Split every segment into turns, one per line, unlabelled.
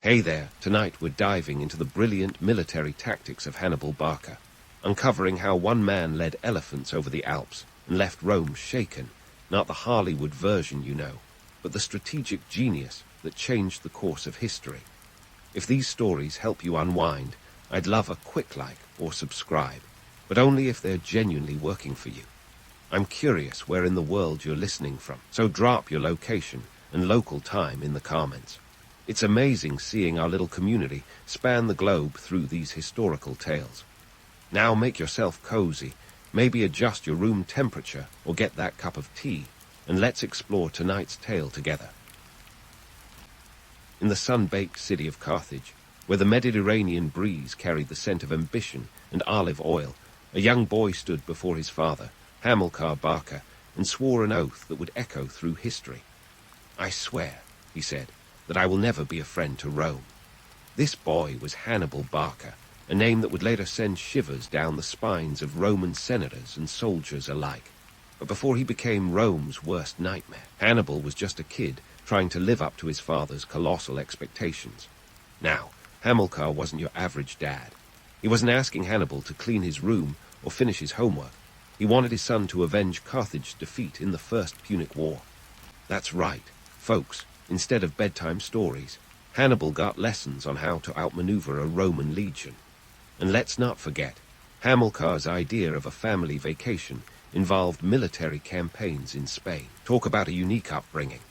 Hey there, tonight we're diving into the brilliant military tactics of Hannibal Barca, uncovering how one man led elephants over the Alps and left Rome shaken, not the Hollywood version you know, but the strategic genius that changed the course of history. If these stories help you unwind, I'd love a quick like or subscribe, but only if they're genuinely working for you. I'm curious where in the world you're listening from, so drop your location and local time in the comments. It's amazing seeing our little community span the globe through these historical tales. Now make yourself cozy, maybe adjust your room temperature or get that cup of tea, and let's explore tonight's tale together. In the sun-baked city of Carthage, where the Mediterranean breeze carried the scent of ambition and olive oil, a young boy stood before his father, Hannibal Barca, and swore an oath that would echo through history. "I swear," he said, "that I will never be a friend to Rome." This boy was Hannibal Barca, a name that would later send shivers down the spines of Roman senators and soldiers alike. But before he became Rome's worst nightmare, Hannibal was just a kid trying to live up to his father's colossal expectations. Now, Hamilcar wasn't your average dad. He wasn't asking Hannibal to clean his room or finish his homework. He wanted his son to avenge Carthage's defeat in the First Punic War. That's right, folks. Instead of bedtime stories, Hannibal got lessons on how to outmaneuver a Roman legion. And let's not forget, Hamilcar's idea of a family vacation involved military campaigns in Spain. Talk about a unique upbringing.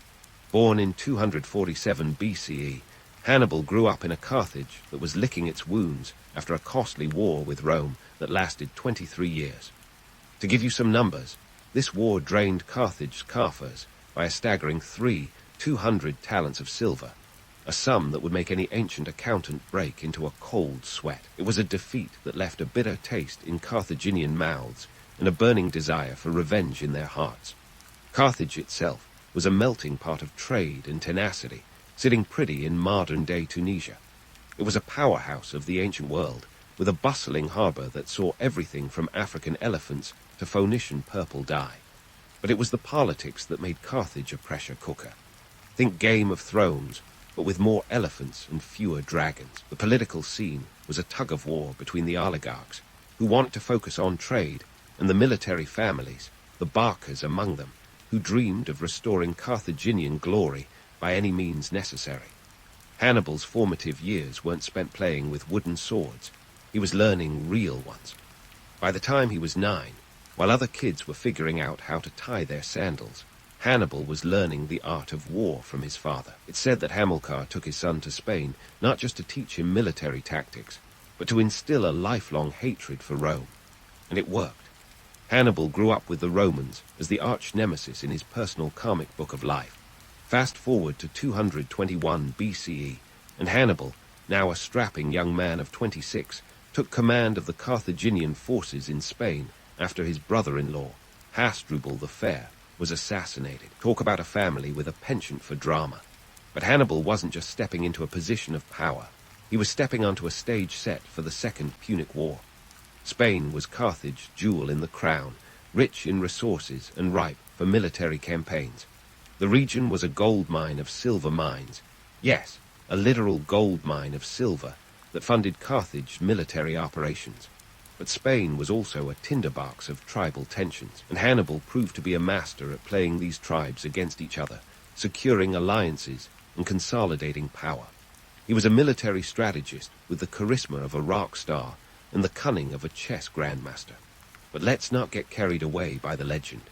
Born in 247 BCE, Hannibal grew up in a Carthage that was licking its wounds after a costly war with Rome that lasted 23 years. To give you some numbers, this war drained Carthage's coffers by a staggering 200 talents of silver, a sum that would make any ancient accountant break into a cold sweat. It was a defeat that left a bitter taste in Carthaginian mouths and a burning desire for revenge in their hearts. Carthage itself was a melting pot of trade and tenacity, sitting pretty in modern-day Tunisia. It was a powerhouse of the ancient world, with a bustling harbor that saw everything from African elephants to Phoenician purple dye. But it was the politics that made Carthage a pressure cooker. Think Game of Thrones, but with more elephants and fewer dragons. The political scene was a tug-of-war between the oligarchs, who wanted to focus on trade, and the military families, the Barcas among them, who dreamed of restoring Carthaginian glory by any means necessary. Hannibal's formative years weren't spent playing with wooden swords. He was learning real ones. By the time he was 9, while other kids were figuring out how to tie their sandals, Hannibal was learning the art of war from his father. It's said that Hamilcar took his son to Spain not just to teach him military tactics, but to instill a lifelong hatred for Rome. And it worked. Hannibal grew up with the Romans as the arch-nemesis in his personal comic book of life. Fast forward to 221 BCE, and Hannibal, now a strapping young man of 26, took command of the Carthaginian forces in Spain after his brother-in-law, Hasdrubal the Fair, was assassinated. Talk about a family with a penchant for drama. But Hannibal wasn't just stepping into a position of power. He was stepping onto a stage set for the Second Punic War. Spain was Carthage's jewel in the crown, rich in resources and ripe for military campaigns. The region was a gold mine of silver mines. Yes, a literal gold mine of silver that funded Carthage's military operations. But Spain was also a tinderbox of tribal tensions, and Hannibal proved to be a master at playing these tribes against each other, securing alliances and consolidating power. He was a military strategist with the charisma of a rock star and the cunning of a chess grandmaster. But let's not get carried away by the legend.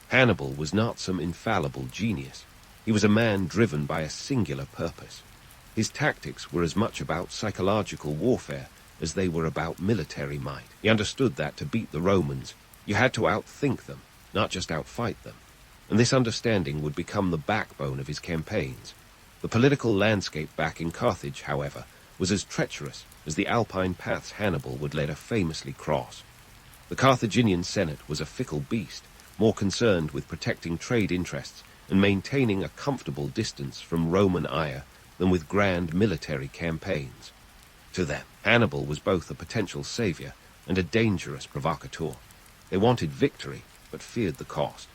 Hannibal was not some infallible genius. He was a man driven by a singular purpose. His tactics were as much about psychological warfare as they were about military might. He understood that to beat the Romans, you had to outthink them, not just outfight them. And this understanding would become the backbone of his campaigns. The political landscape back in Carthage, however, was as treacherous as the Alpine paths Hannibal would later famously cross. The Carthaginian Senate was a fickle beast, more concerned with protecting trade interests and maintaining a comfortable distance from Roman ire than with grand military campaigns. To them, Hannibal was both a potential savior and a dangerous provocateur. They wanted victory, but feared the cost.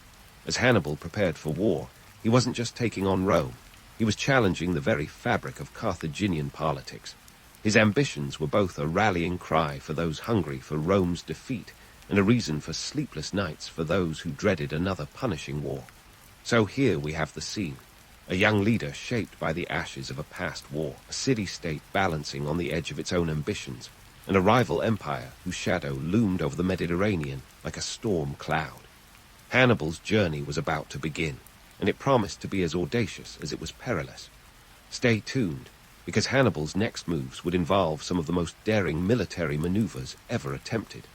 As Hannibal prepared for war, he wasn't just taking on Rome. He was challenging the very fabric of Carthaginian politics. His ambitions were both a rallying cry for those hungry for Rome's defeat and a reason for sleepless nights for those who dreaded another punishing war. So here we have the scene. A young leader shaped by the ashes of a past war, a city-state balancing on the edge of its own ambitions, and a rival empire whose shadow loomed over the Mediterranean like a storm cloud. Hannibal's journey was about to begin, and it promised to be as audacious as it was perilous. Stay tuned, because Hannibal's next moves would involve some of the most daring military maneuvers ever attempted.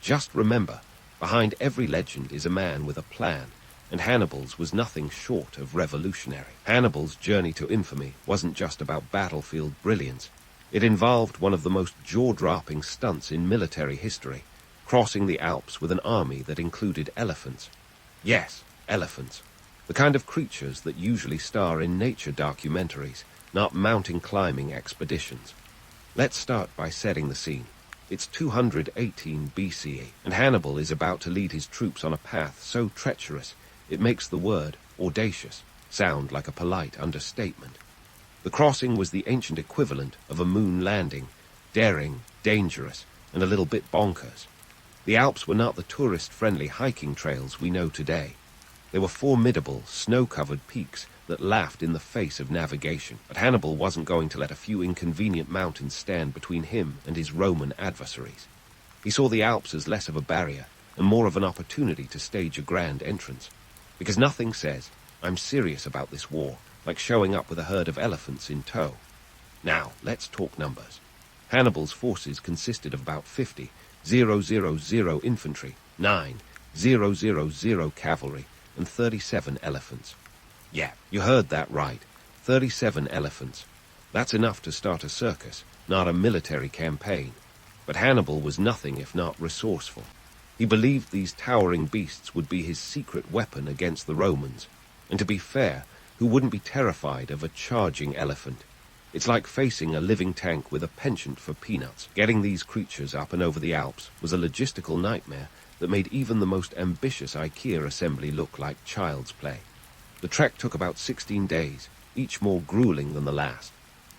Just remember, behind every legend is a man with a plan, and Hannibal's was nothing short of revolutionary. Hannibal's journey to infamy wasn't just about battlefield brilliance. It involved one of the most jaw-dropping stunts in military history, crossing the Alps with an army that included elephants. Yes, elephants. The kind of creatures that usually star in nature documentaries, not mountain climbing expeditions. Let's start by setting the scene. It's 218 BCE, and Hannibal is about to lead his troops on a path so treacherous it makes the word audacious sound like a polite understatement. The crossing was the ancient equivalent of a moon landing, daring, dangerous, and a little bit bonkers. The Alps were not the tourist-friendly hiking trails we know today. They were formidable, snow-covered peaks that laughed in the face of navigation. But Hannibal wasn't going to let a few inconvenient mountains stand between him and his Roman adversaries. He saw the Alps as less of a barrier and more of an opportunity to stage a grand entrance. Because nothing says, "I'm serious about this war," like showing up with a herd of elephants in tow. Now, let's talk numbers. Hannibal's forces consisted of about 50,000 infantry, 9,000 cavalry, and 37 elephants. Yeah, you heard that right. 37 elephants. That's enough to start a circus, not a military campaign. But Hannibal was nothing if not resourceful. He believed these towering beasts would be his secret weapon against the Romans. And to be fair, who wouldn't be terrified of a charging elephant? It's like facing a living tank with a penchant for peanuts. Getting these creatures up and over the Alps was a logistical nightmare that made even the most ambitious IKEA assembly look like child's play. The trek took about 16 days, each more grueling than the last.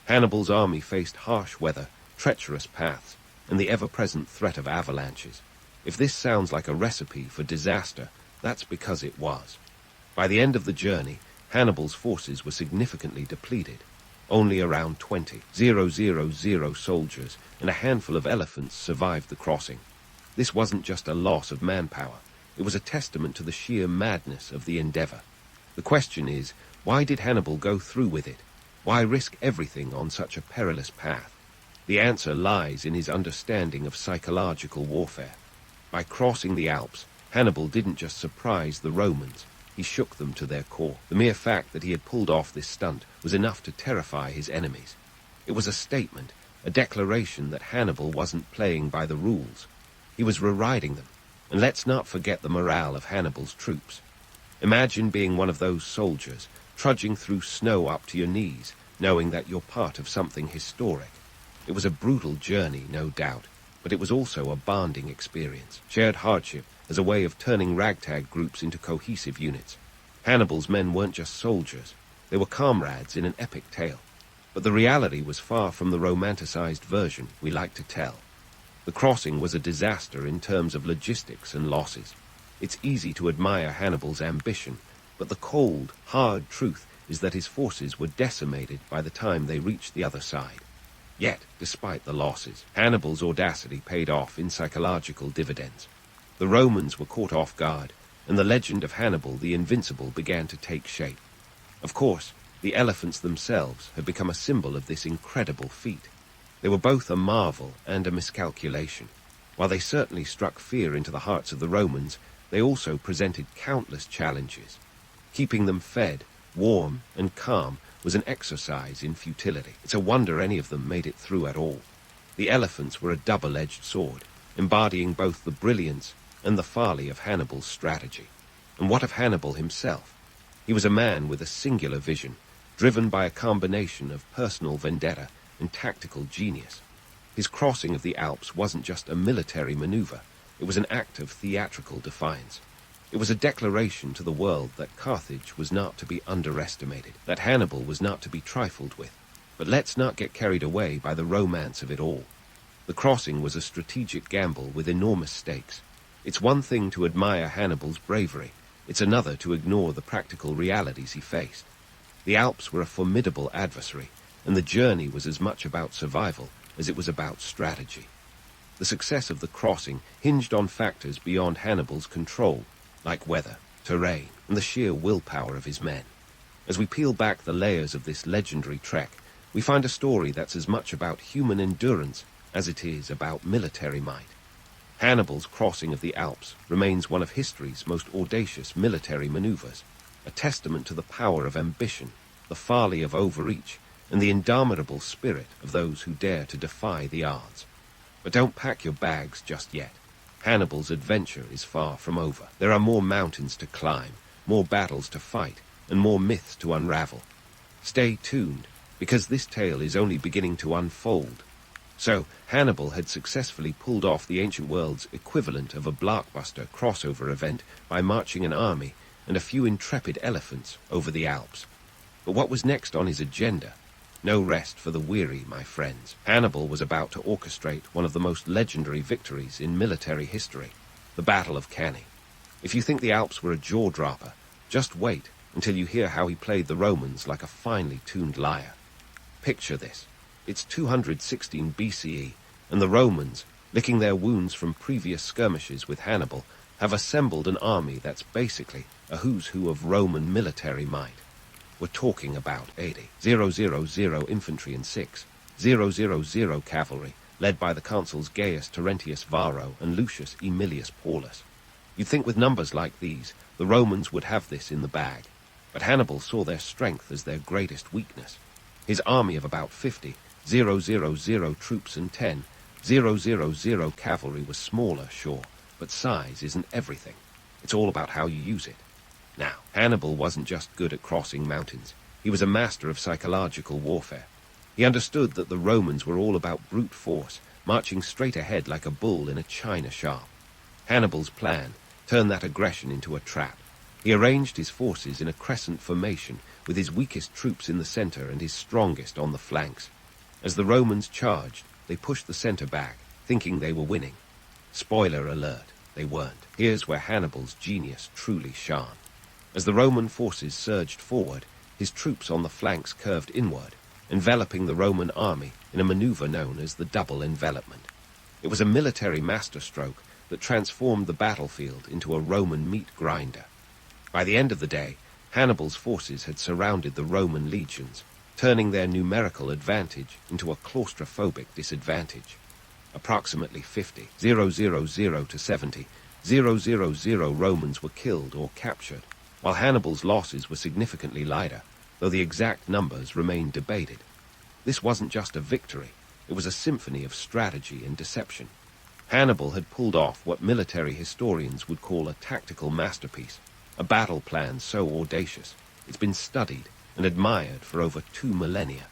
Hannibal's army faced harsh weather, treacherous paths, and the ever-present threat of avalanches. If this sounds like a recipe for disaster, that's because it was. By the end of the journey, Hannibal's forces were significantly depleted. Only around 20,000 soldiers and a handful of elephants survived the crossing. This wasn't just a loss of manpower. It was a testament to the sheer madness of the endeavor. The question is, why did Hannibal go through with it? Why risk everything on such a perilous path? The answer lies in his understanding of psychological warfare. By crossing the Alps, Hannibal didn't just surprise the Romans, he shook them to their core. The mere fact that he had pulled off this stunt was enough to terrify his enemies. It was a statement, a declaration that Hannibal wasn't playing by the rules. He was rewriting them. And let's not forget the morale of Hannibal's troops. Imagine being one of those soldiers, trudging through snow up to your knees, knowing that you're part of something historic. It was a brutal journey, no doubt, but it was also a bonding experience. Shared hardship as a way of turning ragtag groups into cohesive units. Hannibal's men weren't just soldiers, they were comrades in an epic tale. But the reality was far from the romanticized version we like to tell. The crossing was a disaster in terms of logistics and losses. It's easy to admire Hannibal's ambition, but the cold, hard truth is that his forces were decimated by the time they reached the other side. Yet, despite the losses, Hannibal's audacity paid off in psychological dividends. The Romans were caught off guard, and the legend of Hannibal the Invincible began to take shape. Of course, the elephants themselves had become a symbol of this incredible feat. They were both a marvel and a miscalculation. While they certainly struck fear into the hearts of the Romans, they also presented countless challenges. Keeping them fed, warm, and calm was an exercise in futility. It's a wonder any of them made it through at all. The elephants were a double-edged sword, embodying both the brilliance and the folly of Hannibal's strategy. And what of Hannibal himself? He was a man with a singular vision, driven by a combination of personal vendetta and tactical genius. His crossing of the Alps wasn't just a military maneuver, it was an act of theatrical defiance. It was a declaration to the world that Carthage was not to be underestimated, that Hannibal was not to be trifled with. But let's not get carried away by the romance of it all. The crossing was a strategic gamble with enormous stakes. It's one thing to admire Hannibal's bravery. It's another to ignore the practical realities he faced. The Alps were a formidable adversary, and the journey was as much about survival as it was about strategy. The success of the crossing hinged on factors beyond Hannibal's control, like weather, terrain, and the sheer willpower of his men. As we peel back the layers of this legendary trek, we find a story that's as much about human endurance as it is about military might. Hannibal's crossing of the Alps remains one of history's most audacious military maneuvers, a testament to the power of ambition, the folly of overreach, and the indomitable spirit of those who dare to defy the odds. But don't pack your bags just yet. Hannibal's adventure is far from over. There are more mountains to climb, more battles to fight, and more myths to unravel. Stay tuned, because this tale is only beginning to unfold. So, Hannibal had successfully pulled off the ancient world's equivalent of a blockbuster crossover event by marching an army and a few intrepid elephants over the Alps. But what was next on his agenda? No rest for the weary, my friends. Hannibal was about to orchestrate one of the most legendary victories in military history, the Battle of Cannae. If you think the Alps were a jaw-dropper, just wait until you hear how he played the Romans like a finely tuned lyre. Picture this. It's 216 BCE, and the Romans, licking their wounds from previous skirmishes with Hannibal, have assembled an army that's basically a who's who of Roman military might. We're talking about 000 infantry and 6,000 cavalry, led by the consuls Gaius Terentius Varro and Lucius Aemilius Paulus. You'd think with numbers like these, the Romans would have this in the bag, but Hannibal saw their strength as their greatest weakness. His army of about 50,000 troops and 10,000 cavalry was smaller, sure, but size isn't everything. It's all about how you use it. Now, Hannibal wasn't just good at crossing mountains. He was a master of psychological warfare. He understood that the Romans were all about brute force, marching straight ahead like a bull in a china shop. Hannibal's plan turned that aggression into a trap. He arranged his forces in a crescent formation, with his weakest troops in the center and his strongest on the flanks. As the Romans charged, they pushed the center back, thinking they were winning. Spoiler alert, they weren't. Here's where Hannibal's genius truly shone. As the Roman forces surged forward, his troops on the flanks curved inward, enveloping the Roman army in a maneuver known as the double envelopment. It was a military masterstroke that transformed the battlefield into a Roman meat grinder. By the end of the day, Hannibal's forces had surrounded the Roman legions, turning their numerical advantage into a claustrophobic disadvantage. Approximately 50,000 to 70,000 Romans were killed or captured, while Hannibal's losses were significantly lighter, though the exact numbers remained debated. This wasn't just a victory, it was a symphony of strategy and deception. Hannibal had pulled off what military historians would call a tactical masterpiece, a battle plan so audacious it's been studied and admired for over 2 millennia.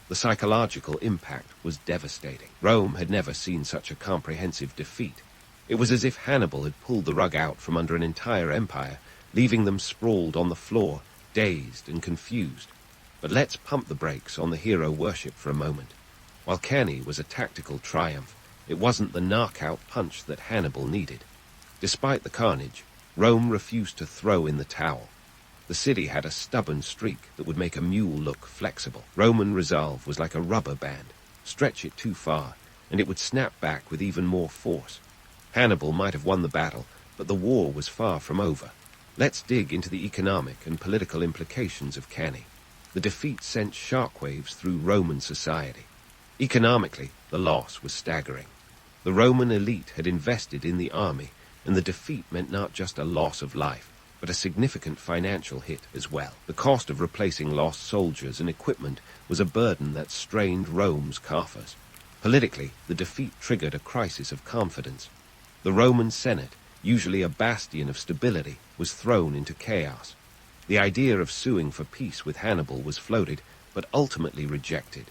The psychological impact was devastating. Rome had never seen such a comprehensive defeat. It was as if Hannibal had pulled the rug out from under an entire empire, leaving them sprawled on the floor, dazed and confused. But let's pump the brakes on the hero worship for a moment. While Cannae was a tactical triumph, it wasn't the knockout punch that Hannibal needed. Despite the carnage, Rome refused to throw in the towel. The city had a stubborn streak that would make a mule look flexible. Roman resolve was like a rubber band. Stretch it too far, and it would snap back with even more force. Hannibal might have won the battle, but the war was far from over. Let's dig into the economic and political implications of Cannae. The defeat sent shockwaves through Roman society. Economically, the loss was staggering. The Roman elite had invested in the army, and the defeat meant not just a loss of life, but a significant financial hit as well. The cost of replacing lost soldiers and equipment was a burden that strained Rome's coffers. Politically, the defeat triggered a crisis of confidence. The Roman Senate, usually a bastion of stability, was thrown into chaos. The idea of suing for peace with Hannibal was floated, but ultimately rejected.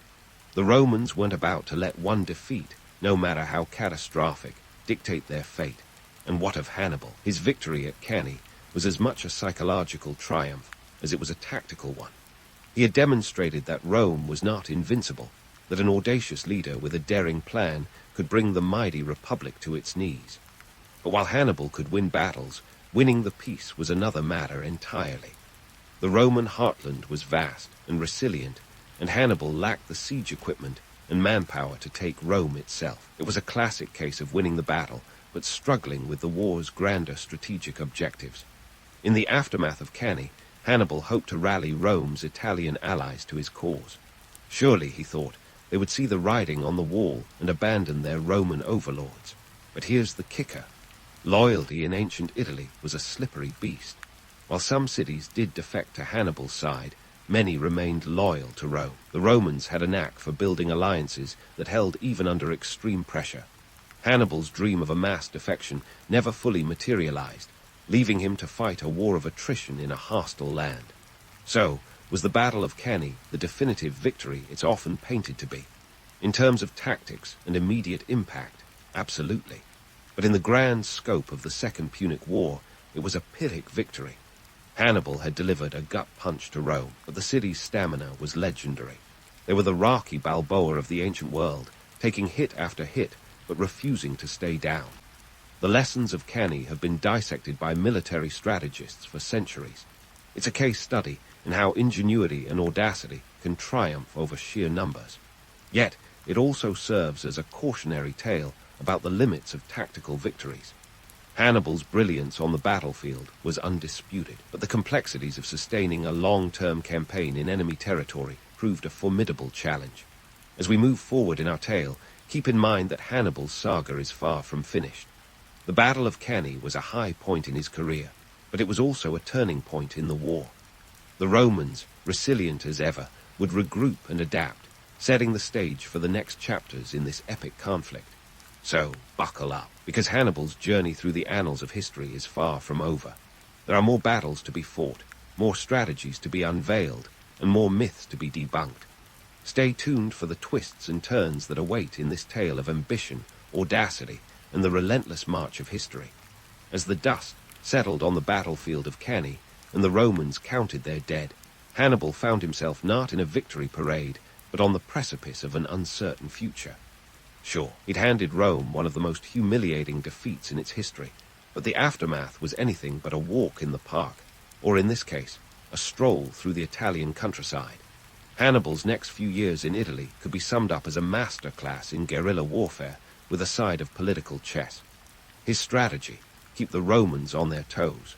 The Romans weren't about to let one defeat, no matter how catastrophic, dictate their fate. And what of Hannibal? His victory at Cannae was as much a psychological triumph as it was a tactical one. He had demonstrated that Rome was not invincible, that an audacious leader with a daring plan could bring the mighty republic to its knees. But while Hannibal could win battles, winning the peace was another matter entirely. The Roman heartland was vast and resilient, and Hannibal lacked the siege equipment and manpower to take Rome itself. It was a classic case of winning the battle, but struggling with the war's grander strategic objectives. In the aftermath of Cannae, Hannibal hoped to rally Rome's Italian allies to his cause. Surely, he thought, they would see the writing on the wall and abandon their Roman overlords. But here's the kicker. Loyalty in ancient Italy was a slippery beast. While some cities did defect to Hannibal's side, many remained loyal to Rome. The Romans had a knack for building alliances that held even under extreme pressure. Hannibal's dream of a mass defection never fully materialized, leaving him to fight a war of attrition in a hostile land. So, was the Battle of Cannae the definitive victory it's often painted to be? In terms of tactics and immediate impact, absolutely. But in the grand scope of the Second Punic War, it was a Pyrrhic victory. Hannibal had delivered a gut punch to Rome, but the city's stamina was legendary. They were the Rocky Balboa of the ancient world, taking hit after hit, but refusing to stay down. The lessons of Cannae have been dissected by military strategists for centuries. It's a case study in how ingenuity and audacity can triumph over sheer numbers. Yet, it also serves as a cautionary tale about the limits of tactical victories. Hannibal's brilliance on the battlefield was undisputed, but the complexities of sustaining a long-term campaign in enemy territory proved a formidable challenge. As we move forward in our tale, keep in mind that Hannibal's saga is far from finished. The Battle of Cannae was a high point in his career, but it was also a turning point in the war. The Romans, resilient as ever, would regroup and adapt, setting the stage for the next chapters in this epic conflict. So, buckle up, because Hannibal's journey through the annals of history is far from over. There are more battles to be fought, more strategies to be unveiled, and more myths to be debunked. Stay tuned for the twists and turns that await in this tale of ambition, audacity, and the relentless march of history. As the dust settled on the battlefield of Cannae, and the Romans counted their dead, Hannibal found himself not in a victory parade, but on the precipice of an uncertain future. Sure, he'd handed Rome one of the most humiliating defeats in its history, but the aftermath was anything but a walk in the park, or in this case, a stroll through the Italian countryside. Hannibal's next few years in Italy could be summed up as a masterclass in guerrilla warfare with a side of political chess. His strategy: keep the Romans on their toes.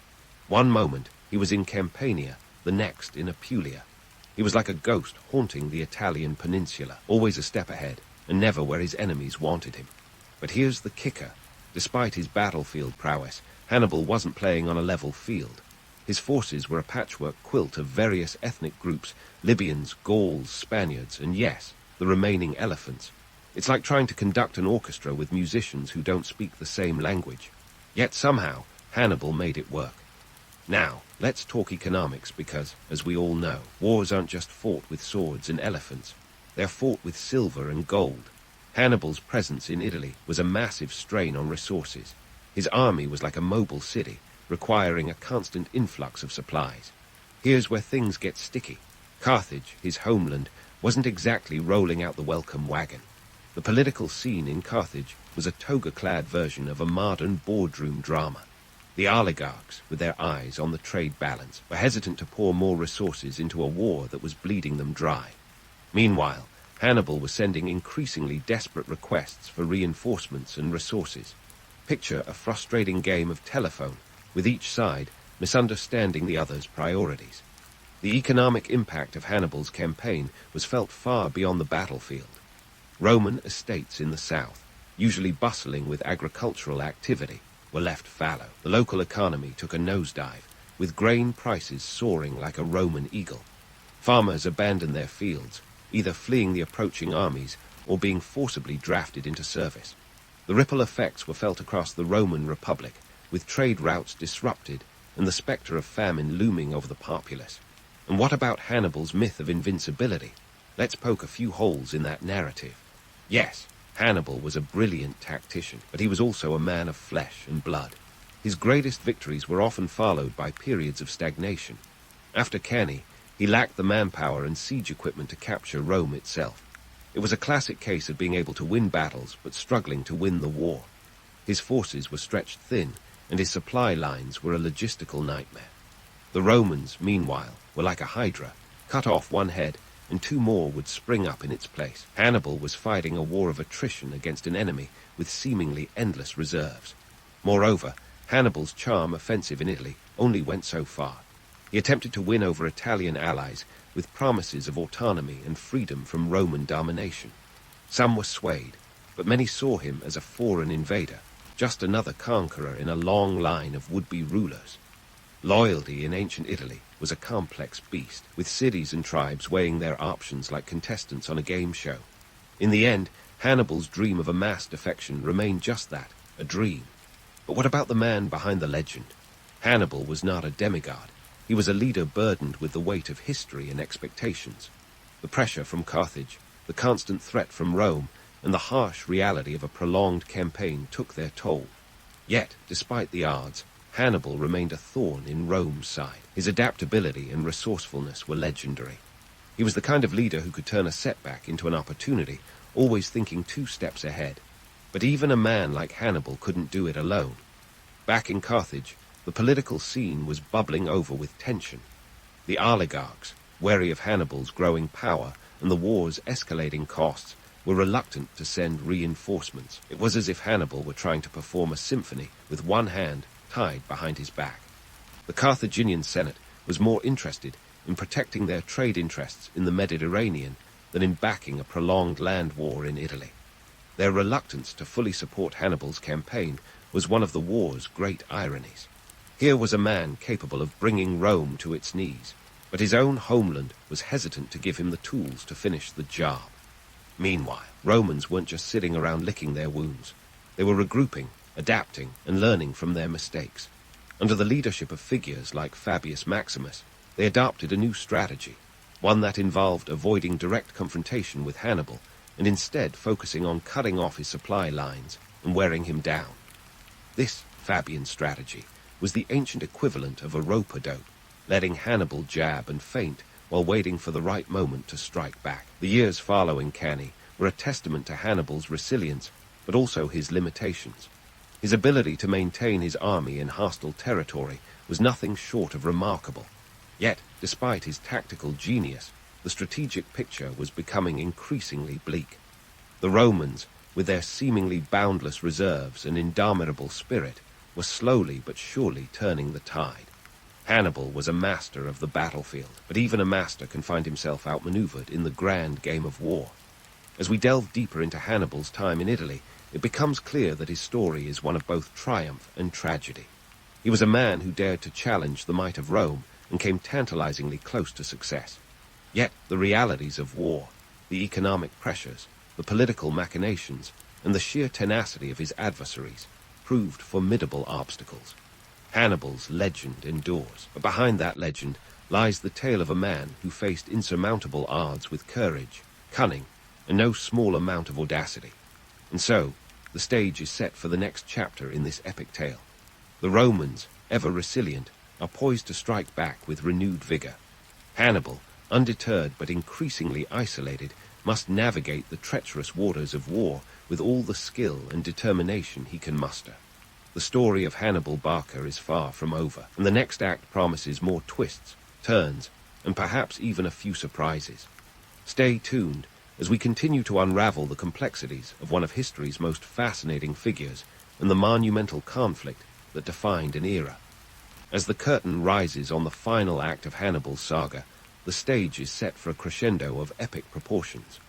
One moment he was in Campania, the next in Apulia. He was like a ghost haunting the Italian peninsula, always a step ahead, and never where his enemies wanted him. But here's the kicker. Despite his battlefield prowess, Hannibal wasn't playing on a level field. His forces were a patchwork quilt of various ethnic groups: Libyans, Gauls, Spaniards, and yes, the remaining elephants. It's like trying to conduct an orchestra with musicians who don't speak the same language. Yet somehow, Hannibal made it work. Now, let's talk economics because, as we all know, wars aren't just fought with swords and elephants. They're fought with silver and gold. Hannibal's presence in Italy was a massive strain on resources. His army was like a mobile city, requiring a constant influx of supplies. Here's where things get sticky. Carthage, his homeland, wasn't exactly rolling out the welcome wagon. The political scene in Carthage was a toga-clad version of a modern boardroom drama. The oligarchs, with their eyes on the trade balance, were hesitant to pour more resources into a war that was bleeding them dry. Meanwhile, Hannibal was sending increasingly desperate requests for reinforcements and resources. Picture a frustrating game of telephone, with each side misunderstanding the other's priorities. The economic impact of Hannibal's campaign was felt far beyond the battlefield. Roman estates in the south, usually bustling with agricultural activity, were left fallow. The local economy took a nosedive, with grain prices soaring like a Roman eagle. Farmers abandoned their fields, either fleeing the approaching armies or being forcibly drafted into service. The ripple effects were felt across the Roman Republic, with trade routes disrupted and the spectre of famine looming over the populace. And what about Hannibal's myth of invincibility? Let's poke a few holes in that narrative. Yes, Hannibal was a brilliant tactician, but he was also a man of flesh and blood. His greatest victories were often followed by periods of stagnation. After Cannae, he lacked the manpower and siege equipment to capture Rome itself. It was a classic case of being able to win battles but struggling to win the war. His forces were stretched thin, and his supply lines were a logistical nightmare. The Romans, meanwhile, were like a hydra. Cut off one head, and two more would spring up in its place. Hannibal was fighting a war of attrition against an enemy with seemingly endless reserves. Moreover, Hannibal's charm offensive in Italy only went so far. He attempted to win over Italian allies with promises of autonomy and freedom from Roman domination. Some were swayed, but many saw him as a foreign invader, just another conqueror in a long line of would-be rulers. Loyalty in ancient Italy was a complex beast, with cities and tribes weighing their options like contestants on a game show. In the end, Hannibal's dream of a mass defection remained just that, a dream. But what about the man behind the legend? Hannibal was not a demigod. He was a leader burdened with the weight of history and expectations. The pressure from Carthage, the constant threat from Rome, and the harsh reality of a prolonged campaign took their toll. Yet, despite the odds, Hannibal remained a thorn in Rome's side. His adaptability and resourcefulness were legendary. He was the kind of leader who could turn a setback into an opportunity, always thinking 2 steps ahead. But even a man like Hannibal couldn't do it alone. Back in Carthage, the political scene was bubbling over with tension. The oligarchs, wary of Hannibal's growing power and the war's escalating costs, were reluctant to send reinforcements. It was as if Hannibal were trying to perform a symphony with one hand tied behind his back. The Carthaginian Senate was more interested in protecting their trade interests in the Mediterranean than in backing a prolonged land war in Italy. Their reluctance to fully support Hannibal's campaign was one of the war's great ironies. Here was a man capable of bringing Rome to its knees, but his own homeland was hesitant to give him the tools to finish the job. Meanwhile, Romans weren't just sitting around licking their wounds. They were regrouping, adapting, and learning from their mistakes. Under the leadership of figures like Fabius Maximus, they adopted a new strategy, one that involved avoiding direct confrontation with Hannibal and instead focusing on cutting off his supply lines and wearing him down. This Fabian strategy was the ancient equivalent of a rope-a-dope, letting Hannibal jab and feint while waiting for the right moment to strike back. The years following Cannae were a testament to Hannibal's resilience, but also his limitations. His ability to maintain his army in hostile territory was nothing short of remarkable. Yet, despite his tactical genius, the strategic picture was becoming increasingly bleak. The Romans, with their seemingly boundless reserves and indomitable spirit, were slowly but surely turning the tide. Hannibal was a master of the battlefield, but even a master can find himself outmaneuvered in the grand game of war. As we delve deeper into Hannibal's time in Italy, it becomes clear that his story is one of both triumph and tragedy. He was a man who dared to challenge the might of Rome and came tantalizingly close to success. Yet the realities of war, the economic pressures, the political machinations, and the sheer tenacity of his adversaries proved formidable obstacles. Hannibal's legend endures, but behind that legend lies the tale of a man who faced insurmountable odds with courage, cunning, and no small amount of audacity. And so, the stage is set for the next chapter in this epic tale. The Romans, ever resilient, are poised to strike back with renewed vigor. Hannibal, undeterred but increasingly isolated, must navigate the treacherous waters of war with all the skill and determination he can muster. The story of Hannibal Barca is far from over, and the next act promises more twists, turns, and perhaps even a few surprises. Stay tuned as we continue to unravel the complexities of one of history's most fascinating figures and the monumental conflict that defined an era. As the curtain rises on the final act of Hannibal's saga, the stage is set for a crescendo of epic proportions.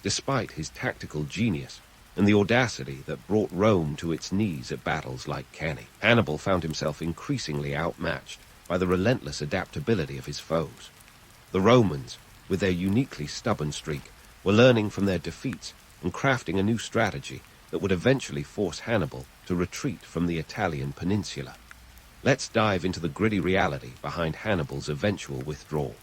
Despite his tactical genius and the audacity that brought Rome to its knees at battles like Cannae, Hannibal found himself increasingly outmatched by the relentless adaptability of his foes. The Romans, with their uniquely stubborn streak, were learning from their defeats and crafting a new strategy that would eventually force Hannibal to retreat from the Italian peninsula. Let's dive into the gritty reality behind Hannibal's eventual withdrawal.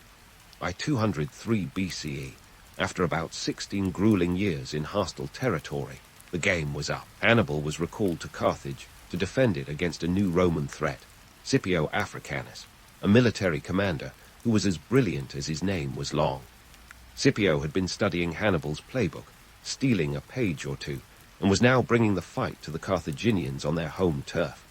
By 203 BCE, after about 16 grueling years in hostile territory, the game was up. Hannibal was recalled to Carthage to defend it against a new Roman threat, Scipio Africanus, a military commander who was as brilliant as his name was long. Scipio had been studying Hannibal's playbook, stealing a page or two, and was now bringing the fight to the Carthaginians on their home turf.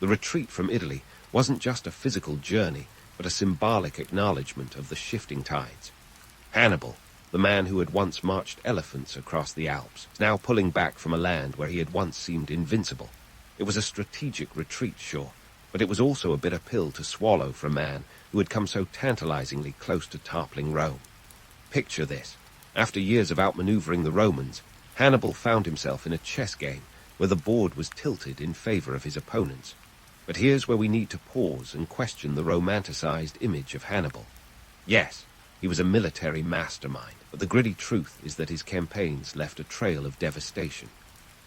The retreat from Italy wasn't just a physical journey, but a symbolic acknowledgement of the shifting tides. Hannibal, the man who had once marched elephants across the Alps, was now pulling back from a land where he had once seemed invincible. It was a strategic retreat, sure, but it was also a bitter pill to swallow for a man who had come so tantalizingly close to toppling Rome. Picture this. After years of outmaneuvering the Romans, Hannibal found himself in a chess game where the board was tilted in favor of his opponents. But here's where we need to pause and question the romanticized image of Hannibal. Yes, he was a military mastermind, but the gritty truth is that his campaigns left a trail of devastation.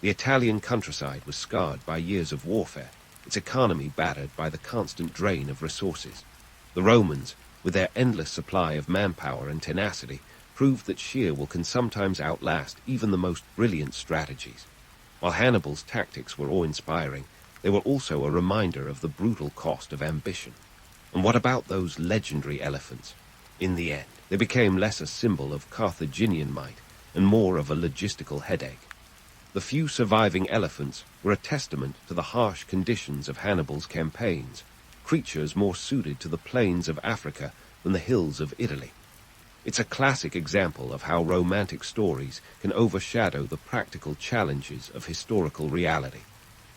The Italian countryside was scarred by years of warfare, its economy battered by the constant drain of resources. The Romans, with their endless supply of manpower and tenacity, proved that sheer will can sometimes outlast even the most brilliant strategies. While Hannibal's tactics were awe-inspiring, they were also a reminder of the brutal cost of ambition. And what about those legendary elephants? In the end, they became less a symbol of Carthaginian might and more of a logistical headache. The few surviving elephants were a testament to the harsh conditions of Hannibal's campaigns, creatures more suited to the plains of Africa than the hills of Italy. It's a classic example of how romantic stories can overshadow the practical challenges of historical reality.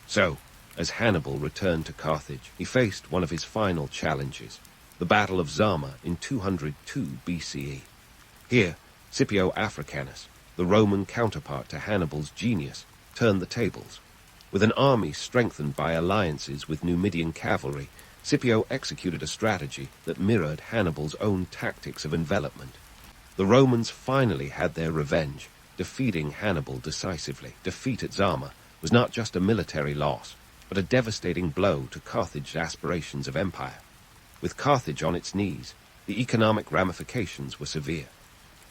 So, as Hannibal returned to Carthage, he faced one of his final challenges, the Battle of Zama in 202 BCE. Here, Scipio Africanus, the Roman counterpart to Hannibal's genius, turned the tables. With an army strengthened by alliances with Numidian cavalry, Scipio executed a strategy that mirrored Hannibal's own tactics of envelopment. The Romans finally had their revenge, defeating Hannibal decisively. Defeat at Zama was not just a military loss, but a devastating blow to Carthage's aspirations of empire. With Carthage on its knees, the economic ramifications were severe.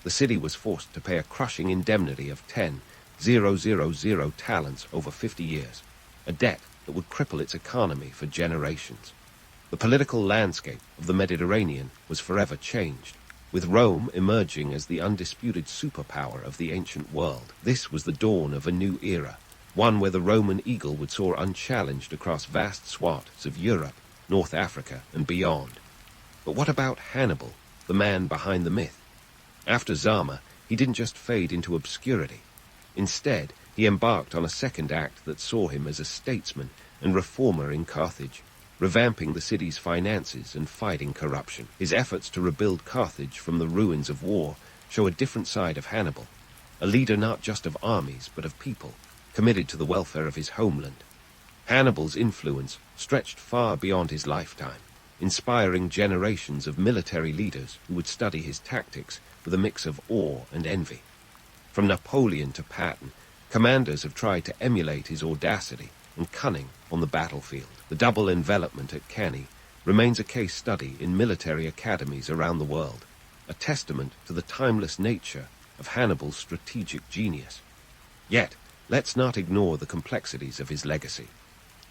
The city was forced to pay a crushing indemnity of 10,000 talents over 50 years, a debt that would cripple its economy for generations. The political landscape of the Mediterranean was forever changed, with Rome emerging as the undisputed superpower of the ancient world. This was the dawn of a new era, one where the Roman eagle would soar unchallenged across vast swaths of Europe, North Africa, and beyond. But what about Hannibal, the man behind the myth? After Zama, he didn't just fade into obscurity. Instead, he embarked on a second act that saw him as a statesman and reformer in Carthage, revamping the city's finances and fighting corruption. His efforts to rebuild Carthage from the ruins of war show a different side of Hannibal, a leader not just of armies but of people, committed to the welfare of his homeland. Hannibal's influence stretched far beyond his lifetime, inspiring generations of military leaders who would study his tactics with a mix of awe and envy. From Napoleon to Patton, commanders have tried to emulate his audacity and cunning on the battlefield. The double envelopment at Cannae remains a case study in military academies around the world, a testament to the timeless nature of Hannibal's strategic genius. Yet, let's not ignore the complexities of his legacy.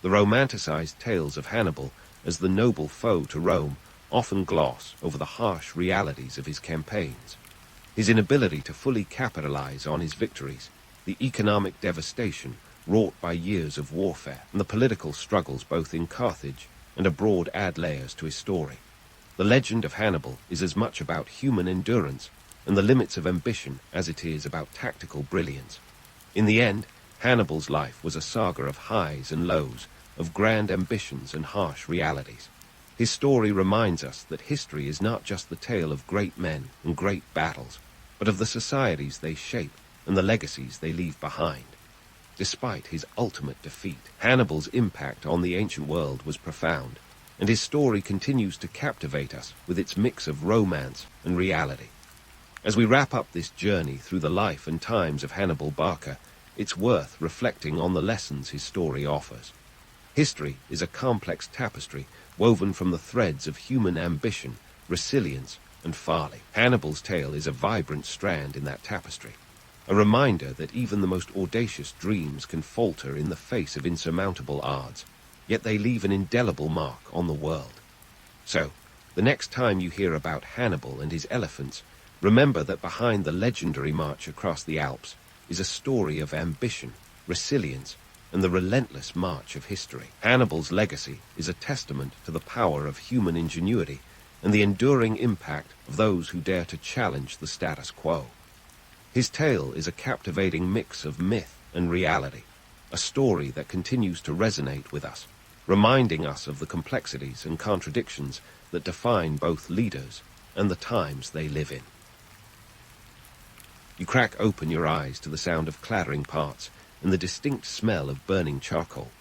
The romanticized tales of Hannibal as the noble foe to Rome often gloss over the harsh realities of his campaigns. His inability to fully capitalize on his victories, the economic devastation wrought by years of warfare, and the political struggles both in Carthage and abroad add layers to his story. The legend of Hannibal is as much about human endurance and the limits of ambition as it is about tactical brilliance. In the end, Hannibal's life was a saga of highs and lows, of grand ambitions and harsh realities. His story reminds us that history is not just the tale of great men and great battles, but of the societies they shape and the legacies they leave behind. Despite his ultimate defeat, Hannibal's impact on the ancient world was profound, and his story continues to captivate us with its mix of romance and reality. As we wrap up this journey through the life and times of Hannibal Barca, it's worth reflecting on the lessons his story offers. History is a complex tapestry woven from the threads of human ambition, resilience, and folly. Hannibal's tale is a vibrant strand in that tapestry. a reminder that even the most audacious dreams can falter in the face of insurmountable odds, yet they leave an indelible mark on the world. So, the next time you hear about Hannibal and his elephants, remember that behind the legendary march across the Alps is a story of ambition, resilience, and the relentless march of history. Hannibal's legacy is a testament to the power of human ingenuity and the enduring impact of those who dare to challenge the status quo. His tale is a captivating mix of myth and reality, a story that continues to resonate with us, reminding us of the complexities and contradictions that define both leaders and the times they live in. You crack open your eyes to the sound of clattering parts and the distinct smell of burning charcoal.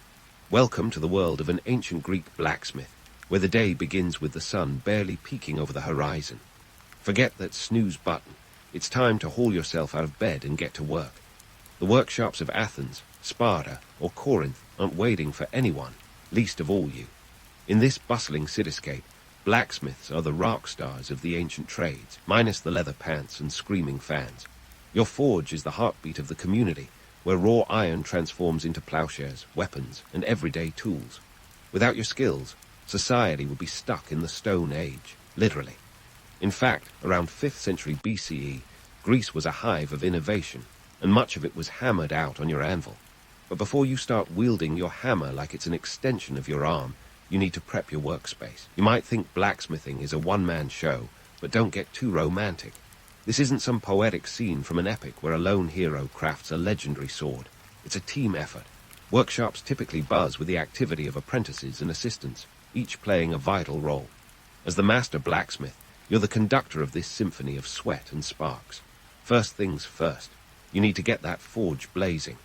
Welcome to the world of an ancient Greek blacksmith, where the day begins with the sun barely peeking over the horizon. Forget that snooze button. It's time to haul yourself out of bed and get to work. The workshops of Athens, Sparta, or Corinth aren't waiting for anyone, least of all you. In this bustling cityscape, blacksmiths are the rock stars of the ancient trades, minus the leather pants and screaming fans. Your forge is the heartbeat of the community, where raw iron transforms into plowshares, weapons, and everyday tools. Without your skills, society would be stuck in the Stone Age, literally. In fact, around 5th century BCE, Greece was a hive of innovation, and much of it was hammered out on your anvil. But before you start wielding your hammer like it's an extension of your arm, you need to prep your workspace. You might think blacksmithing is a one-man show, but don't get too romantic. This isn't some poetic scene from an epic where a lone hero crafts a legendary sword. It's a team effort. Workshops typically buzz with the activity of apprentices and assistants, each playing a vital role. As the master blacksmith, you're the conductor of this symphony of sweat and sparks. First things first, you need to get that forge blazing.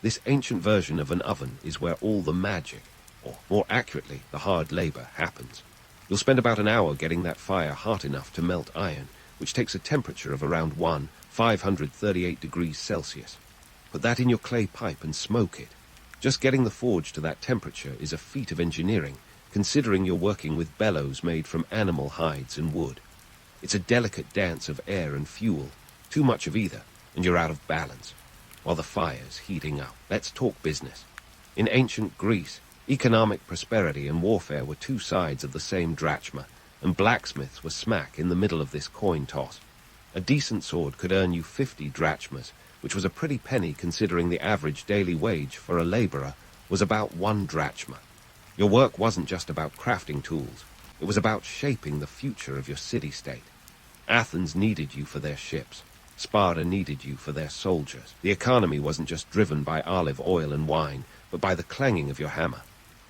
This ancient version of an oven is where all the magic, or more accurately, the hard labor, happens. You'll spend about an hour getting that fire hot enough to melt iron, which takes a temperature of around 538 degrees Celsius. Put that in your clay pipe and smoke it. Just getting the forge to that temperature is a feat of engineering, considering you're working with bellows made from animal hides and wood. It's a delicate dance of air and fuel. Too much of either, and you're out of balance. While the fire's heating up, let's talk business. In ancient Greece, economic prosperity and warfare were two sides of the same drachma, and blacksmiths were smack in the middle of this coin toss. A decent sword could earn you 50 drachmas, which was a pretty penny considering the average daily wage for a laborer was about 1 drachma. Your work wasn't just about crafting tools. It was about shaping the future of your city-state. Athens needed you for their ships. Sparta needed you for their soldiers. The economy wasn't just driven by olive oil and wine, but by the clanging of your hammer.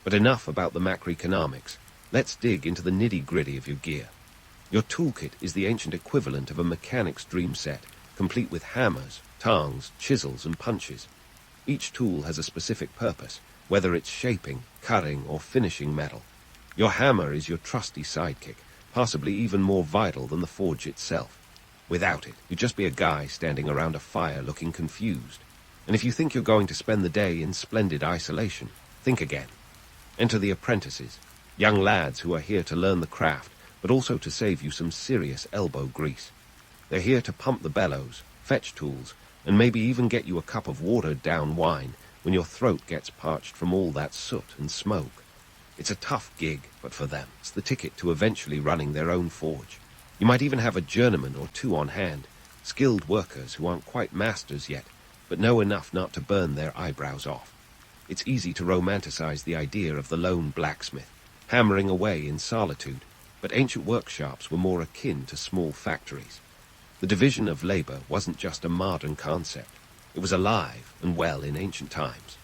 But enough about the macroeconomics. Let's dig into the nitty-gritty of your gear. Your toolkit is the ancient equivalent of a mechanic's dream set, complete with hammers, tongs, chisels, and punches. Each tool has a specific purpose, whether it's shaping, cutting, or finishing metal. Your hammer is your trusty sidekick, possibly even more vital than the forge itself. Without it, you'd just be a guy standing around a fire looking confused. And if you think you're going to spend the day in splendid isolation, think again. Enter the apprentices, young lads who are here to learn the craft, but also to save you some serious elbow grease. They're here to pump the bellows, fetch tools, and maybe even get you a cup of watered-down wine when your throat gets parched from all that soot and smoke. It's a tough gig, but for them, it's the ticket to eventually running their own forge. You might even have a journeyman or two on hand, skilled workers who aren't quite masters yet, but know enough not to burn their eyebrows off. It's easy to romanticize the idea of the lone blacksmith, hammering away in solitude, but ancient workshops were more akin to small factories. The division of labor wasn't just a modern concept. It was alive and well in ancient times.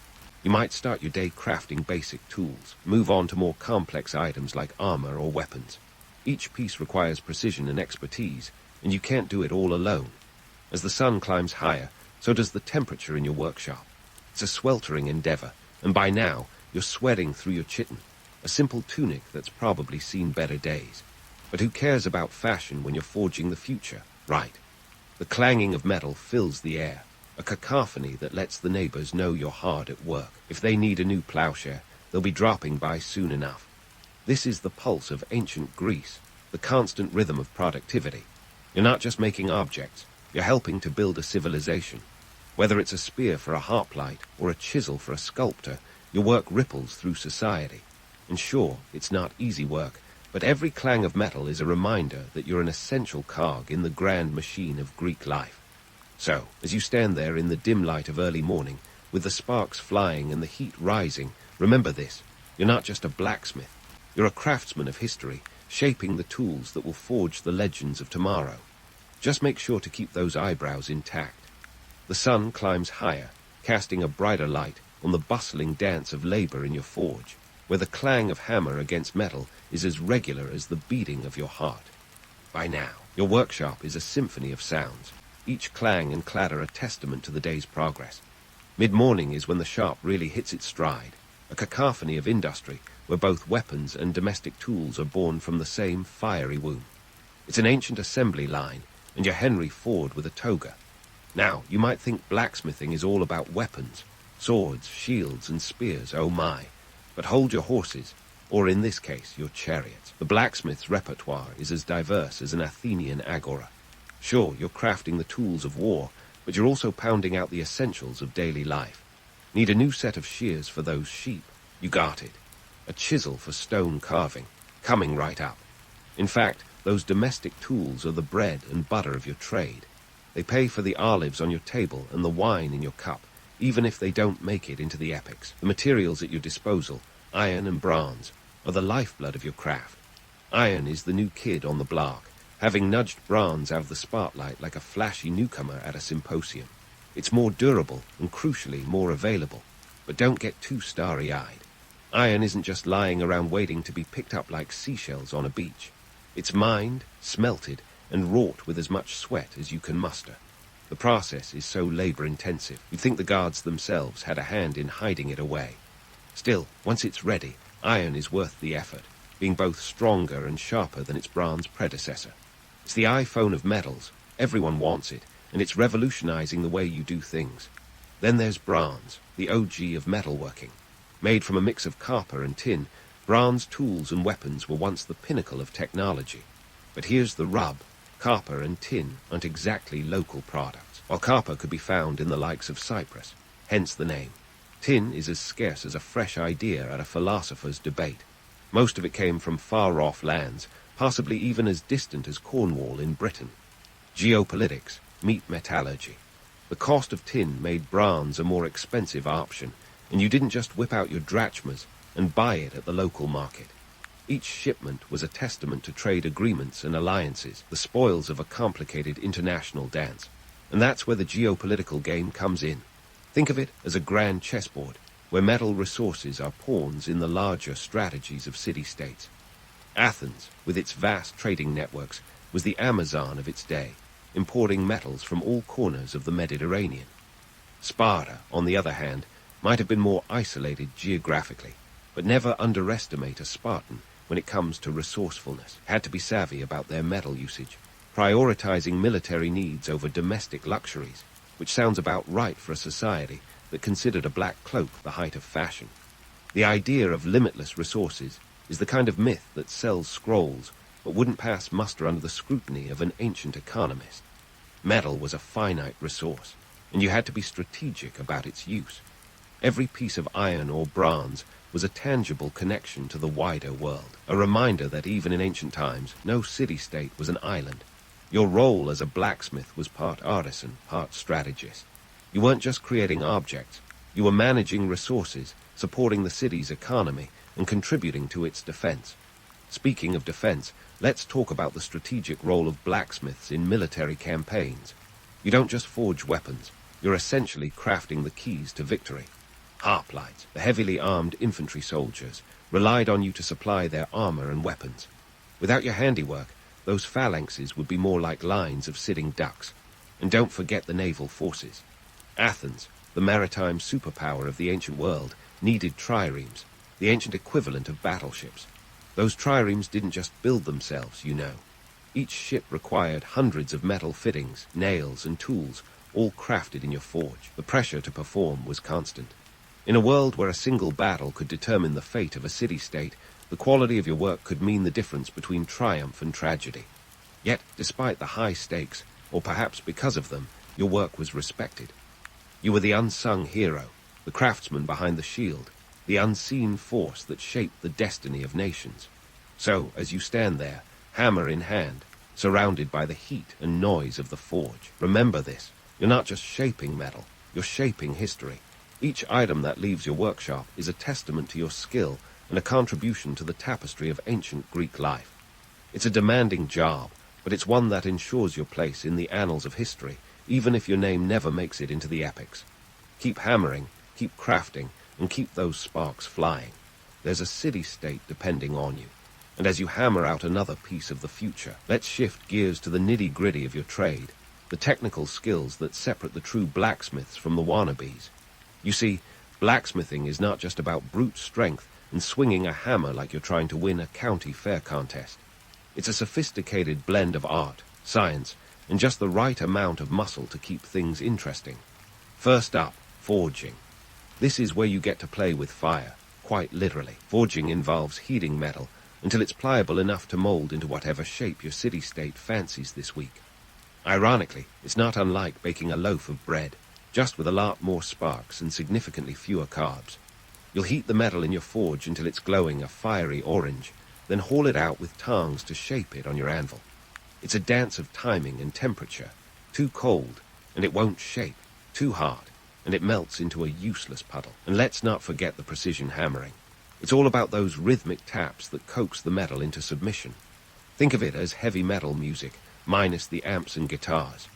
You might start your day crafting basic tools, move on to more complex items like armor or weapons. Each piece requires precision and expertise, and you can't do it all alone. As the sun climbs higher, so does the temperature in your workshop. It's a sweltering endeavor, and by now, you're sweating through your chiton, a simple tunic that's probably seen better days. But who cares about fashion when you're forging the future, right? The clanging of metal fills the air, a cacophony that lets the neighbors know you're hard at work. If they need a new plowshare, they'll be dropping by soon enough. This is the pulse of ancient Greece, the constant rhythm of productivity. You're not just making objects, you're helping to build a civilization, Whether it's a spear for a harplight or a chisel for a sculptor, your work ripples through society. And sure, it's not easy work, but every clang of metal is a reminder that you're an essential cog in the grand machine of Greek life. So, as you stand there in the dim light of early morning, with the sparks flying and the heat rising, remember this: you're not just a blacksmith. You're a craftsman of history, shaping the tools that will forge the legends of tomorrow. Just make sure to keep those eyebrows intact. The sun climbs higher, casting a brighter light on the bustling dance of labor in your forge, where the clang of hammer against metal is as regular as the beating of your heart. By now, your workshop is a symphony of sounds, each clang and clatter a testament to the day's progress. Mid-morning is when the shop really hits its stride, a cacophony of industry where both weapons and domestic tools are born from the same fiery womb. It's an ancient assembly line, and your Henry Ford with a toga. Now, you might think blacksmithing is all about weapons, swords, shields, and spears, oh my. But hold your horses, or in this case, your chariots. The blacksmith's repertoire is as diverse as an Athenian agora. Sure, you're crafting the tools of war, but you're also pounding out the essentials of daily life. Need a new set of shears for those sheep? You got it. A chisel for stone carving, coming right up. In fact, those domestic tools are the bread and butter of your trade. They pay for the olives on your table and the wine in your cup, even if they don't make it into the epics. The materials at your disposal, iron and bronze, are the lifeblood of your craft. Iron is the new kid on the block, having nudged bronze out of the spotlight like a flashy newcomer at a symposium. It's more durable and, crucially, more available. But don't get too starry-eyed. Iron isn't just lying around waiting to be picked up like seashells on a beach. It's mined, smelted, and wrought with as much sweat as you can muster. The process is so labor-intensive, you'd think the guards themselves had a hand in hiding it away. Still, once it's ready, iron is worth the effort, being both stronger and sharper than its bronze predecessor. It's the iPhone of metals. Everyone wants it, and it's revolutionizing the way you do things. Then there's bronze, the OG of metalworking. Made from a mix of copper and tin, bronze tools and weapons were once the pinnacle of technology. But here's the rub: copper and tin aren't exactly local products. While copper could be found in the likes of Cyprus, hence the name, tin is as scarce as a fresh idea at a philosopher's debate. Most of it came from far-off lands, possibly even as distant as Cornwall in Britain. Geopolitics meet metallurgy. The cost of tin made bronze a more expensive option, and you didn't just whip out your drachmas and buy it at the local market. Each shipment was a testament to trade agreements and alliances, the spoils of a complicated international dance. And that's where the geopolitical game comes in. Think of it as a grand chessboard, where metal resources are pawns in the larger strategies of city-states. Athens, with its vast trading networks, was the Amazon of its day, importing metals from all corners of the Mediterranean. Sparta, on the other hand, might have been more isolated geographically, but never underestimate a Spartan when it comes to resourcefulness. Had to be savvy about their metal usage, prioritizing military needs over domestic luxuries, which sounds about right for a society that considered a black cloak the height of fashion. The idea of limitless resources is the kind of myth that sells scrolls but wouldn't pass muster under the scrutiny of an ancient economist. Metal was a finite resource, and you had to be strategic about its use. Every piece of iron or bronze was a tangible connection to the wider world, a reminder that even in ancient times, no city-state was an island. Your role as a blacksmith was part artisan, part strategist. You weren't just creating objects, you were managing resources, supporting the city's economy, and contributing to its defense. Speaking of defense, let's talk about the strategic role of blacksmiths in military campaigns. You don't just forge weapons, you're essentially crafting the keys to victory. Hoplites, the heavily armed infantry soldiers, relied on you to supply their armor and weapons. Without your handiwork, those phalanxes would be more like lines of sitting ducks. And don't forget the naval forces. Athens, the maritime superpower of the ancient world, needed triremes, the ancient equivalent of battleships. Those triremes didn't just build themselves, you know. Each ship required hundreds of metal fittings, nails, and tools, all crafted in your forge. The pressure to perform was constant. In a world where a single battle could determine the fate of a city-state, the quality of your work could mean the difference between triumph and tragedy. Yet, despite the high stakes, or perhaps because of them, your work was respected. You were the unsung hero, the craftsman behind the shield, the unseen force that shaped the destiny of nations. So, as you stand there, hammer in hand, surrounded by the heat and noise of the forge, remember this. You're not just shaping metal, you're shaping history. Each item that leaves your workshop is a testament to your skill and a contribution to the tapestry of ancient Greek life. It's a demanding job, but it's one that ensures your place in the annals of history, even if your name never makes it into the epics. Keep hammering, keep crafting, and keep those sparks flying. There's a city-state depending on you. And as you hammer out another piece of the future, let's shift gears to the nitty-gritty of your trade, the technical skills that separate the true blacksmiths from the wannabes. You see, blacksmithing is not just about brute strength and swinging a hammer like you're trying to win a county fair contest. It's a sophisticated blend of art, science, and just the right amount of muscle to keep things interesting. First up, forging. This is where you get to play with fire, quite literally. Forging involves heating metal until it's pliable enough to mold into whatever shape your city-state fancies this week. Ironically, it's not unlike baking a loaf of bread, just with a lot more sparks and significantly fewer carbs. You'll heat the metal in your forge until it's glowing a fiery orange, then haul it out with tongs to shape it on your anvil. It's a dance of timing and temperature. Too cold, and it won't shape. Too hot, and it melts into a useless puddle. And let's not forget the precision hammering. It's all about those rhythmic taps that coax the metal into submission. Think of it as heavy metal music, minus the amps and guitars.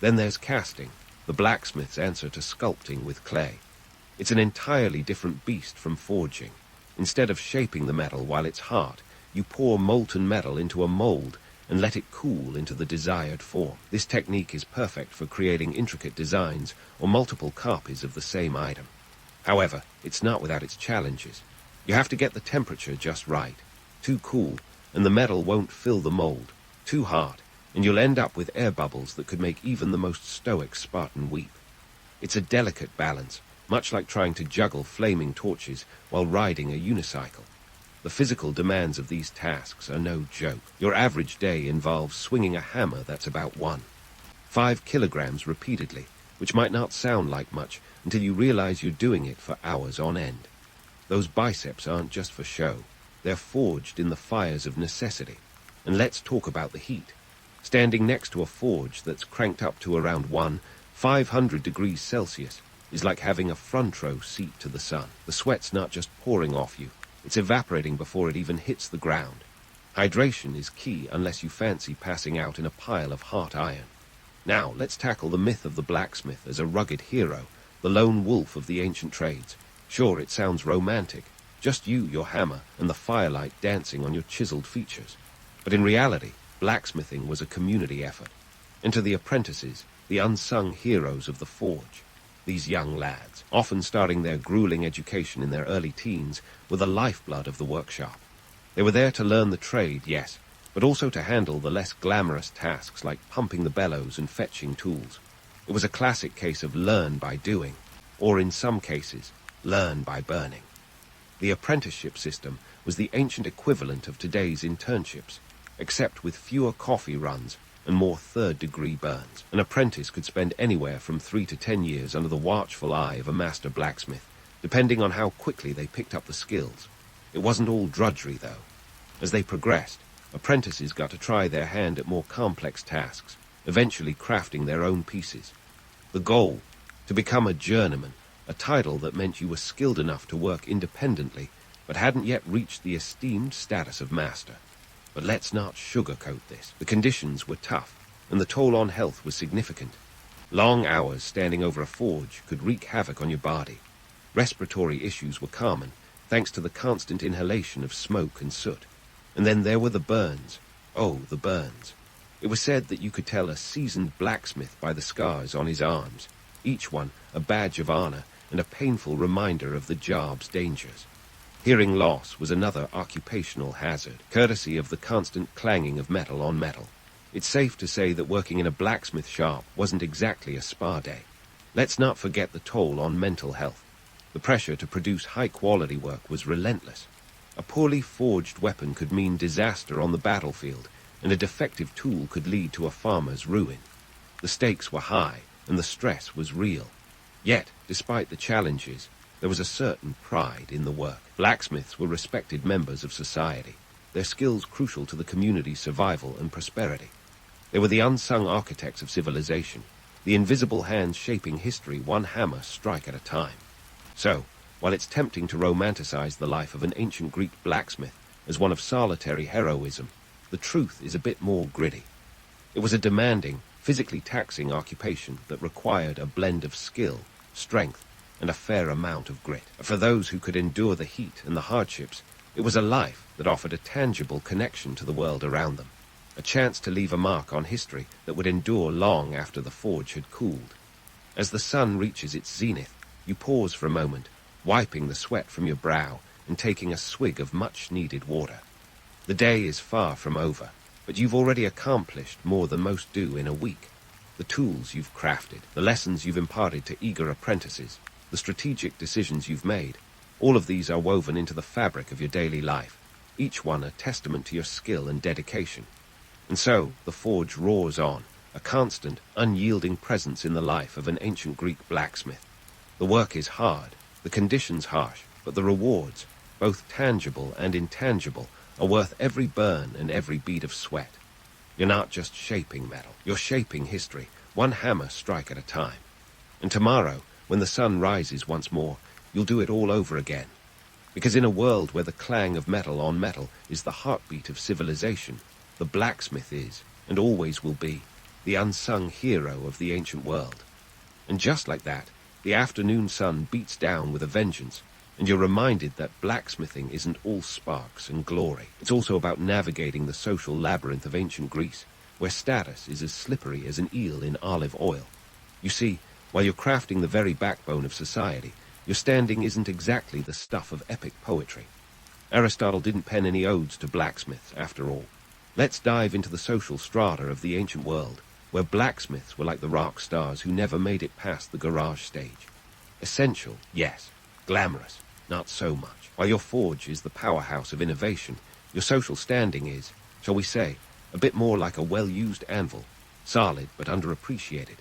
Then there's casting, the blacksmith's answer to sculpting with clay. It's an entirely different beast from forging. Instead of shaping the metal while it's hot, you pour molten metal into a mold and let it cool into the desired form. This technique is perfect for creating intricate designs or multiple copies of the same item. However, it's not without its challenges. You have to get the temperature just right. Too cool, and the metal won't fill the mold. Too hot, and you'll end up with air bubbles that could make even the most stoic Spartan weep. It's a delicate balance, much like trying to juggle flaming torches while riding a unicycle. The physical demands of these tasks are no joke. Your average day involves swinging a hammer that's about 5 kilograms repeatedly, which might not sound like much until you realize you're doing it for hours on end. Those biceps aren't just for show. They're forged in the fires of necessity. And let's talk about the heat. Standing next to a forge that's cranked up to around 500 degrees Celsius is like having a front row seat to the sun. The sweat's not just pouring off you, it's evaporating before it even hits the ground. Hydration is key unless you fancy passing out in a pile of hot iron. Now, let's tackle the myth of the blacksmith as a rugged hero, the lone wolf of the ancient trades. Sure, it sounds romantic, just you, your hammer, and the firelight dancing on your chiseled features. But in reality, blacksmithing was a community effort. And to the apprentices, the unsung heroes of the forge, these young lads, often starting their grueling education in their early teens, were the lifeblood of the workshop. They were there to learn the trade, yes, but also to handle the less glamorous tasks like pumping the bellows and fetching tools. It was a classic case of learn by doing, or in some cases, learn by burning. The apprenticeship system was the ancient equivalent of today's internships, except with fewer coffee runs and more third-degree burns. An apprentice could spend anywhere from 3 to 10 years under the watchful eye of a master blacksmith, depending on how quickly they picked up the skills. It wasn't all drudgery, though. As they progressed, apprentices got to try their hand at more complex tasks, eventually crafting their own pieces. The goal, to become a journeyman, a title that meant you were skilled enough to work independently, but hadn't yet reached the esteemed status of master. But let's not sugarcoat this. The conditions were tough, and the toll on health was significant. Long hours standing over a forge could wreak havoc on your body. Respiratory issues were common, thanks to the constant inhalation of smoke and soot. And then there were the burns. Oh, the burns. It was said that you could tell a seasoned blacksmith by the scars on his arms, each one a badge of honor and a painful reminder of the job's dangers. Hearing loss was another occupational hazard, courtesy of the constant clanging of metal on metal. It's safe to say that working in a blacksmith shop wasn't exactly a spa day. Let's not forget the toll on mental health. The pressure to produce high-quality work was relentless. A poorly forged weapon could mean disaster on the battlefield, and a defective tool could lead to a farmer's ruin. The stakes were high, and the stress was real. Yet, despite the challenges, there was a certain pride in the work. Blacksmiths were respected members of society, their skills crucial to the community's survival and prosperity. They were the unsung architects of civilization, the invisible hands shaping history one hammer strike at a time. So, while it's tempting to romanticize the life of an ancient Greek blacksmith as one of solitary heroism, the truth is a bit more gritty. It was a demanding, physically taxing occupation that required a blend of skill, strength, and a fair amount of grit. For those who could endure the heat and the hardships, it was a life that offered a tangible connection to the world around them, a chance to leave a mark on history that would endure long after the forge had cooled. As the sun reaches its zenith, you pause for a moment, wiping the sweat from your brow and taking a swig of much-needed water. The day is far from over, but you've already accomplished more than most do in a week. The tools you've crafted, the lessons you've imparted to eager apprentices, the strategic decisions you've made, all of these are woven into the fabric of your daily life, each one a testament to your skill and dedication. And so, the forge roars on, a constant, unyielding presence in the life of an ancient Greek blacksmith. The work is hard, the conditions harsh, but the rewards, both tangible and intangible, are worth every burn and every bead of sweat. You're not just shaping metal, you're shaping history, one hammer strike at a time. And tomorrow, when the sun rises once more, you'll do it all over again. Because in a world where the clang of metal on metal is the heartbeat of civilization, the blacksmith is, and always will be, the unsung hero of the ancient world. And just like that, the afternoon sun beats down with a vengeance, and you're reminded that blacksmithing isn't all sparks and glory. It's also about navigating the social labyrinth of ancient Greece, where status is as slippery as an eel in olive oil. You see, while you're crafting the very backbone of society, your standing isn't exactly the stuff of epic poetry. Aristotle didn't pen any odes to blacksmiths, after all. Let's dive into the social strata of the ancient world, where blacksmiths were like the rock stars who never made it past the garage stage. Essential, yes. Glamorous, not so much. While your forge is the powerhouse of innovation, your social standing is, shall we say, a bit more like a well-used anvil, solid but underappreciated.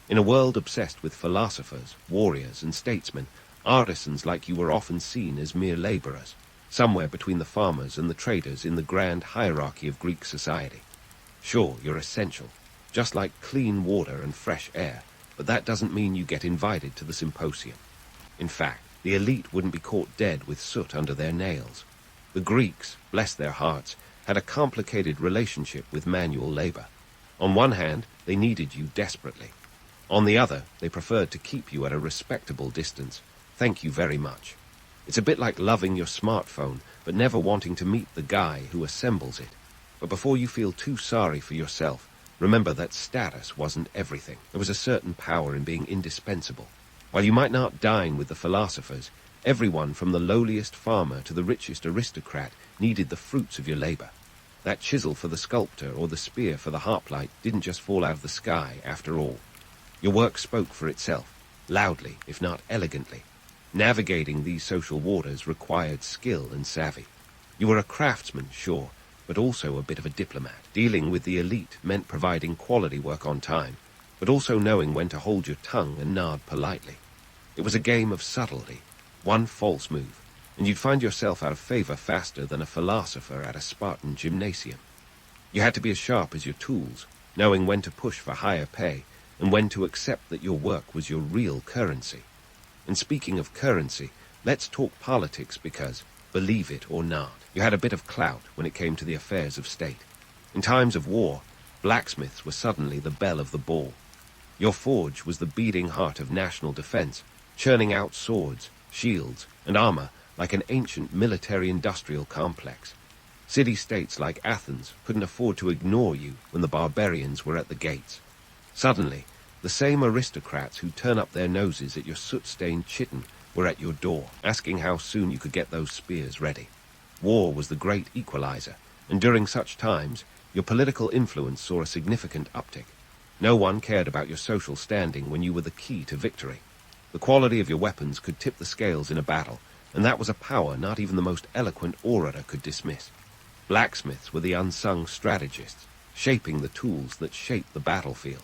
In a world obsessed with philosophers, warriors, and statesmen, artisans like you were often seen as mere laborers, somewhere between the farmers and the traders in the grand hierarchy of Greek society. Sure, you're essential, just like clean water and fresh air, but that doesn't mean you get invited to the symposium. In fact, the elite wouldn't be caught dead with soot under their nails. The Greeks, bless their hearts, had a complicated relationship with manual labor. On one hand, they needed you desperately. On the other, they preferred to keep you at a respectable distance. Thank you very much. It's a bit like loving your smartphone, but never wanting to meet the guy who assembles it. But before you feel too sorry for yourself, remember that status wasn't everything. There was a certain power in being indispensable. While you might not dine with the philosophers, everyone from the lowliest farmer to the richest aristocrat needed the fruits of your labor. That chisel for the sculptor or the spear for the hoplite didn't just fall out of the sky, after all. Your work spoke for itself, loudly, if not elegantly. Navigating these social waters required skill and savvy. You were a craftsman, sure, but also a bit of a diplomat. Dealing with the elite meant providing quality work on time, but also knowing when to hold your tongue and nod politely. It was a game of subtlety, one false move, and you'd find yourself out of favor faster than a philosopher at a Spartan gymnasium. You had to be as sharp as your tools, knowing when to push for higher pay, and when to accept that your work was your real currency. And speaking of currency, let's talk politics because, believe it or not, you had a bit of clout when it came to the affairs of state. In times of war, blacksmiths were suddenly the belle of the ball. Your forge was the beating heart of national defense, churning out swords, shields, and armor like an ancient military-industrial complex. City-states like Athens couldn't afford to ignore you when the barbarians were at the gates. Suddenly, the same aristocrats who turn up their noses at your soot-stained chiton were at your door, asking how soon you could get those spears ready. War was the great equalizer, and during such times, your political influence saw a significant uptick. No one cared about your social standing when you were the key to victory. The quality of your weapons could tip the scales in a battle, and that was a power not even the most eloquent orator could dismiss. Blacksmiths were the unsung strategists, shaping the tools that shaped the battlefield.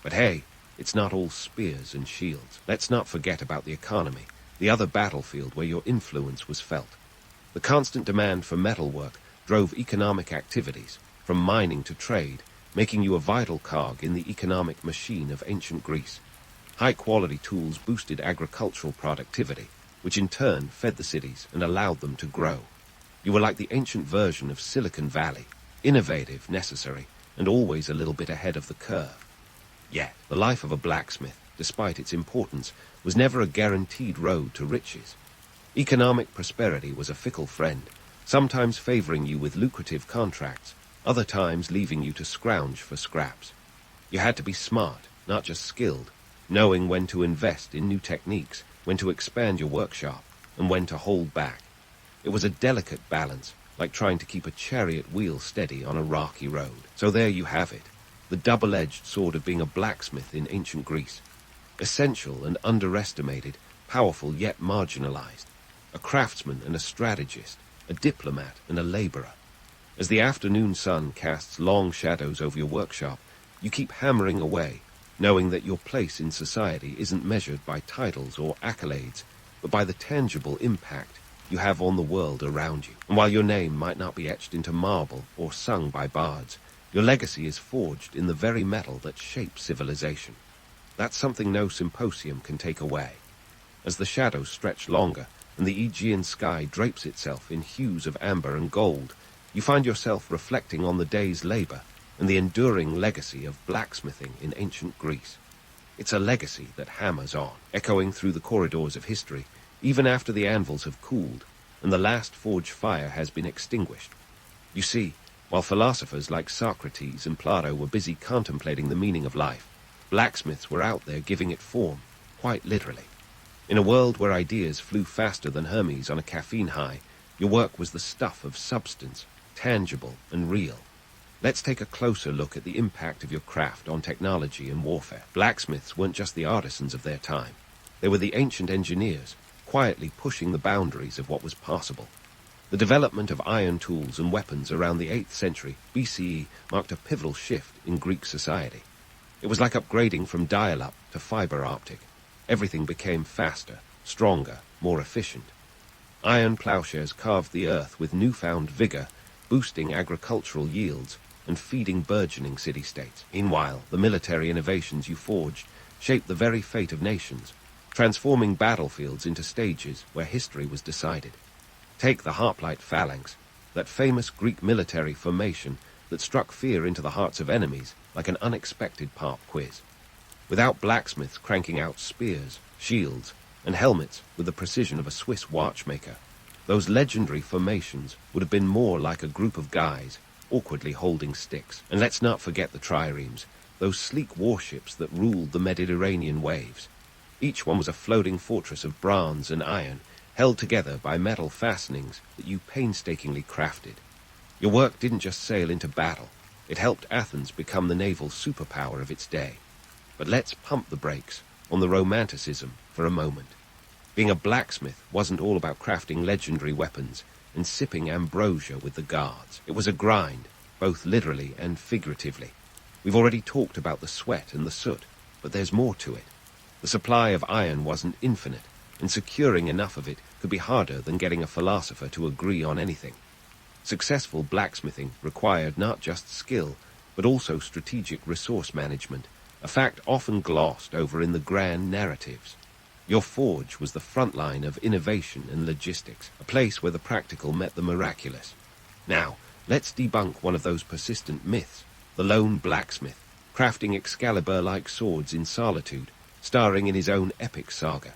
But hey, It's not all spears and shields. Let's not forget about the economy, the other battlefield where your influence was felt. The constant demand for metalwork drove economic activities, from mining to trade, making you a vital cog in the economic machine of ancient Greece. High-quality tools boosted agricultural productivity, which in turn fed the cities and allowed them to grow. You were like the ancient version of Silicon Valley, innovative, necessary, and always a little bit ahead of the curve. Yet, the life of a blacksmith, despite its importance, was never a guaranteed road to riches. Economic prosperity was a fickle friend, sometimes favoring you with lucrative contracts, other times leaving you to scrounge for scraps. You had to be smart, not just skilled, knowing when to invest in new techniques, when to expand your workshop, and when to hold back. It was a delicate balance, like trying to keep a chariot wheel steady on a rocky road. So there you have it, the double-edged sword of being a blacksmith in ancient Greece. Essential and underestimated, powerful yet marginalized. A craftsman and a strategist, a diplomat and a laborer. As the afternoon sun casts long shadows over your workshop, you keep hammering away, knowing that your place in society isn't measured by titles or accolades, but by the tangible impact you have on the world around you. And while your name might not be etched into marble or sung by bards, your legacy is forged in the very metal that shapes civilization. That's something no symposium can take away. As the shadows stretch longer and the Aegean sky drapes itself in hues of amber and gold, you find yourself reflecting on the day's labor and the enduring legacy of blacksmithing in ancient Greece. It's a legacy that hammers on, echoing through the corridors of history, even after the anvils have cooled and the last forge fire has been extinguished. You see, while philosophers like Socrates and Plato were busy contemplating the meaning of life, blacksmiths were out there giving it form, quite literally. In a world where ideas flew faster than Hermes on a caffeine high, your work was the stuff of substance, tangible and real. Let's take a closer look at the impact of your craft on technology and warfare. Blacksmiths weren't just the artisans of their time. They were the ancient engineers, quietly pushing the boundaries of what was possible. The development of iron tools and weapons around the 8th century BCE marked a pivotal shift in Greek society. It was like upgrading from dial-up to fiber optic. Everything became faster, stronger, more efficient. Iron plowshares carved the earth with newfound vigor, boosting agricultural yields and feeding burgeoning city-states. Meanwhile, the military innovations you forged shaped the very fate of nations, transforming battlefields into stages where history was decided. Take the Hoplite Phalanx, that famous Greek military formation that struck fear into the hearts of enemies like an unexpected pop quiz. Without blacksmiths cranking out spears, shields, and helmets with the precision of a Swiss watchmaker, those legendary formations would have been more like a group of guys awkwardly holding sticks. And let's not forget the triremes, those sleek warships that ruled the Mediterranean waves. Each one was a floating fortress of bronze and iron, held together by metal fastenings that you painstakingly crafted. Your work didn't just sail into battle, it helped Athens become the naval superpower of its day. But let's pump the brakes on the romanticism for a moment. Being a blacksmith wasn't all about crafting legendary weapons and sipping ambrosia with the guards. It was a grind, both literally and figuratively. We've already talked about the sweat and the soot, but there's more to it. The supply of iron wasn't infinite, and securing enough of it could be harder than getting a philosopher to agree on anything. Successful blacksmithing required not just skill, but also strategic resource management, a fact often glossed over in the grand narratives. Your forge was the front line of innovation and logistics, a place where the practical met the miraculous. Now, let's debunk one of those persistent myths, the lone blacksmith, crafting Excalibur-like swords in solitude, starring in his own epic saga.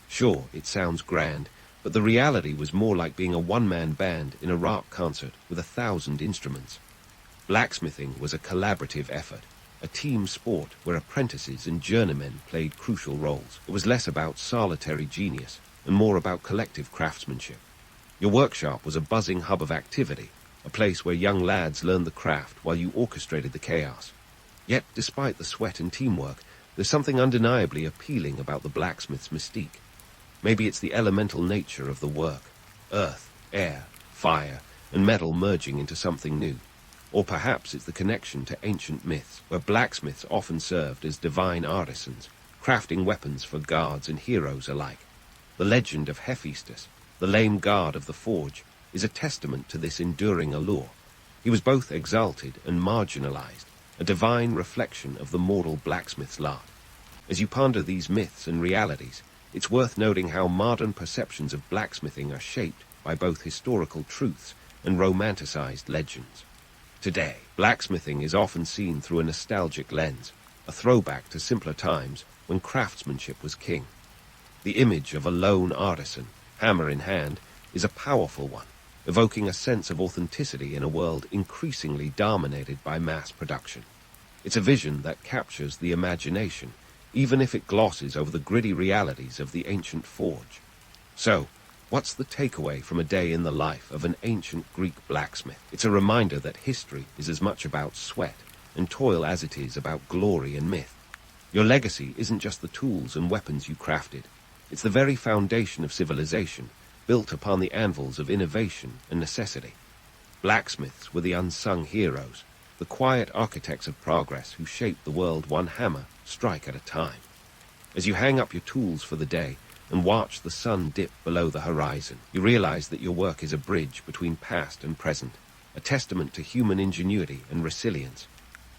Sure, it sounds grand, but the reality was more like being a one-man band in a rock concert with 1,000 instruments. Blacksmithing was a collaborative effort, a team sport where apprentices and journeymen played crucial roles. It was less about solitary genius and more about collective craftsmanship. Your workshop was a buzzing hub of activity, a place where young lads learned the craft while you orchestrated the chaos. Yet, despite the sweat and teamwork, there's something undeniably appealing about the blacksmith's mystique. Maybe it's the elemental nature of the work, earth, air, fire, and metal merging into something new. Or perhaps it's the connection to ancient myths, where blacksmiths often served as divine artisans, crafting weapons for guards and heroes alike. The legend of Hephaestus, the lame guard of the forge, is a testament to this enduring allure. He was both exalted and marginalized, a divine reflection of the mortal blacksmith's lot. As you ponder these myths and realities, it's worth noting how modern perceptions of blacksmithing are shaped by both historical truths and romanticized legends. Today, blacksmithing is often seen through a nostalgic lens, a throwback to simpler times when craftsmanship was king. The image of a lone artisan, hammer in hand, is a powerful one, evoking a sense of authenticity in a world increasingly dominated by mass production. It's a vision that captures the imagination, even if it glosses over the gritty realities of the ancient forge. So, what's the takeaway from a day in the life of an ancient Greek blacksmith? It's a reminder that history is as much about sweat and toil as it is about glory and myth. Your legacy isn't just the tools and weapons you crafted. It's the very foundation of civilization, built upon the anvils of innovation and necessity. Blacksmiths were the unsung heroes, the quiet architects of progress who shaped the world one hammer, strike at a time. As you hang up your tools for the day and watch the sun dip below the horizon, you realize that your work is a bridge between past and present, a testament to human ingenuity and resilience.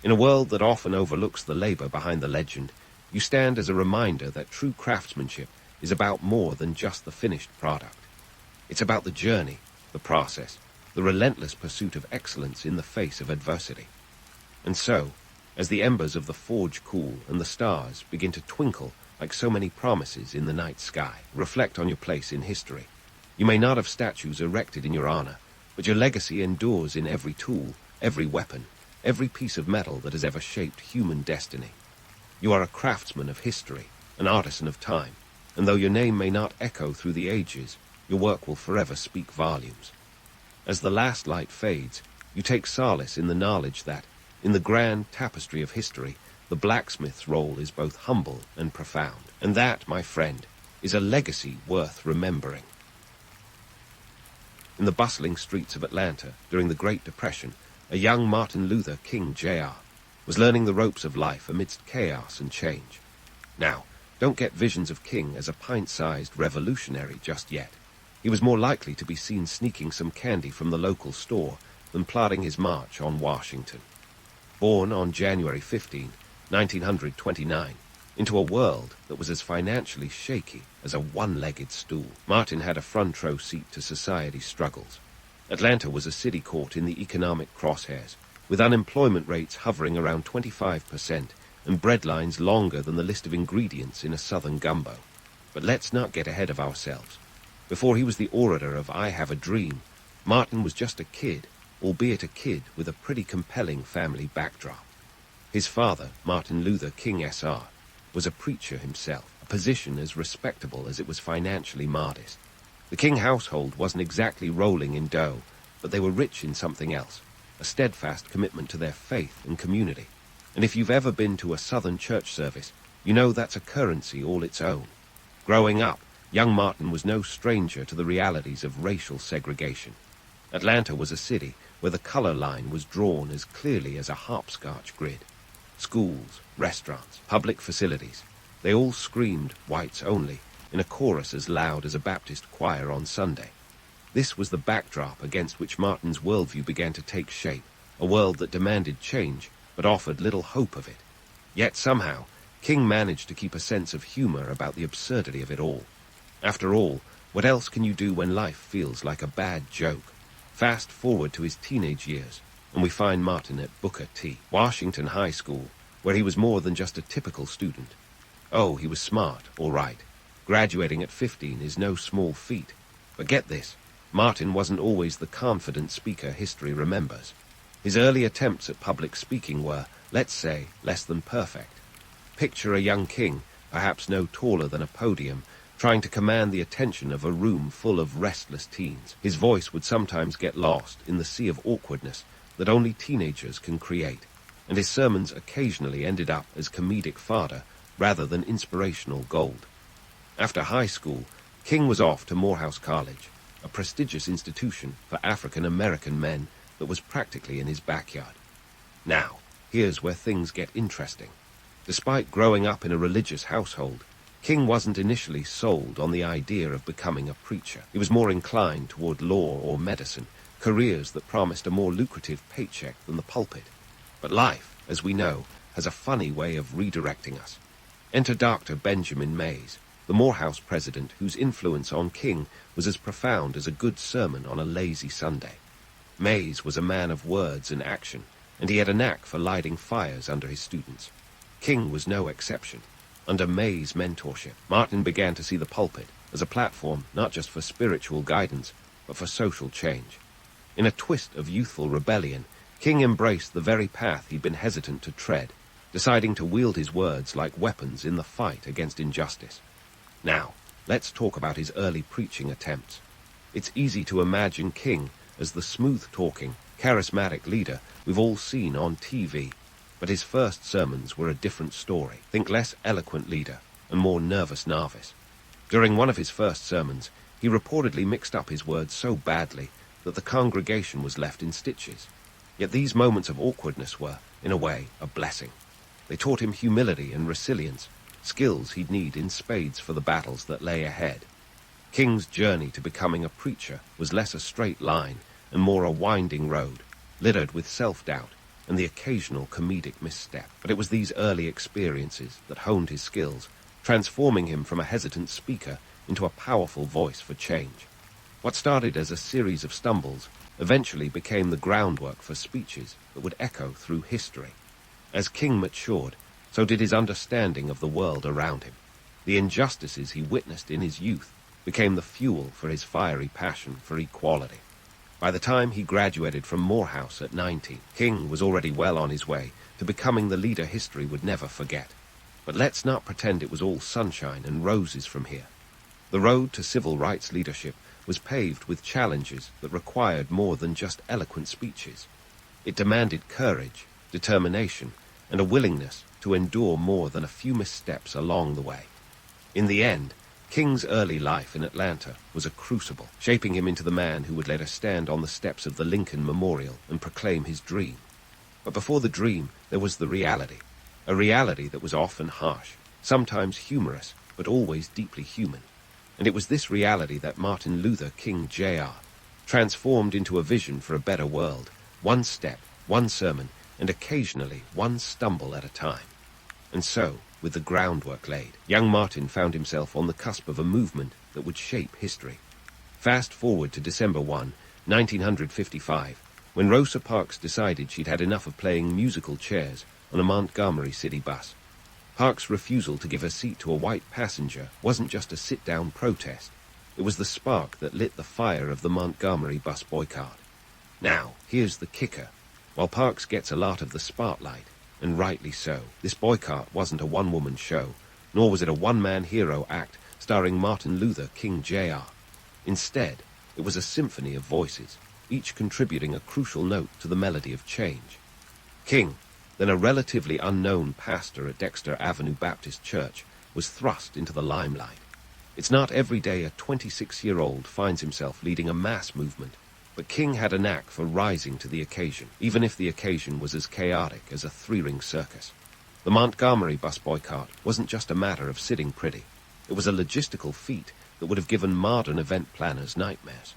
In a world that often overlooks the labor behind the legend, you stand as a reminder that true craftsmanship is about more than just the finished product. It's about the journey, the process, the relentless pursuit of excellence in the face of adversity. And so, as the embers of the forge cool and the stars begin to twinkle like so many promises in the night sky, reflect on your place in history. You may not have statues erected in your honor, but your legacy endures in every tool, every weapon, every piece of metal that has ever shaped human destiny. You are a craftsman of history, an artisan of time, and though your name may not echo through the ages, your work will forever speak volumes. As the last light fades, you take solace in the knowledge that, in the grand tapestry of history, the blacksmith's role is both humble and profound. And that, my friend, is a legacy worth remembering. In the bustling streets of Atlanta during the Great Depression, a young Martin Luther King Jr. was learning the ropes of life amidst chaos and change. Now, don't get visions of King as a pint-sized revolutionary just yet. He was more likely to be seen sneaking some candy from the local store than plodding his march on Washington. Born on January 15, 1929, into a world that was as financially shaky as a one-legged stool, Martin had a front-row seat to society's struggles. Atlanta was a city caught in the economic crosshairs, with unemployment rates hovering around 25% and breadlines longer than the list of ingredients in a southern gumbo. But let's not get ahead of ourselves. Before he was the orator of I Have a Dream, Martin was just a kid, albeit a kid with a pretty compelling family backdrop. His father, Martin Luther King Sr., was a preacher himself, a position as respectable as it was financially modest. The King household wasn't exactly rolling in dough, but they were rich in something else, a steadfast commitment to their faith and community. And if you've ever been to a Southern church service, you know that's a currency all its own. Growing up, young Martin was no stranger to the realities of racial segregation. Atlanta was a city where the color line was drawn as clearly as a hopscotch grid. Schools, restaurants, public facilities, they all screamed whites only, in a chorus as loud as a Baptist choir on Sunday. This was the backdrop against which Martin's worldview began to take shape, a world that demanded change, but offered little hope of it. Yet somehow, King managed to keep a sense of humor about the absurdity of it all. After all, what else can you do when life feels like a bad joke? Fast forward to his teenage years, and we find Martin at Booker T. Washington High School, where he was more than just a typical student. Oh, he was smart, all right. Graduating at 15 is no small feat. But get this, Martin wasn't always the confident speaker history remembers. His early attempts at public speaking were, let's say, less than perfect. Picture a young King, perhaps no taller than a podium, trying to command the attention of a room full of restless teens. His voice would sometimes get lost in the sea of awkwardness that only teenagers can create, and his sermons occasionally ended up as comedic fodder rather than inspirational gold. After high school, King was off to Morehouse College, a prestigious institution for African-American men that was practically in his backyard. Now, here's where things get interesting. Despite growing up in a religious household, King wasn't initially sold on the idea of becoming a preacher. He was more inclined toward law or medicine, careers that promised a more lucrative paycheck than the pulpit. But life, as we know, has a funny way of redirecting us. Enter Dr. Benjamin Mays, the Morehouse president whose influence on King was as profound as a good sermon on a lazy Sunday. Mays was a man of words and action, and he had a knack for lighting fires under his students. King was no exception. Under Mays' mentorship, Martin began to see the pulpit as a platform not just for spiritual guidance, but for social change. In a twist of youthful rebellion, King embraced the very path he'd been hesitant to tread, deciding to wield his words like weapons in the fight against injustice. Now, let's talk about his early preaching attempts. It's easy to imagine King as the smooth-talking, charismatic leader we've all seen on TV, but his first sermons were a different story. Think less eloquent leader and more nervous novice. During one of his first sermons, he reportedly mixed up his words so badly that the congregation was left in stitches. Yet these moments of awkwardness were, in a way, a blessing. They taught him humility and resilience, skills he'd need in spades for the battles that lay ahead. King's journey to becoming a preacher was less a straight line and more a winding road, littered with self-doubt and the occasional comedic misstep. But it was these early experiences that honed his skills, transforming him from a hesitant speaker into a powerful voice for change. What started as a series of stumbles eventually became the groundwork for speeches that would echo through history. As King matured, so did his understanding of the world around him. The injustices he witnessed in his youth became the fuel for his fiery passion for equality. By the time he graduated from Morehouse at 19, King was already well on his way to becoming the leader history would never forget. But let's not pretend it was all sunshine and roses from here. The road to civil rights leadership was paved with challenges that required more than just eloquent speeches. It demanded courage, determination, and a willingness to endure more than a few missteps along the way. In the end, King's early life in Atlanta was a crucible, shaping him into the man who would later stand on the steps of the Lincoln Memorial and proclaim his dream. But before the dream, there was the reality, a reality that was often harsh, sometimes humorous, but always deeply human. And it was this reality that Martin Luther King Jr. transformed into a vision for a better world, one step, one sermon, and occasionally one stumble at a time. And so, with the groundwork laid, young Martin found himself on the cusp of a movement that would shape history. Fast forward to December 1, 1955, when Rosa Parks decided she'd had enough of playing musical chairs on a Montgomery city bus. Parks' refusal to give a seat to a white passenger wasn't just a sit-down protest. It was the spark that lit the fire of the Montgomery bus boycott. Now, here's the kicker. While Parks gets a lot of the spotlight, and rightly so, this boycott wasn't a one-woman show, nor was it a one-man hero act starring Martin Luther King Jr. Instead, it was a symphony of voices, each contributing a crucial note to the melody of change. King, then a relatively unknown pastor at Dexter Avenue Baptist Church, was thrust into the limelight. It's not every day a 26-year-old finds himself leading a mass movement, but King had a knack for rising to the occasion, even if the occasion was as chaotic as a three-ring circus. The Montgomery bus boycott wasn't just a matter of sitting pretty. It was a logistical feat that would have given modern event planners nightmares.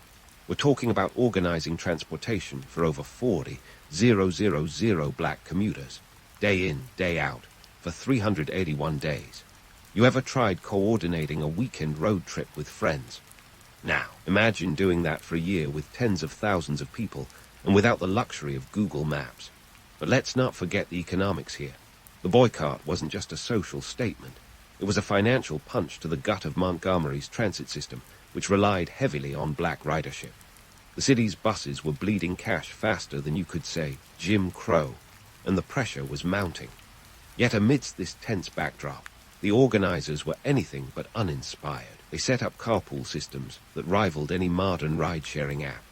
We're talking about organizing transportation for over 40,000 black commuters, day in, day out, for 381 days. You ever tried coordinating a weekend road trip with friends? Now, imagine doing that for a year with tens of thousands of people and without the luxury of Google Maps. But let's not forget the economics here. The boycott wasn't just a social statement. It was a financial punch to the gut of Montgomery's transit system, which relied heavily on black ridership. The city's buses were bleeding cash faster than you could say Jim Crow, and the pressure was mounting. Yet amidst this tense backdrop, the organizers were anything but uninspired. They set up carpool systems that rivaled any modern ride-sharing app.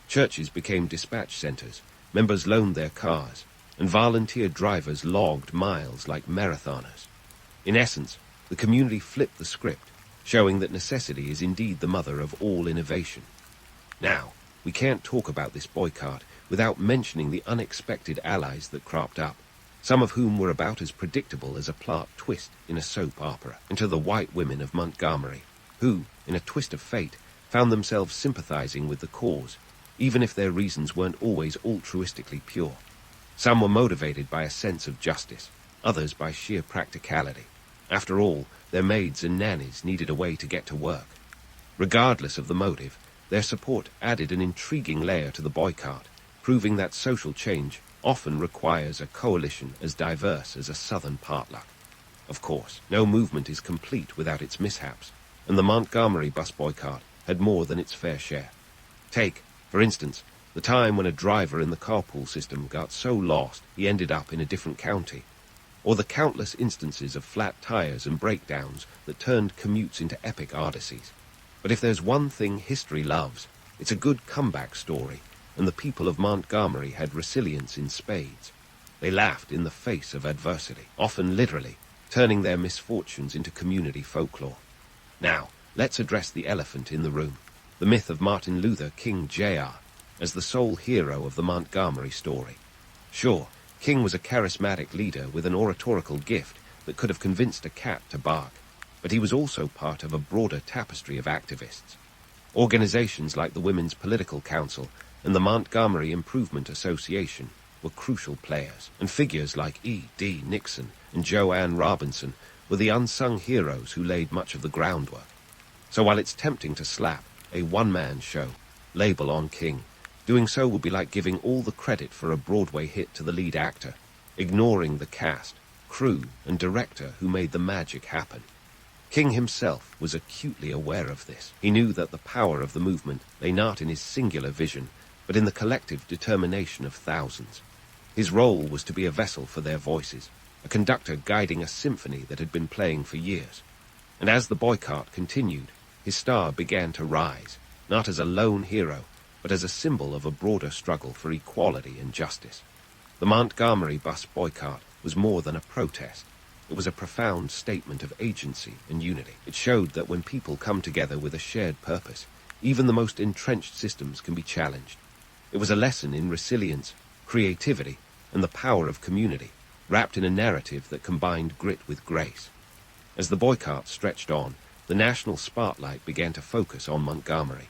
Churches became dispatch centers, members loaned their cars, and volunteer drivers logged miles like marathoners. In essence, the community flipped the script, showing that necessity is indeed the mother of all innovation. Now, we can't talk about this boycott without mentioning the unexpected allies that cropped up, some of whom were about as predictable as a plot twist in a soap opera, and to the white women of Montgomery, who, in a twist of fate, found themselves sympathizing with the cause, even if their reasons weren't always altruistically pure. Some were motivated by a sense of justice, others by sheer practicality. After all, their maids and nannies needed a way to get to work. Regardless of the motive, their support added an intriguing layer to the boycott, proving that social change often requires a coalition as diverse as a southern potluck. Of course, no movement is complete without its mishaps, and the Montgomery bus boycott had more than its fair share. Take, for instance, the time when a driver in the carpool system got so lost he ended up in a different county, or the countless instances of flat tires and breakdowns that turned commutes into epic odysseys. But if there's one thing history loves, it's a good comeback story, and the people of Montgomery had resilience in spades. They laughed in the face of adversity, often literally, turning their misfortunes into community folklore. Now, let's address the elephant in the room, the myth of Martin Luther King Jr. as the sole hero of the Montgomery story. Sure, King was a charismatic leader with an oratorical gift that could have convinced a cat to bark, but he was also part of a broader tapestry of activists. Organizations like the Women's Political Council and the Montgomery Improvement Association were crucial players, and figures like E.D. Nixon and Joanne Robinson were the unsung heroes who laid much of the groundwork. So while it's tempting to slap a one-man show label on King, doing so would be like giving all the credit for a Broadway hit to the lead actor, ignoring the cast, crew, and director who made the magic happen. King himself was acutely aware of this. He knew that the power of the movement lay not in his singular vision, but in the collective determination of thousands. His role was to be a vessel for their voices, a conductor guiding a symphony that had been playing for years. And as the boycott continued, his star began to rise, not as a lone hero, but as a symbol of a broader struggle for equality and justice. The Montgomery bus boycott was more than a protest. It was a profound statement of agency and unity. It showed that when people come together with a shared purpose, even the most entrenched systems can be challenged. It was a lesson in resilience, creativity, and the power of community, wrapped in a narrative that combined grit with grace. As the boycott stretched on, the national spotlight began to focus on Montgomery.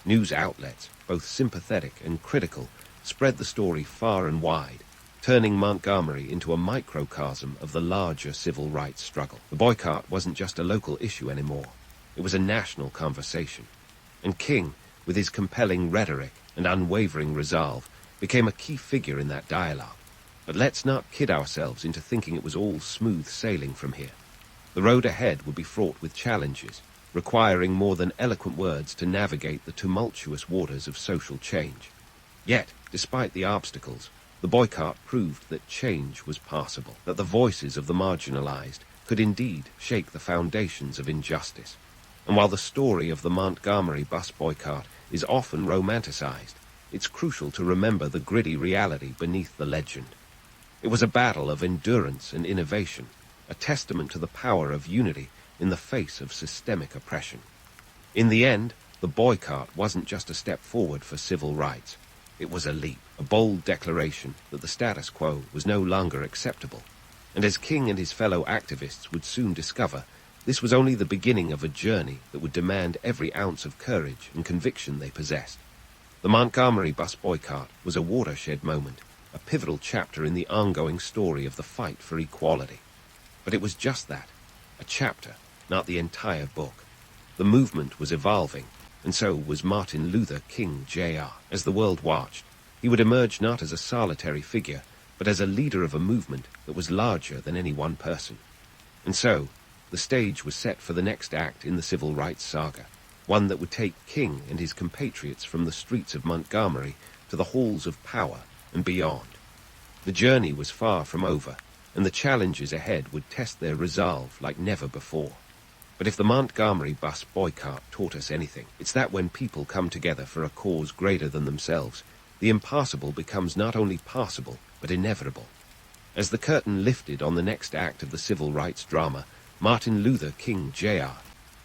News outlets, both sympathetic and critical, spread the story far and wide, turning Montgomery into a microcosm of the larger civil rights struggle. The boycott wasn't just a local issue anymore. It was a national conversation. And King, with his compelling rhetoric and unwavering resolve, became a key figure in that dialogue. But let's not kid ourselves into thinking it was all smooth sailing from here. The road ahead would be fraught with challenges, requiring more than eloquent words to navigate the tumultuous waters of social change. Yet, despite the obstacles, the boycott proved that change was possible, that the voices of the marginalized could indeed shake the foundations of injustice. And while the story of the Montgomery bus boycott is often romanticized, it's crucial to remember the gritty reality beneath the legend. It was a battle of endurance and innovation, a testament to the power of unity in the face of systemic oppression. In the end, the boycott wasn't just a step forward for civil rights. It was a leap, a bold declaration that the status quo was no longer acceptable. And as King and his fellow activists would soon discover, this was only the beginning of a journey that would demand every ounce of courage and conviction they possessed. The Montgomery bus boycott was a watershed moment, a pivotal chapter in the ongoing story of the fight for equality. But it was just that, a chapter, not the entire book. The movement was evolving, and so was Martin Luther King Jr. As the world watched, he would emerge not as a solitary figure, but as a leader of a movement that was larger than any one person. And so, the stage was set for the next act in the civil rights saga, one that would take King and his compatriots from the streets of Montgomery to the halls of power and beyond. The journey was far from over, and the challenges ahead would test their resolve like never before. But if the Montgomery bus boycott taught us anything, it's that when people come together for a cause greater than themselves, the impossible becomes not only possible, but inevitable. As the curtain lifted on the next act of the civil rights drama, Martin Luther King Jr.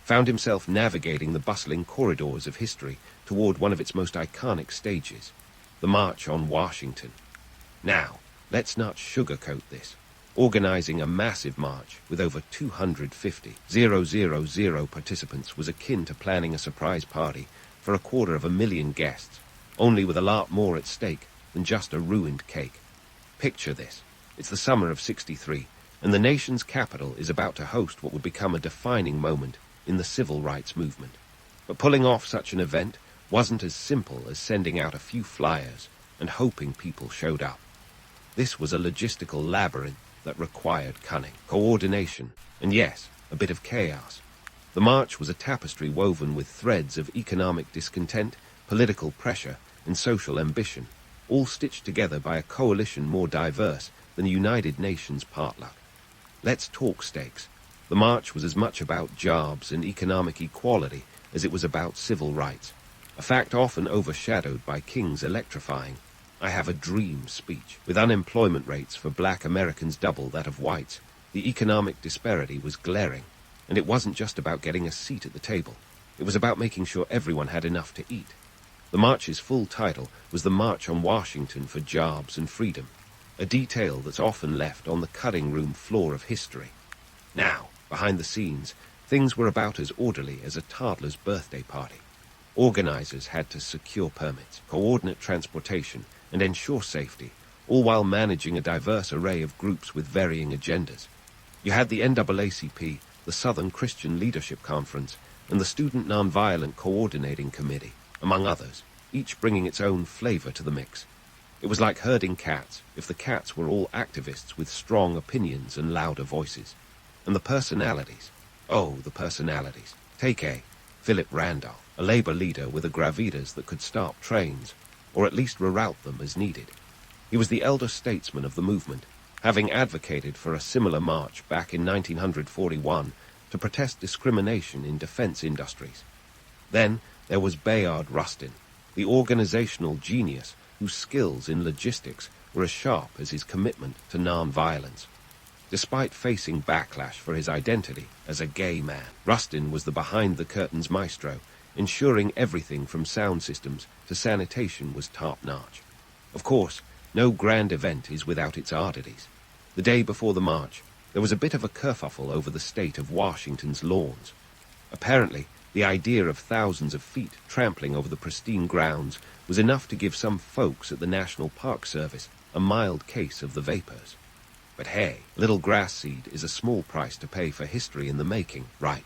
found himself navigating the bustling corridors of history toward one of its most iconic stages. the March on Washington. Now, let's not sugarcoat this. Organizing a massive march with over 250,000 participants was akin to planning a surprise party for 250,000 guests, only with a lot more at stake than just a ruined cake. Picture this. It's the summer of '63, and the nation's capital is about to host what would become a defining moment in the civil rights movement. But pulling off such an event wasn't as simple as sending out a few flyers and hoping people showed up. This was a logistical labyrinth that required cunning, coordination, and yes, a bit of chaos. The march was a tapestry woven with threads of economic discontent, political pressure, and social ambition, all stitched together by a coalition more diverse than the United Nations potluck. Let's talk stakes. The march was as much about jobs and economic equality as it was about civil rights, a fact often overshadowed by King's electrifying "I have a dream" speech. With unemployment rates for black Americans double that of whites, the economic disparity was glaring, and it wasn't just about getting a seat at the table. It was about making sure everyone had enough to eat. The march's full title was the March on Washington for Jobs and Freedom, a detail that's often left on the cutting room floor of history. Now, behind the scenes, things were about as orderly as a toddler's birthday party. Organizers had to secure permits, coordinate transportation, and ensure safety, all while managing a diverse array of groups with varying agendas. You had the NAACP, the Southern Christian Leadership Conference, and the Student Nonviolent Coordinating Committee, among others, each bringing its own flavor to the mix. It was like herding cats, if the cats were all activists with strong opinions and louder voices. And the personalities. Oh, the personalities. Take Philip Randolph, a labor leader with a gravitas that could stop trains, or at least reroute them as needed. He was the elder statesman of the movement, having advocated for a similar march back in 1941 to protest discrimination in defense industries. Then there was Bayard Rustin, the organizational genius whose skills in logistics were as sharp as his commitment to non-violence. Despite facing backlash for his identity as a gay man, Rustin was the behind-the-curtains maestro, ensuring everything from sound systems to sanitation was top-notch. Of course, no grand event is without its oddities. The day before the march, there was a bit of a kerfuffle over the state of Washington's lawns. Apparently, the idea of thousands of feet trampling over the pristine grounds was enough to give some folks at the National Park Service a mild case of the vapors. But hey, little grass seed is a small price to pay for history in the making, right?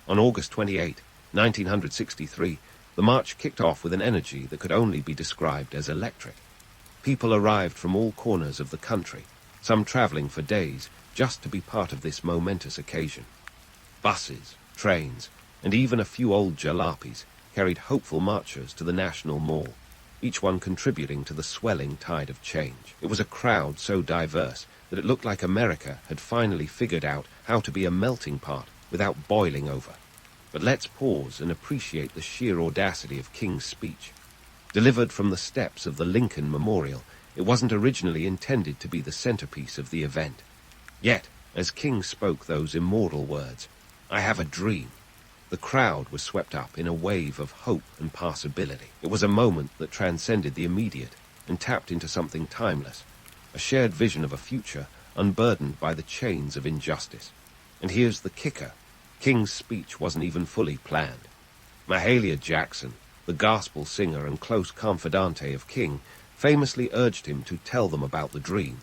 On August 28, 1963, the march kicked off with an energy that could only be described as electric. People arrived from all corners of the country, some traveling for days just to be part of this momentous occasion. Buses, trains, and even a few old jalopies carried hopeful marchers to the National Mall, each one contributing to the swelling tide of change. It was a crowd so diverse that it looked like America had finally figured out how to be a melting pot without boiling over. But let's pause and appreciate the sheer audacity of King's speech. Delivered from the steps of the Lincoln Memorial, it wasn't originally intended to be the centerpiece of the event. Yet, as King spoke those immortal words, "I have a dream," the crowd was swept up in a wave of hope and possibility. It was a moment that transcended the immediate and tapped into something timeless, a shared vision of a future unburdened by the chains of injustice. And here's the kicker. King's speech wasn't even fully planned. Mahalia Jackson, the gospel singer and close confidante of King, famously urged him to tell them about the dream,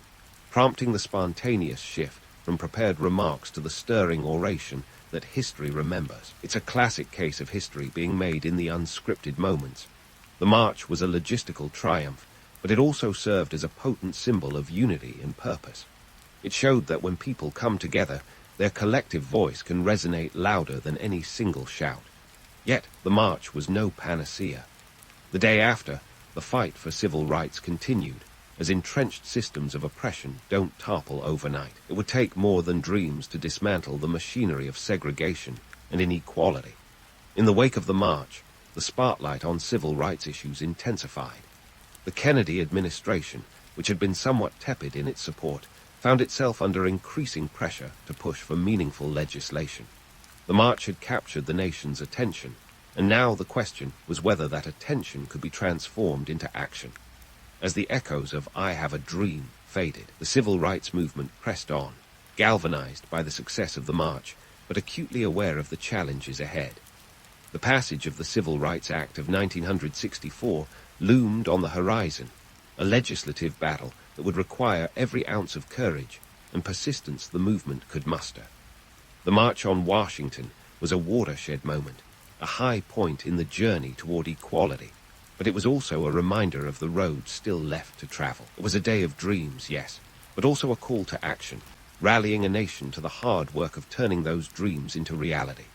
prompting the spontaneous shift from prepared remarks to the stirring oration that history remembers. It's a classic case of history being made in the unscripted moments. The march was a logistical triumph, but it also served as a potent symbol of unity and purpose. It showed that when people come together, their collective voice can resonate louder than any single shout. Yet the march was no panacea. The day after, the fight for civil rights continued, as entrenched systems of oppression don't topple overnight. It would take more than dreams to dismantle the machinery of segregation and inequality. In the wake of the march, the spotlight on civil rights issues intensified. The Kennedy administration, which had been somewhat tepid in its support, found itself under increasing pressure to push for meaningful legislation. The march had captured the nation's attention, and now the question was whether that attention could be transformed into action. As the echoes of "I Have a Dream" faded, the civil rights movement pressed on, galvanized by the success of the march, but acutely aware of the challenges ahead. The passage of the Civil Rights Act of 1964 loomed on the horizon, a legislative battle that would require every ounce of courage and persistence the movement could muster. The March on Washington was a watershed moment, a high point in the journey toward equality, but it was also a reminder of the road still left to travel. It was a day of dreams, yes, but also a call to action, rallying a nation to the hard work of turning those dreams into reality.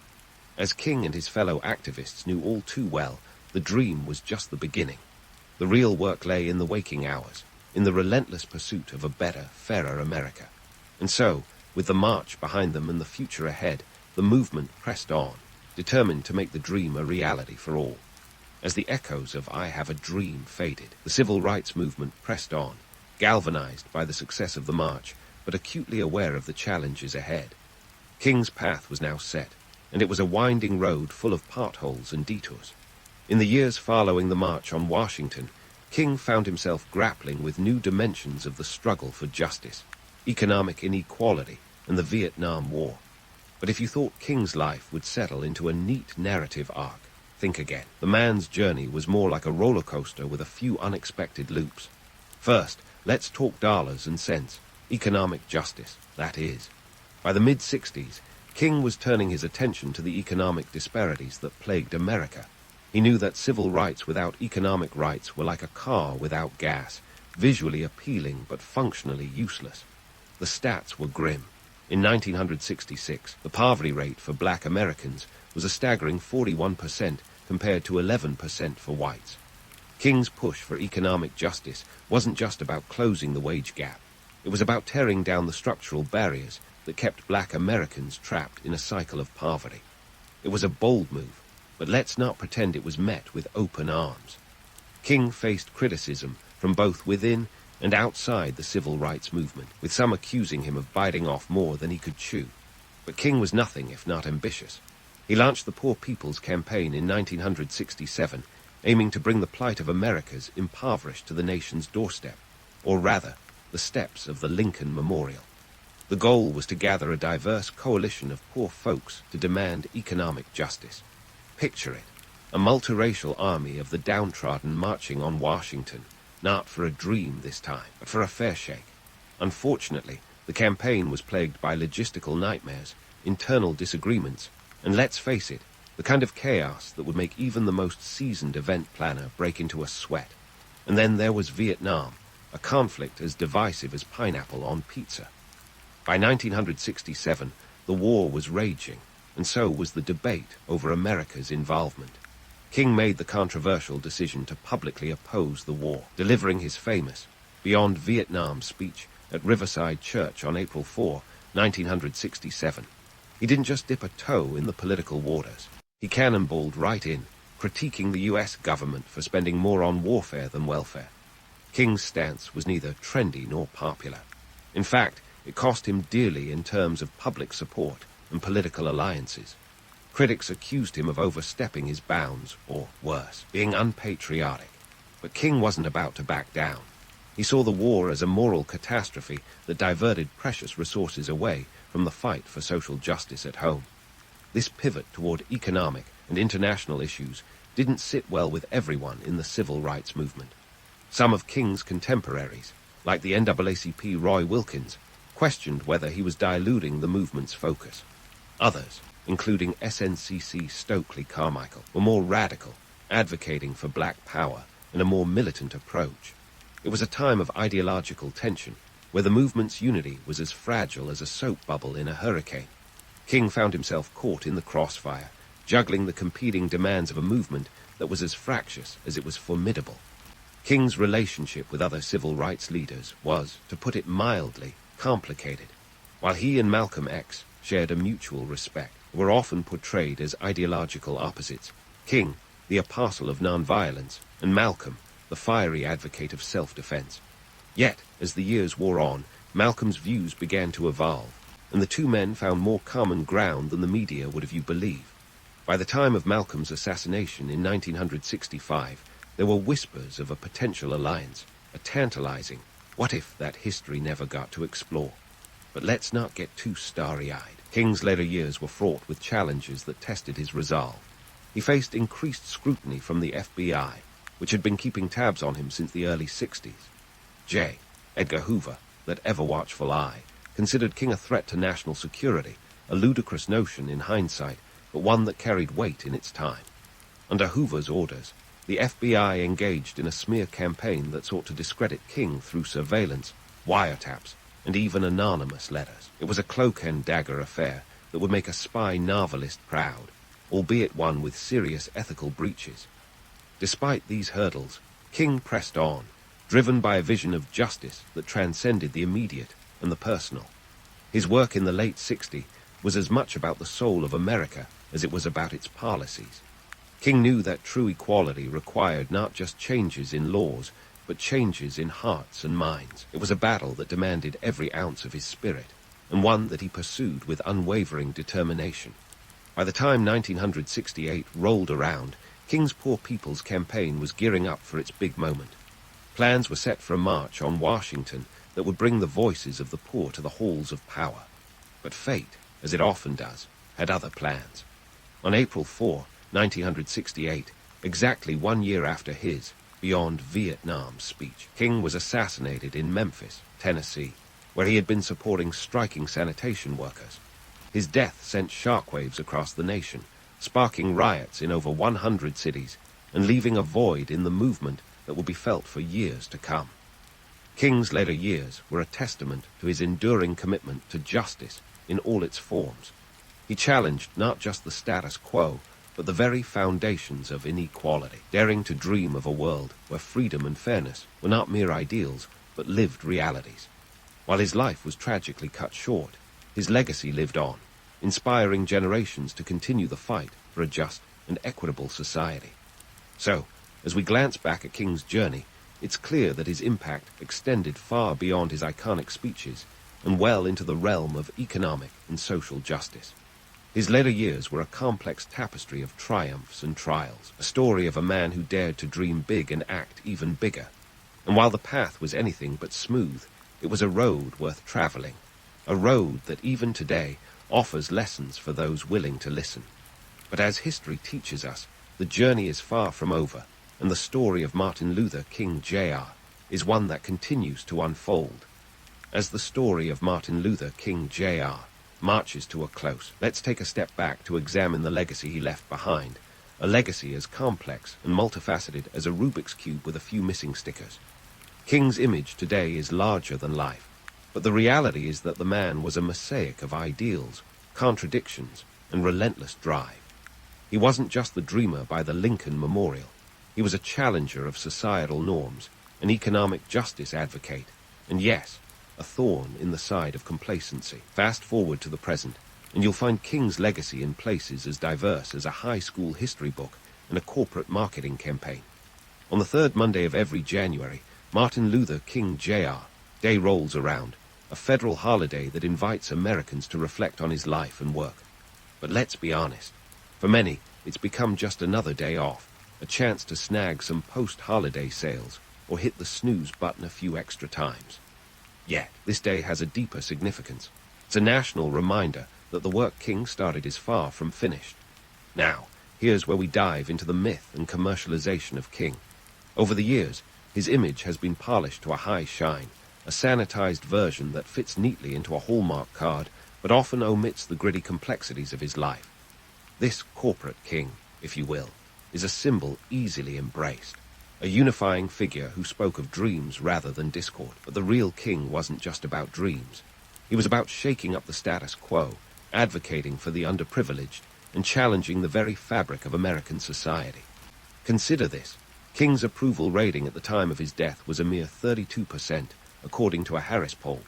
As King and his fellow activists knew all too well, the dream was just the beginning. The real work lay in the waking hours, in the relentless pursuit of a better, fairer America. And so, with the march behind them and the future ahead, the movement pressed on, determined to make the dream a reality for all. As the echoes of "I Have a Dream" faded, the civil rights movement pressed on, galvanized by the success of the march, but acutely aware of the challenges ahead. King's path was now set, and it was a winding road full of potholes and detours. In the years following the March on Washington, King found himself grappling with new dimensions of the struggle for justice, economic inequality, and the Vietnam War. But if you thought King's life would settle into a neat narrative arc, think again. The man's journey was more like a roller coaster with a few unexpected loops. First, let's talk dollars and cents, economic justice, that is. By the mid-60s, King was turning his attention to the economic disparities that plagued America. He knew that civil rights without economic rights were like a car without gas, visually appealing but functionally useless. The stats were grim. In 1966, the poverty rate for black Americans was a staggering 41% compared to 11% for whites. King's push for economic justice wasn't just about closing the wage gap. It was about tearing down the structural barriers that kept black Americans trapped in a cycle of poverty. It was a bold move, but let's not pretend it was met with open arms. King faced criticism from both within and outside the civil rights movement, with some accusing him of biting off more than he could chew. But King was nothing if not ambitious. He launched the Poor People's Campaign in 1967, aiming to bring the plight of America's impoverished to the nation's doorstep, or rather, the steps of the Lincoln Memorial. The goal was to gather a diverse coalition of poor folks to demand economic justice. Picture it, a multiracial army of the downtrodden marching on Washington, not for a dream this time, but for a fair shake. Unfortunately, the campaign was plagued by logistical nightmares, internal disagreements, and let's face it, the kind of chaos that would make even the most seasoned event planner break into a sweat. And then there was Vietnam, a conflict as divisive as pineapple on pizza. By 1967, the war was raging, and so was the debate over America's involvement. King made the controversial decision to publicly oppose the war, delivering his famous Beyond Vietnam speech at Riverside Church on April 4, 1967. He didn't just dip a toe in the political waters. He cannonballed right in, critiquing the U.S. government for spending more on warfare than welfare. King's stance was neither trendy nor popular. In fact, it cost him dearly in terms of public support and political alliances. Critics accused him of overstepping his bounds, or worse, being unpatriotic. But King wasn't about to back down. He saw the war as a moral catastrophe that diverted precious resources away from the fight for social justice at home. This pivot toward economic and international issues didn't sit well with everyone in the civil rights movement. Some of King's contemporaries, like the NAACP Roy Wilkins, questioned whether he was diluting the movement's focus. Others, including SNCC Stokely Carmichael, were more radical, advocating for black power and a more militant approach. It was a time of ideological tension, where the movement's unity was as fragile as a soap bubble in a hurricane. King found himself caught in the crossfire, juggling the competing demands of a movement that was as fractious as it was formidable. King's relationship with other civil rights leaders was, to put it mildly, complicated. While he and Malcolm X shared a mutual respect, were often portrayed as ideological opposites. King, the apostle of nonviolence, and Malcolm, the fiery advocate of self-defense. Yet, as the years wore on, Malcolm's views began to evolve, and the two men found more common ground than the media would have you believe. By the time of Malcolm's assassination in 1965, there were whispers of a potential alliance. a tantalizing what-if that history never got to explore. But let's not get too starry-eyed. King's later years were fraught with challenges that tested his resolve. He faced increased scrutiny from the FBI, which had been keeping tabs on him since the early 60s. J. Edgar Hoover, that ever-watchful eye, considered King a threat to national security, a ludicrous notion in hindsight, but one that carried weight in its time. Under Hoover's orders, the FBI engaged in a smear campaign that sought to discredit King through surveillance, wiretaps, and even anonymous letters. It was a cloak-and-dagger affair that would make a spy novelist proud, albeit one with serious ethical breaches. Despite these hurdles, King pressed on, driven by a vision of justice that transcended the immediate and the personal. His work in the late 60s was as much about the soul of America as it was about its policies. King knew that true equality required not just changes in laws, but changes in hearts and minds. It was a battle that demanded every ounce of his spirit, and one that he pursued with unwavering determination. By the time 1968 rolled around, King's Poor People's Campaign was gearing up for its big moment. Plans were set for a march on Washington that would bring the voices of the poor to the halls of power. But fate, as it often does, had other plans. On April 4, 1968, exactly 1 year after his Beyond Vietnam speech, King was assassinated in Memphis, Tennessee, where he had been supporting striking sanitation workers. His death sent shockwaves across the nation, sparking riots in over 100 cities and leaving a void in the movement that would be felt for years to come. King's later years were a testament to his enduring commitment to justice in all its forms. He challenged not just the status quo, but the very foundations of inequality, daring to dream of a world where freedom and fairness were not mere ideals, but lived realities. While his life was tragically cut short, his legacy lived on, inspiring generations to continue the fight for a just and equitable society. So, as we glance back at King's journey, it's clear that his impact extended far beyond his iconic speeches and well into the realm of economic and social justice. His later years were a complex tapestry of triumphs and trials, a story of a man who dared to dream big and act even bigger. And while the path was anything but smooth, it was a road worth traveling, a road that even today offers lessons for those willing to listen. But as history teaches us, the journey is far from over, and the story of Martin Luther King Jr. is one that continues to unfold. As the story of Martin Luther King Jr. marches to a close, let's take a step back to examine the legacy he left behind, a legacy as complex and multifaceted as a Rubik's Cube with a few missing stickers. King's image today is larger than life, but the reality is that the man was a mosaic of ideals, contradictions, and relentless drive. He wasn't just the dreamer by the Lincoln Memorial. He was a challenger of societal norms, an economic justice advocate, and yes, a thorn in the side of complacency. Fast forward to the present, and you'll find King's legacy in places as diverse as a high school history book and a corporate marketing campaign. On the third Monday of every January, Martin Luther King Jr. Day rolls around, a federal holiday that invites Americans to reflect on his life and work. But let's be honest, for many, it's become just another day off, a chance to snag some post-holiday sales or hit the snooze button a few extra times. Yet, this day has a deeper significance. It's a national reminder that the work King started is far from finished. Now, here's where we dive into the myth and commercialization of King. Over the years, his image has been polished to a high shine, a sanitized version that fits neatly into a Hallmark card, but often omits the gritty complexities of his life. This corporate king, if you will, is a symbol easily embraced. A unifying figure who spoke of dreams rather than discord. But the real King wasn't just about dreams. He was about shaking up the status quo, advocating for the underprivileged, and challenging the very fabric of American society. Consider this. King's approval rating at the time of his death was a mere 32%, according to a Harris poll.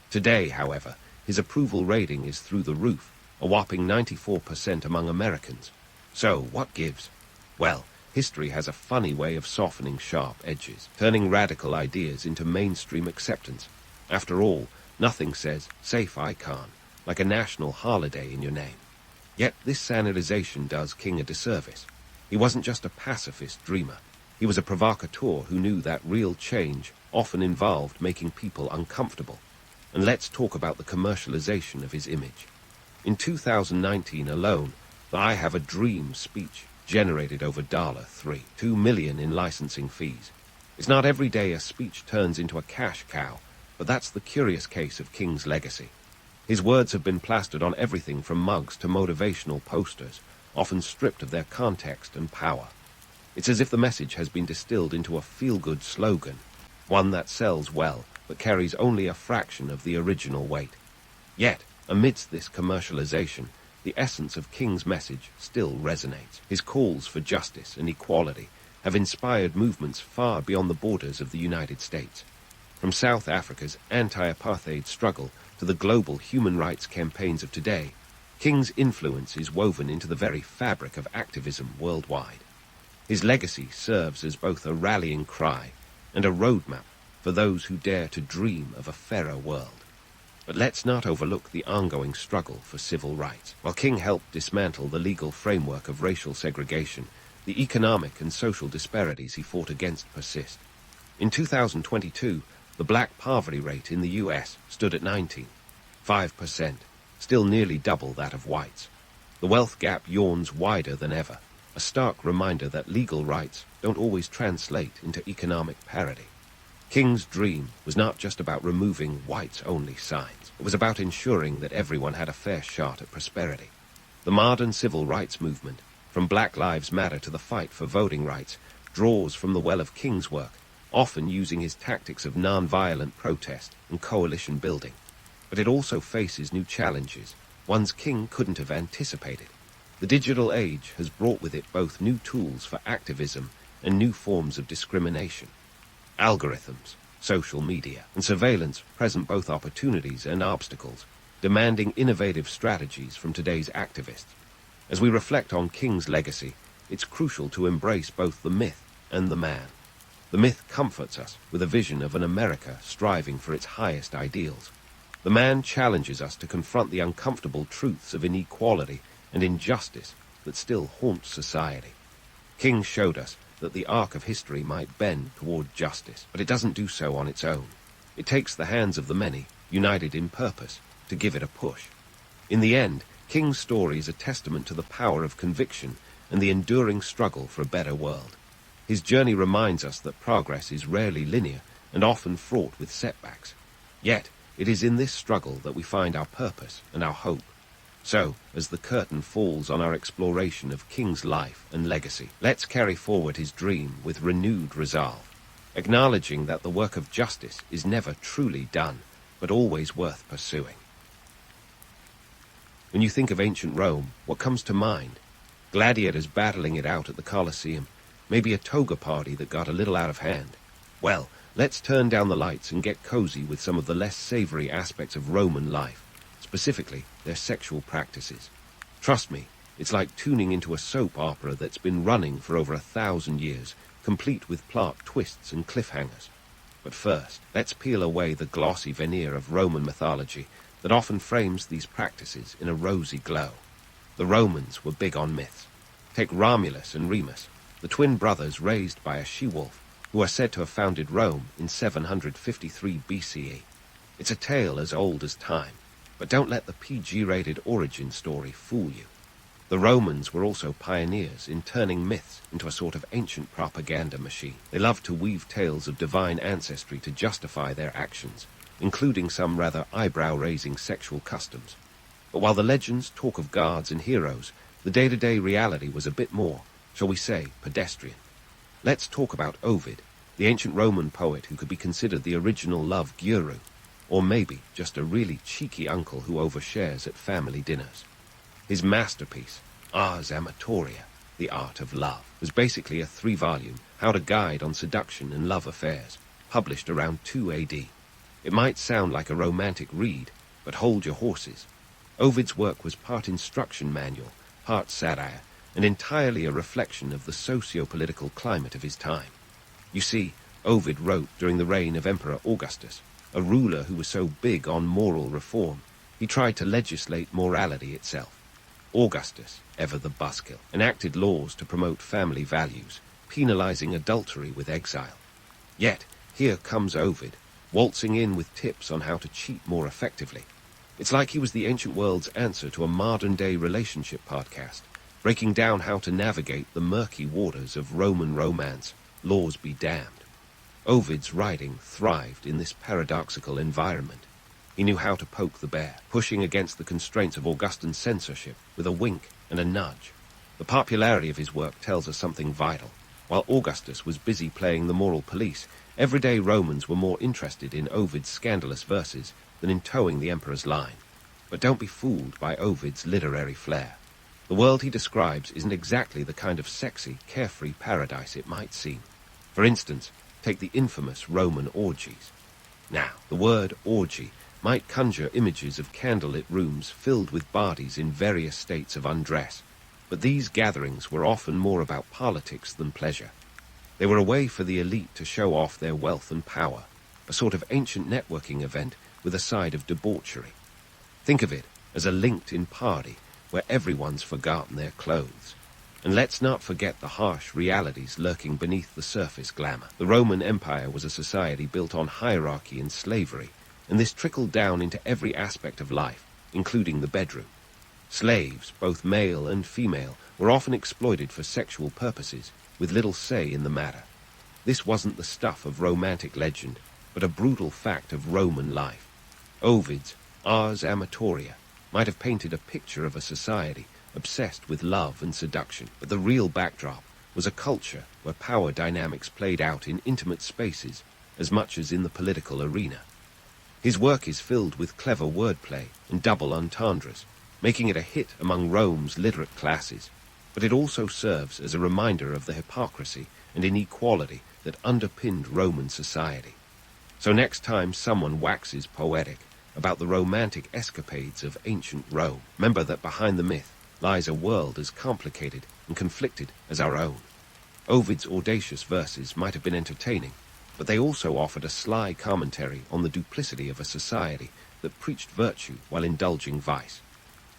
Today, however, his approval rating is through the roof, a whopping 94% among Americans. So, what gives? Well, history has a funny way of softening sharp edges, turning radical ideas into mainstream acceptance. After all, nothing says safe icon like a national holiday in your name. Yet this sanitization does King a disservice. He wasn't just a pacifist dreamer. He He was a provocateur who knew that real change often involved making people uncomfortable. And let's talk about the commercialization of his image. In 2019 alone, the I Have a Dream speech generated over $2 million in licensing fees. It's not every day a speech turns into a cash cow, but that's the curious case of King's legacy. His words have been plastered on everything from mugs to motivational posters, often stripped of their context and power. It's as if the message has been distilled into a feel-good slogan, one that sells well but carries only a fraction of the original weight. Yet, amidst this commercialization, the essence of King's message still resonates. His calls for justice and equality have inspired movements far beyond the borders of the United States. From South Africa's anti-apartheid struggle to the global human rights campaigns of today, King's influence is woven into the very fabric of activism worldwide. His legacy serves as both a rallying cry and a roadmap for those who dare to dream of a fairer world. But let's not overlook the ongoing struggle for civil rights. While King helped dismantle the legal framework of racial segregation, the economic and social disparities he fought against persist. In 2022, the black poverty rate in the US stood at 19.5%, still nearly double that of whites. The wealth gap yawns wider than ever, a stark reminder that legal rights don't always translate into economic parity. King's dream was not just about removing whites-only signs. It was about ensuring that everyone had a fair shot at prosperity. The modern civil rights movement, from Black Lives Matter to the fight for voting rights, draws from the well of King's work, often using his tactics of non-violent protest and coalition building. But it also faces new challenges, ones King couldn't have anticipated. The digital age has brought with it both new tools for activism and new forms of discrimination. Algorithms, social media, and surveillance present both opportunities and obstacles, demanding innovative strategies from today's activists. As we reflect on King's legacy, it's crucial to embrace both the myth and the man. The myth comforts us with a vision of an America striving for its highest ideals. The man challenges us to confront the uncomfortable truths of inequality and injustice that still haunt society. King showed us that the arc of history might bend toward justice, but it doesn't do so on its own. It takes the hands of the many, united in purpose, to give it a push. In the end, King's story is a testament to the power of conviction and the enduring struggle for a better world. His journey reminds us that progress is rarely linear and often fraught with setbacks. Yet, it is in this struggle that we find our purpose and our hope. So, as the curtain falls on our exploration of King's life and legacy, let's carry forward his dream with renewed resolve, acknowledging that the work of justice is never truly done, but always worth pursuing. When you think of ancient Rome, what comes to mind? Gladiators battling it out at the Colosseum, maybe a toga party that got a little out of hand. Well, let's turn down the lights and get cozy with some of the less savory aspects of Roman life, specifically their sexual practices. Trust me, it's like tuning into a soap opera that's been running for over 1,000 years, complete with plot twists and cliffhangers. But first, let's peel away the glossy veneer of Roman mythology that often frames these practices in a rosy glow. The Romans were big on myths. Take Romulus and Remus, the twin brothers raised by a she-wolf, who are said to have founded Rome in 753 BCE. It's a tale as old as time, but don't let the PG-rated origin story fool you. The Romans were also pioneers in turning myths into a sort of ancient propaganda machine. They loved to weave tales of divine ancestry to justify their actions, including some rather eyebrow-raising sexual customs. But while the legends talk of gods and heroes, the day-to-day reality was a bit more, shall we say, pedestrian. Let's talk about Ovid, the ancient Roman poet who could be considered the original love guru, or maybe just a really cheeky uncle who overshares at family dinners. His masterpiece, Ars Amatoria, The Art of Love, was basically a 3-volume how-to guide on seduction and love affairs, published around 2 AD. It might sound like a romantic read, but hold your horses. Ovid's work was part instruction manual, part satire, and entirely a reflection of the socio-political climate of his time. You see, Ovid wrote during the reign of Emperor Augustus, a ruler who was so big on moral reform, he tried to legislate morality itself. Augustus, ever the buzzkill, enacted laws to promote family values, penalizing adultery with exile. Yet, here comes Ovid, waltzing in with tips on how to cheat more effectively. It's like he was the ancient world's answer to a modern-day relationship podcast, breaking down how to navigate the murky waters of Roman romance, laws be damned. Ovid's writing thrived in this paradoxical environment. He knew how to poke the bear, pushing against the constraints of Augustan censorship with a wink and a nudge. The popularity of his work tells us something vital. While Augustus was busy playing the moral police, everyday Romans were more interested in Ovid's scandalous verses than in towing the emperor's line. But don't be fooled by Ovid's literary flair. The world he describes isn't exactly the kind of sexy, carefree paradise it might seem. For instance, take the infamous Roman orgies. Now, the word orgy might conjure images of candlelit rooms filled with bodies in various states of undress, but these gatherings were often more about politics than pleasure. They were a way for the elite to show off their wealth and power, a sort of ancient networking event with a side of debauchery. Think of it as a LinkedIn party where everyone's forgotten their clothes. And let's not forget the harsh realities lurking beneath the surface glamour. The Roman Empire was a society built on hierarchy and slavery, and this trickled down into every aspect of life, including the bedroom. Slaves, both male and female, were often exploited for sexual purposes, with little say in the matter. This wasn't the stuff of romantic legend, but a brutal fact of Roman life. Ovid's Ars Amatoria might have painted a picture of a society obsessed with love and seduction, but the real backdrop was a culture where power dynamics played out in intimate spaces as much as in the political arena. His work is filled with clever wordplay and double entendres, making it a hit among Rome's literate classes, but it also serves as a reminder of the hypocrisy and inequality that underpinned Roman society. So next time someone waxes poetic about the romantic escapades of ancient Rome, remember that behind the myth lies a world as complicated and conflicted as our own. Ovid's audacious verses might have been entertaining, but they also offered a sly commentary on the duplicity of a society that preached virtue while indulging vice.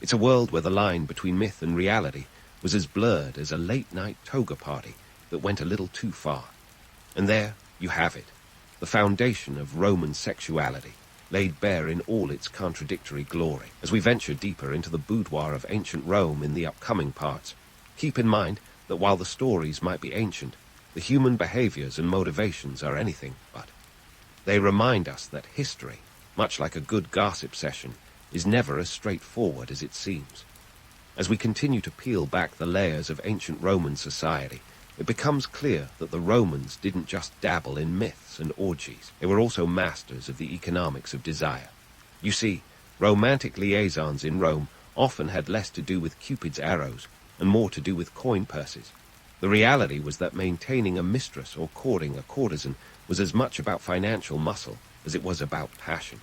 It's a world where the line between myth and reality was as blurred as a late-night toga party that went a little too far. And there you have it, the foundation of Roman sexuality, laid bare in all its contradictory glory. As we venture deeper into the boudoir of ancient Rome in the upcoming parts, keep in mind that while the stories might be ancient, the human behaviors and motivations are anything but. They remind us that history, much like a good gossip session, is never as straightforward as it seems. As we continue to peel back the layers of ancient Roman society, it becomes clear that the Romans didn't just dabble in myths and orgies. They were also masters of the economics of desire. You see, romantic liaisons in Rome often had less to do with Cupid's arrows and more to do with coin purses. The reality was that maintaining a mistress or courting a courtesan was as much about financial muscle as it was about passion.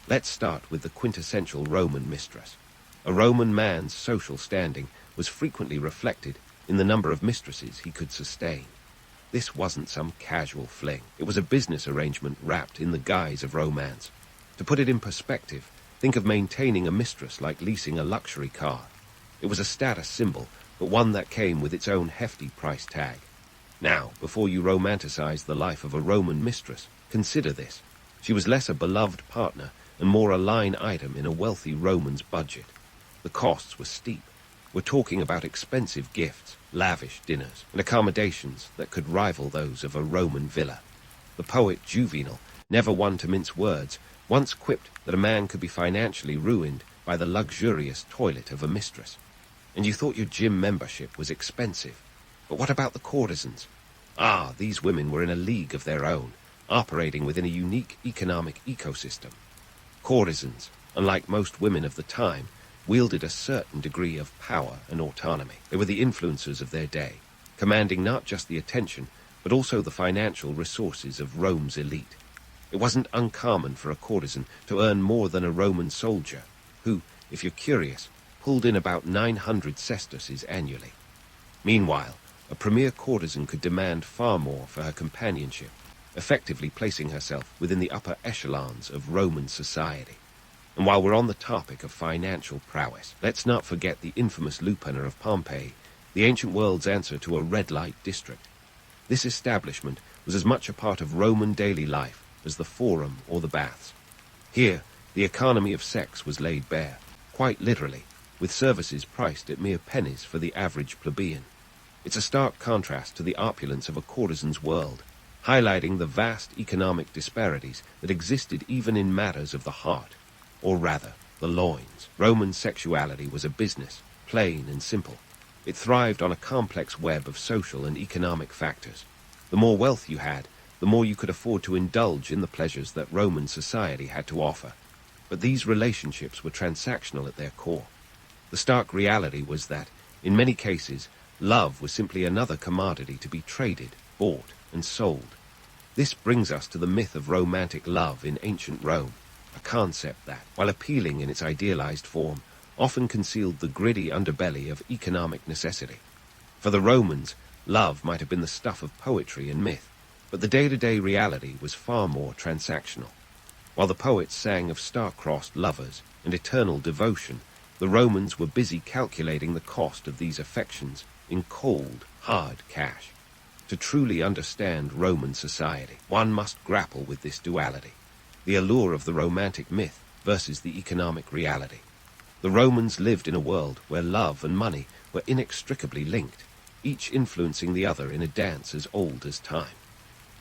Let's start with the quintessential Roman mistress. A Roman man's social standing was frequently reflected in the number of mistresses he could sustain. This wasn't some casual fling. It was a business arrangement wrapped in the guise of romance. To put it in perspective, think of maintaining a mistress like leasing a luxury car. It was a status symbol, but one that came with its own hefty price tag. Now, before you romanticize the life of a Roman mistress, consider this. She was less a beloved partner and more a line item in a wealthy Roman's budget. The costs were steep. We're talking about expensive gifts, lavish dinners, and accommodations that could rival those of a Roman villa. The poet Juvenal, never one to mince words, once quipped that a man could be financially ruined by the luxurious toilet of a mistress. And you thought your gym membership was expensive. But what about the courtesans? These women were in a league of their own, operating within a unique economic ecosystem. Courtesans, unlike most women of the time, wielded a certain degree of power and autonomy. They were the influencers of their day, commanding not just the attention, but also the financial resources of Rome's elite. It wasn't uncommon for a courtesan to earn more than a Roman soldier, who, if you're curious, pulled in about 900 sesterces annually. Meanwhile, a premier courtesan could demand far more for her companionship, effectively placing herself within the upper echelons of Roman society. And while we're on the topic of financial prowess, let's not forget the infamous lupanar of Pompeii, the ancient world's answer to a red light district. This establishment was as much a part of Roman daily life as the forum or the baths. Here, the economy of sex was laid bare, quite literally, with services priced at mere pennies for the average plebeian. It's a stark contrast to the opulence of a courtesan's world, highlighting the vast economic disparities that existed even in matters of the heart, or rather, the loins. Roman sexuality was a business, plain and simple. It thrived on a complex web of social and economic factors. The more wealth you had, the more you could afford to indulge in the pleasures that Roman society had to offer. But these relationships were transactional at their core. The stark reality was that, in many cases, love was simply another commodity to be traded, bought, and sold. This brings us to the myth of romantic love in ancient Rome, a concept that, while appealing in its idealized form, often concealed the gritty underbelly of economic necessity. For the Romans, love might have been the stuff of poetry and myth, but the day-to-day reality was far more transactional. While the poets sang of star-crossed lovers and eternal devotion, the Romans were busy calculating the cost of these affections in cold, hard cash. To truly understand Roman society, one must grapple with this duality, the allure of the romantic myth versus the economic reality. The Romans lived in a world where love and money were inextricably linked, each influencing the other in a dance as old as time.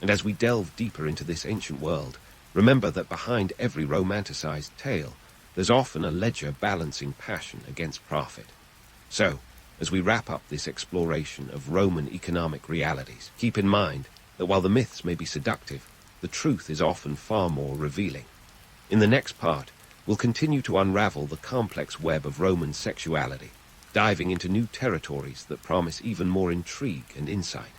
And as we delve deeper into this ancient world, remember that behind every romanticized tale, there's often a ledger balancing passion against profit. So, as we wrap up this exploration of Roman economic realities, keep in mind that while the myths may be seductive, the truth is often far more revealing. In the next part, we'll continue to unravel the complex web of Roman sexuality, diving into new territories that promise even more intrigue and insight.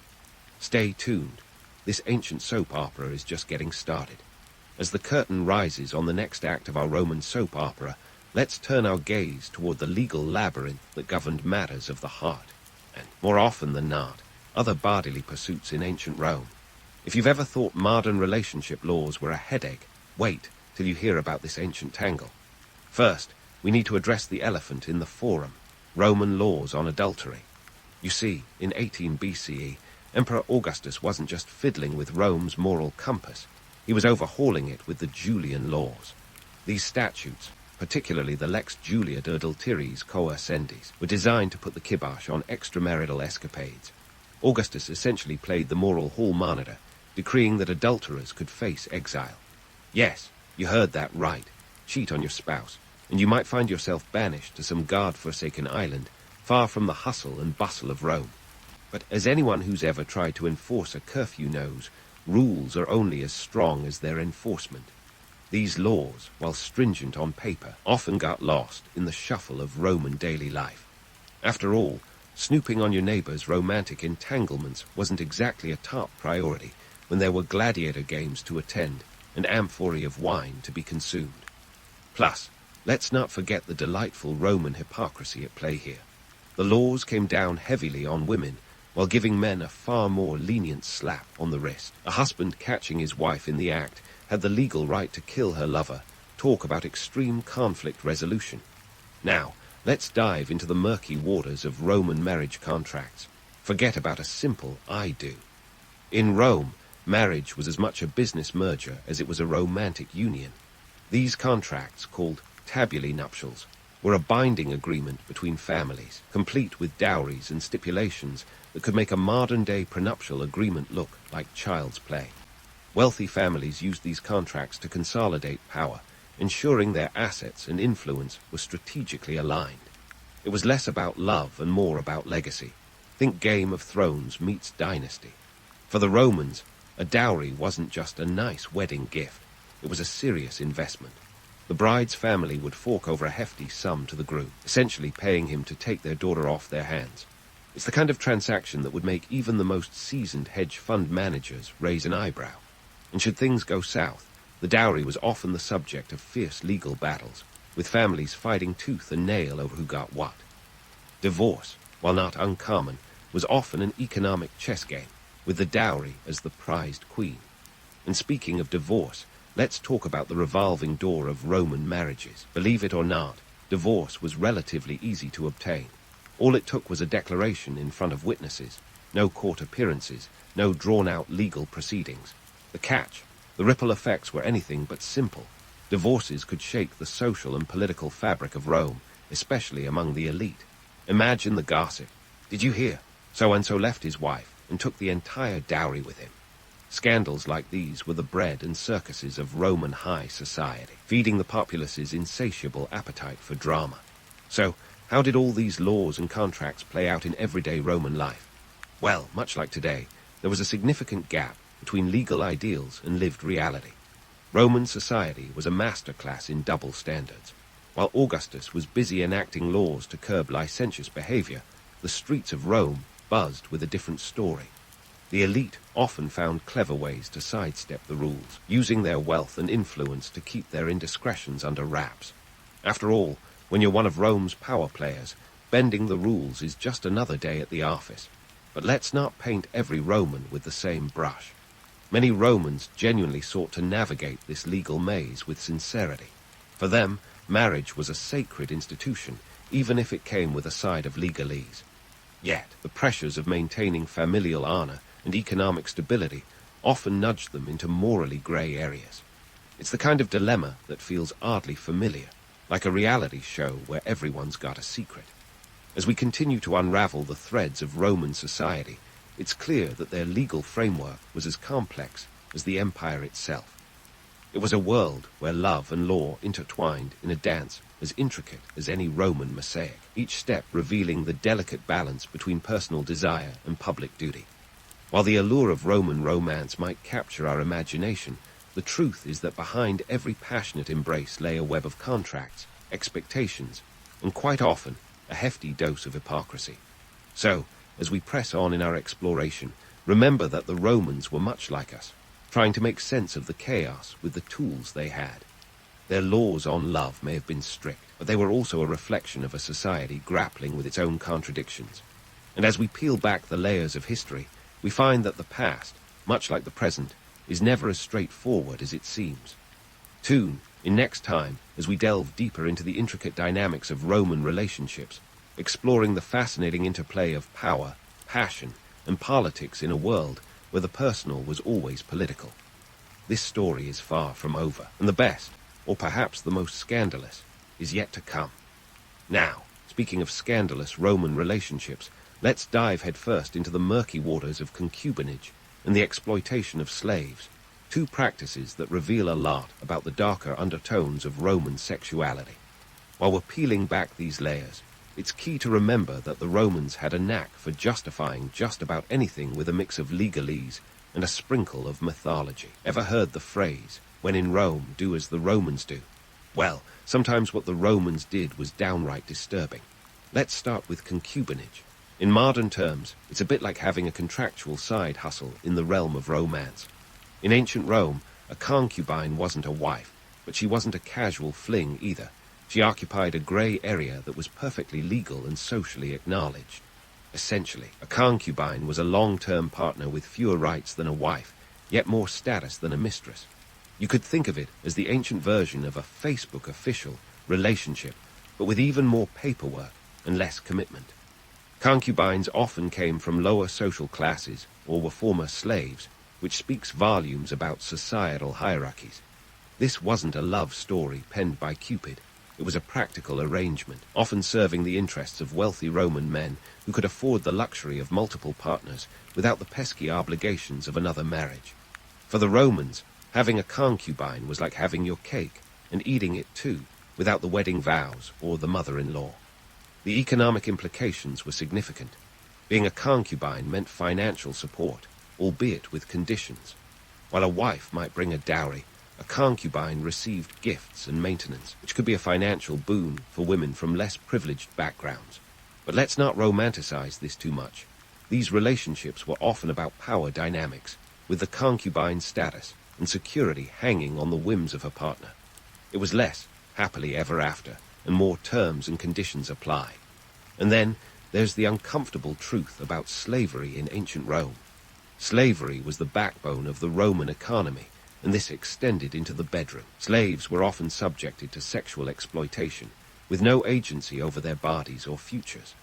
Stay tuned. This ancient soap opera is just getting started. As the curtain rises on the next act of our Roman soap opera, let's turn our gaze toward the legal labyrinth that governed matters of the heart, and, more often than not, other bodily pursuits in ancient Rome. If you've ever thought modern relationship laws were a headache, wait till you hear about this ancient tangle. First, we need to address the elephant in the forum, Roman laws on adultery. You see, in 18 BCE, Emperor Augustus wasn't just fiddling with Rome's moral compass. He was overhauling it with the Julian laws. These statutes, particularly the Lex Julia de Adulteriis Coascendis, were designed to put the kibosh on extramarital escapades. Augustus essentially played the moral hall monitor, decreeing that adulterers could face exile. Yes, you heard that right. Cheat on your spouse, and you might find yourself banished to some God-forsaken island, far from the hustle and bustle of Rome. But as anyone who's ever tried to enforce a curfew knows, rules are only as strong as their enforcement. These laws, while stringent on paper, often got lost in the shuffle of Roman daily life. After all, snooping on your neighbor's romantic entanglements wasn't exactly a top priority when there were gladiator games to attend and amphorae of wine to be consumed. Plus, let's not forget the delightful Roman hypocrisy at play here. The laws came down heavily on women, while giving men a far more lenient slap on the wrist. A husband catching his wife in the act had the legal right to kill her lover. Talk about extreme conflict resolution. Now, let's dive into the murky waters of Roman marriage contracts. Forget about a simple I do. In Rome, marriage was as much a business merger as it was a romantic union. These contracts, called tabulae nuptials, were a binding agreement between families, complete with dowries and stipulations that could make a modern-day prenuptial agreement look like child's play. Wealthy families used these contracts to consolidate power, ensuring their assets and influence were strategically aligned. It was less about love and more about legacy. Think Game of Thrones meets Dynasty. For the Romans, a dowry wasn't just a nice wedding gift. It was a serious investment. The bride's family would fork over a hefty sum to the groom, essentially paying him to take their daughter off their hands. It's the kind of transaction that would make even the most seasoned hedge fund managers raise an eyebrow. And should things go south, the dowry was often the subject of fierce legal battles, with families fighting tooth and nail over who got what. Divorce, while not uncommon, was often an economic chess game, with the dowry as the prized queen. And speaking of divorce, let's talk about the revolving door of Roman marriages. Believe it or not, divorce was relatively easy to obtain. All it took was a declaration in front of witnesses, No court appearances, no drawn-out legal proceedings. The catch, the ripple effects were anything but simple. Divorces could shake the social and political fabric of Rome, especially among the elite. Imagine the gossip. Did you hear? So-and-so left his wife and took the entire dowry with him. Scandals like these were the bread and circuses of Roman high society, feeding the populace's insatiable appetite for drama. So, how did all these laws and contracts play out in everyday Roman life? Well, much like today, there was a significant gap between legal ideals and lived reality. Roman society was a masterclass in double standards. While Augustus was busy enacting laws to curb licentious behavior, the streets of Rome buzzed with a different story. The elite often found clever ways to sidestep the rules, using their wealth and influence to keep their indiscretions under wraps. After all, when you're one of Rome's power players, bending the rules is just another day at the office. But let's not paint every Roman with the same brush. Many Romans genuinely sought to navigate this legal maze with sincerity. For them, marriage was a sacred institution, even if it came with a side of legalese. Yet, the pressures of maintaining familial honor and economic stability often nudged them into morally gray areas. It's the kind of dilemma that feels oddly familiar, like a reality show where everyone's got a secret. As we continue to unravel the threads of Roman society, it's clear that their legal framework was as complex as the empire itself. It was a world where love and law intertwined in a dance as intricate as any Roman mosaic, each step revealing the delicate balance between personal desire and public duty. While the allure of Roman romance might capture our imagination, the truth is that behind every passionate embrace lay a web of contracts, expectations, and quite often a hefty dose of hypocrisy. So, as we press on in our exploration, remember that the Romans were much like us, trying to make sense of the chaos with the tools they had. Their laws on love may have been strict, but they were also a reflection of a society grappling with its own contradictions. And as we peel back the layers of history, we find that the past, much like the present, is never as straightforward as it seems. Tune in next time as we delve deeper into the intricate dynamics of Roman relationships, exploring the fascinating interplay of power, passion, and politics in a world where the personal was always political. This story is far from over, and the best, or perhaps the most scandalous, is yet to come. Now, speaking of scandalous Roman relationships, let's dive headfirst into the murky waters of concubinage and the exploitation of slaves, two practices that reveal a lot about the darker undertones of Roman sexuality. While we're peeling back these layers, it's key to remember that the Romans had a knack for justifying just about anything with a mix of legalese and a sprinkle of mythology. Ever heard the phrase, "When in Rome, do as the Romans do"? Well, sometimes what the Romans did was downright disturbing. Let's start with concubinage. In modern terms, it's a bit like having a contractual side hustle in the realm of romance. In ancient Rome, a concubine wasn't a wife, but she wasn't a casual fling either. She occupied a grey area that was perfectly legal and socially acknowledged. Essentially, a concubine was a long-term partner with fewer rights than a wife, yet more status than a mistress. You could think of it as the ancient version of a Facebook official relationship, but with even more paperwork and less commitment. Concubines often came from lower social classes or were former slaves, which speaks volumes about societal hierarchies. This wasn't a love story penned by Cupid. It was a practical arrangement, often serving the interests of wealthy Roman men who could afford the luxury of multiple partners without the pesky obligations of another marriage. For the Romans, having a concubine was like having your cake and eating it too, without the wedding vows or the mother-in-law. The economic implications were significant. Being a concubine meant financial support, albeit with conditions. While a wife might bring a dowry, a concubine received gifts and maintenance, which could be a financial boon for women from less privileged backgrounds. But let's not romanticize this too much. These relationships were often about power dynamics, with the concubine's status and security hanging on the whims of her partner. It was less happily ever after, and more terms and conditions apply. And then there's the uncomfortable truth about slavery in ancient Rome. Slavery was the backbone of the Roman economy, and this extended into the bedroom. Slaves were often subjected to sexual exploitation, with no agency over their bodies or futures.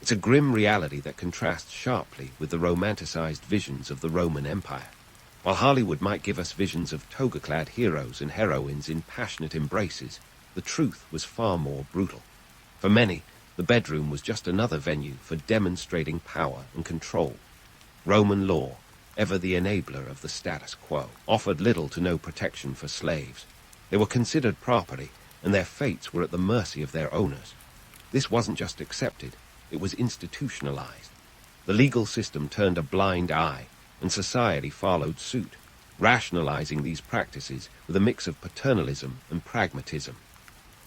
It's a grim reality that contrasts sharply with the romanticized visions of the Roman Empire. While Hollywood might give us visions of toga-clad heroes and heroines in passionate embraces, the truth was far more brutal. For many, the bedroom was just another venue for demonstrating power and control. Roman law, ever the enabler of the status quo, offered little to no protection for slaves. They were considered property, and their fates were at the mercy of their owners. This wasn't just accepted, it was institutionalized. The legal system turned a blind eye, and society followed suit, rationalizing these practices with a mix of paternalism and pragmatism.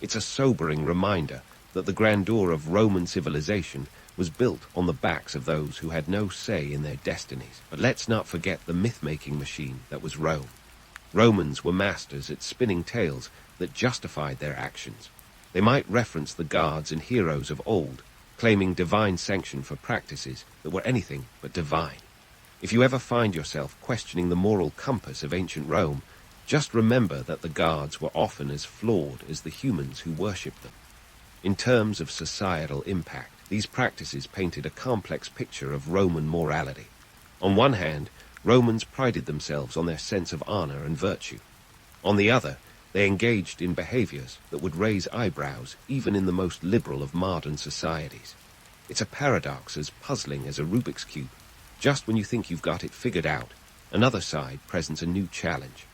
It's a sobering reminder that the grandeur of Roman civilization was built on the backs of those who had no say in their destinies. But let's not forget the myth-making machine that was Rome. Romans were masters at spinning tales that justified their actions. They might reference the gods and heroes of old, claiming divine sanction for practices that were anything but divine. If you ever find yourself questioning the moral compass of ancient Rome, just remember that the gods were often as flawed as the humans who worshipped them. In terms of societal impact, these practices painted a complex picture of Roman morality. On one hand, Romans prided themselves on their sense of honor and virtue. On the other, they engaged in behaviors that would raise eyebrows even in the most liberal of modern societies. It's a paradox as puzzling as a Rubik's Cube. Just when you think you've got it figured out, another side presents a new challenge.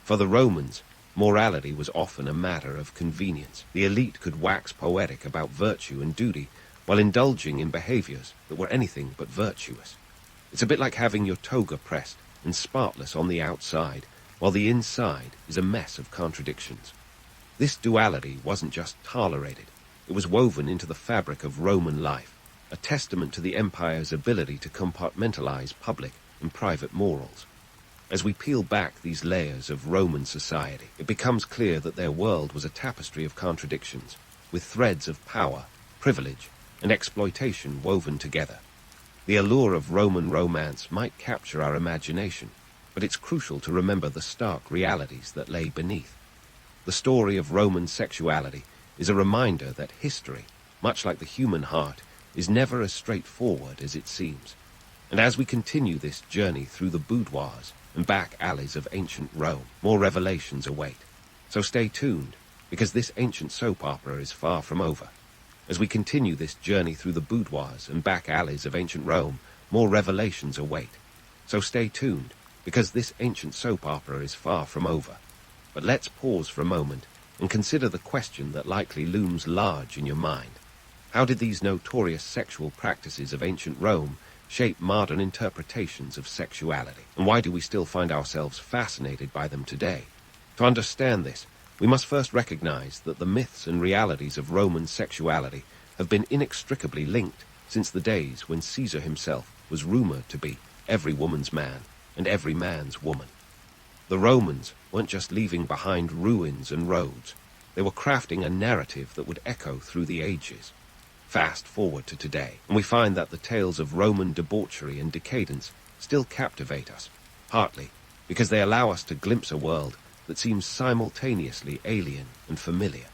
For the Romans, morality was often a matter of convenience. The elite could wax poetic about virtue and duty while indulging in behaviors that were anything but virtuous. It's a bit like having your toga pressed and spotless on the outside, while the inside is a mess of contradictions. This duality wasn't just tolerated, it was woven into the fabric of Roman life, a testament to the empire's ability to compartmentalize public and private morals. As we peel back these layers of Roman society, it becomes clear that their world was a tapestry of contradictions, with threads of power, privilege, and exploitation woven together. The allure of Roman romance might capture our imagination, but it's crucial to remember the stark realities that lay beneath. The story of Roman sexuality is a reminder that history, much like the human heart, is never as straightforward as it seems. And as we continue this journey through the boudoirs and back alleys of ancient Rome, more revelations await. So stay tuned, because this ancient soap opera is far from over. As we continue this journey through the boudoirs and back alleys of ancient Rome, more revelations await. So stay tuned, because this ancient soap opera is far from over. But let's pause for a moment and consider the question that likely looms large in your mind. How did these notorious sexual practices of ancient Rome shape modern interpretations of sexuality? And why do we still find ourselves fascinated by them today? To understand this, we must first recognize that the myths and realities of Roman sexuality have been inextricably linked since the days when Caesar himself was rumored to be every woman's man and every man's woman. The Romans weren't just leaving behind ruins and roads, they were crafting a narrative that would echo through the ages. Fast forward to today, and we find that the tales of Roman debauchery and decadence still captivate us, partly because they allow us to glimpse a world that seems simultaneously alien and familiar.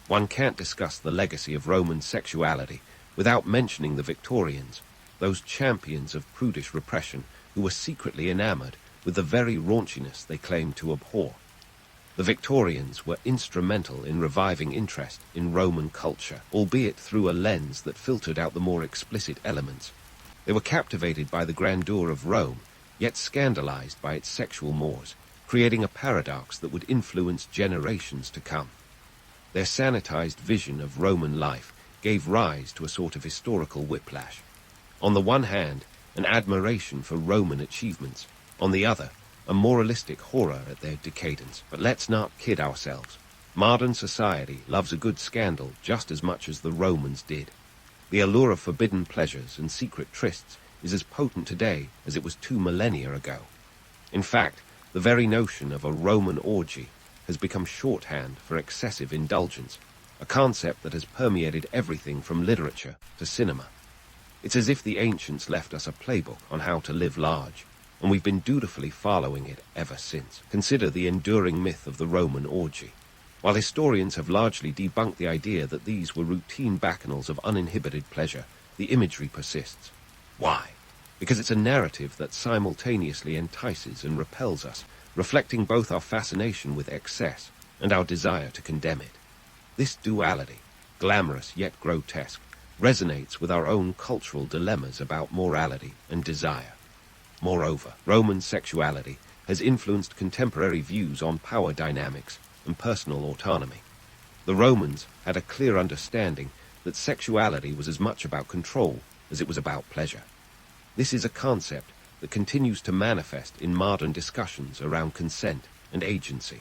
One can't discuss the legacy of Roman sexuality without mentioning the Victorians, those champions of prudish repression who were secretly enamored with the very raunchiness they claimed to abhor. The Victorians were instrumental in reviving interest in Roman culture, albeit through a lens that filtered out the more explicit elements. They were captivated by the grandeur of Rome, yet scandalized by its sexual mores, creating a paradox that would influence generations to come. Their sanitized vision of Roman life gave rise to a sort of historical whiplash. On the one hand, an admiration for Roman achievements, on the other, a moralistic horror at their decadence. But let's not kid ourselves. Modern society loves a good scandal just as much as the Romans did. The allure of forbidden pleasures and secret trysts is as potent today as it was 2 millennia ago. In fact, the very notion of a Roman orgy has become shorthand for excessive indulgence, a concept that has permeated everything from literature to cinema. It's as if the ancients left us a playbook on how to live large, and we've been dutifully following it ever since. Consider the enduring myth of the Roman orgy. While historians have largely debunked the idea that these were routine bacchanals of uninhibited pleasure, the imagery persists. Why? Because it's a narrative that simultaneously entices and repels us, reflecting both our fascination with excess and our desire to condemn it. This duality, glamorous yet grotesque, resonates with our own cultural dilemmas about morality and desire. Moreover, Roman sexuality has influenced contemporary views on power dynamics and personal autonomy. The Romans had a clear understanding that sexuality was as much about control as it was about pleasure. This is a concept that continues to manifest in modern discussions around consent and agency.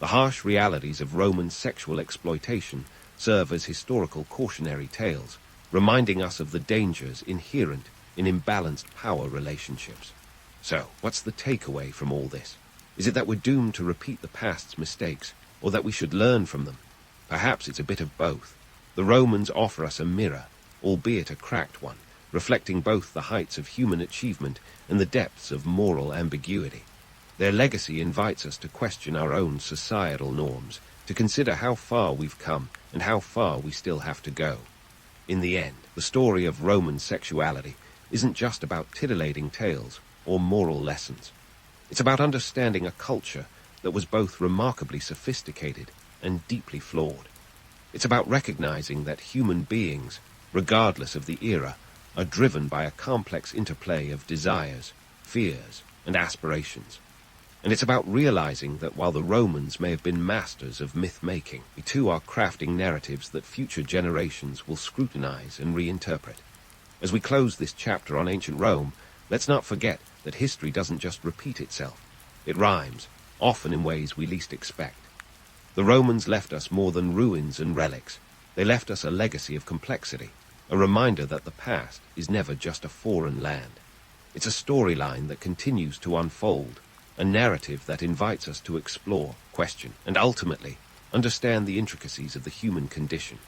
The harsh realities of Roman sexual exploitation serve as historical cautionary tales, reminding us of the dangers inherent in imbalanced power relationships. So, what's the takeaway from all this? Is it that we're doomed to repeat the past's mistakes, or that we should learn from them? Perhaps it's a bit of both. The Romans offer us a mirror, albeit a cracked one, reflecting both the heights of human achievement and the depths of moral ambiguity. Their legacy invites us to question our own societal norms, to consider how far we've come and how far we still have to go. In the end, the story of Roman sexuality isn't just about titillating tales or moral lessons. It's about understanding a culture that was both remarkably sophisticated and deeply flawed. It's about recognizing that human beings, regardless of the era, are driven by a complex interplay of desires, fears, and aspirations. And it's about realizing that while the Romans may have been masters of myth-making, we too are crafting narratives that future generations will scrutinize and reinterpret. As we close this chapter on ancient Rome, let's not forget that history doesn't just repeat itself. It rhymes, often in ways we least expect. The Romans left us more than ruins and relics. They left us a legacy of complexity, a reminder that the past is never just a foreign land. It's a storyline that continues to unfold, a narrative that invites us to explore, question, and ultimately understand the intricacies of the human condition.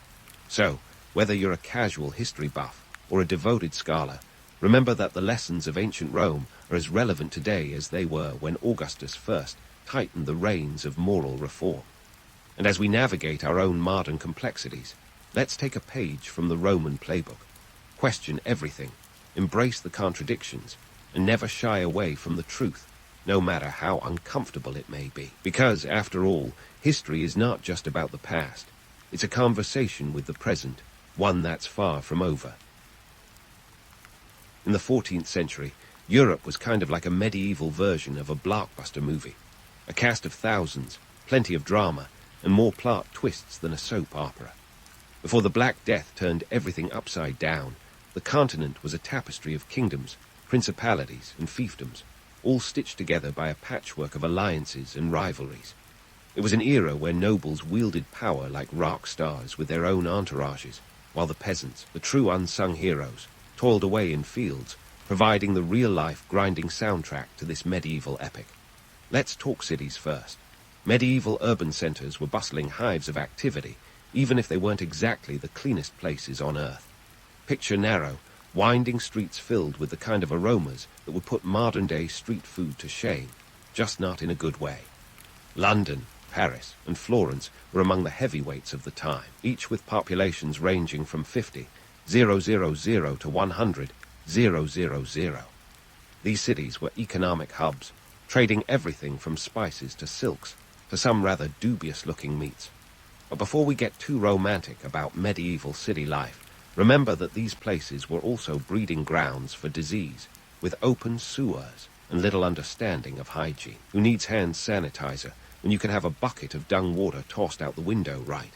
So, whether you're a casual history buff or a devoted scholar, remember that the lessons of ancient Rome are as relevant today as they were when Augustus first tightened the reins of moral reform. And as we navigate our own modern complexities, let's take a page from the Roman playbook. Question everything, embrace the contradictions, and never shy away from the truth, no matter how uncomfortable it may be. Because, after all, history is not just about the past. It's a conversation with the present, one that's far from over. In the 14th century, Europe was kind of like a medieval version of a blockbuster movie. A cast of thousands, plenty of drama, and more plot twists than a soap opera. Before the Black Death turned everything upside down, the continent was a tapestry of kingdoms, principalities, and fiefdoms, all stitched together by a patchwork of alliances and rivalries. It was an era where nobles wielded power like rock stars with their own entourages, while the peasants, the true unsung heroes, toiled away in fields, providing the real-life grinding soundtrack to this medieval epic. Let's talk cities first. Medieval urban centers were bustling hives of activity, even if they weren't exactly the cleanest places on earth. Picture narrow, winding streets filled with the kind of aromas that would put modern-day street food to shame, just not in a good way. London, Paris, and Florence were among the heavyweights of the time, each with populations ranging from 50,000 to 100,000. These cities were economic hubs, trading everything from spices to silks to some rather dubious-looking meats. But before we get too romantic about medieval city life, remember that these places were also breeding grounds for disease, with open sewers and little understanding of hygiene. Who needs hand sanitizer when you can have a bucket of dung water tossed out the window, right?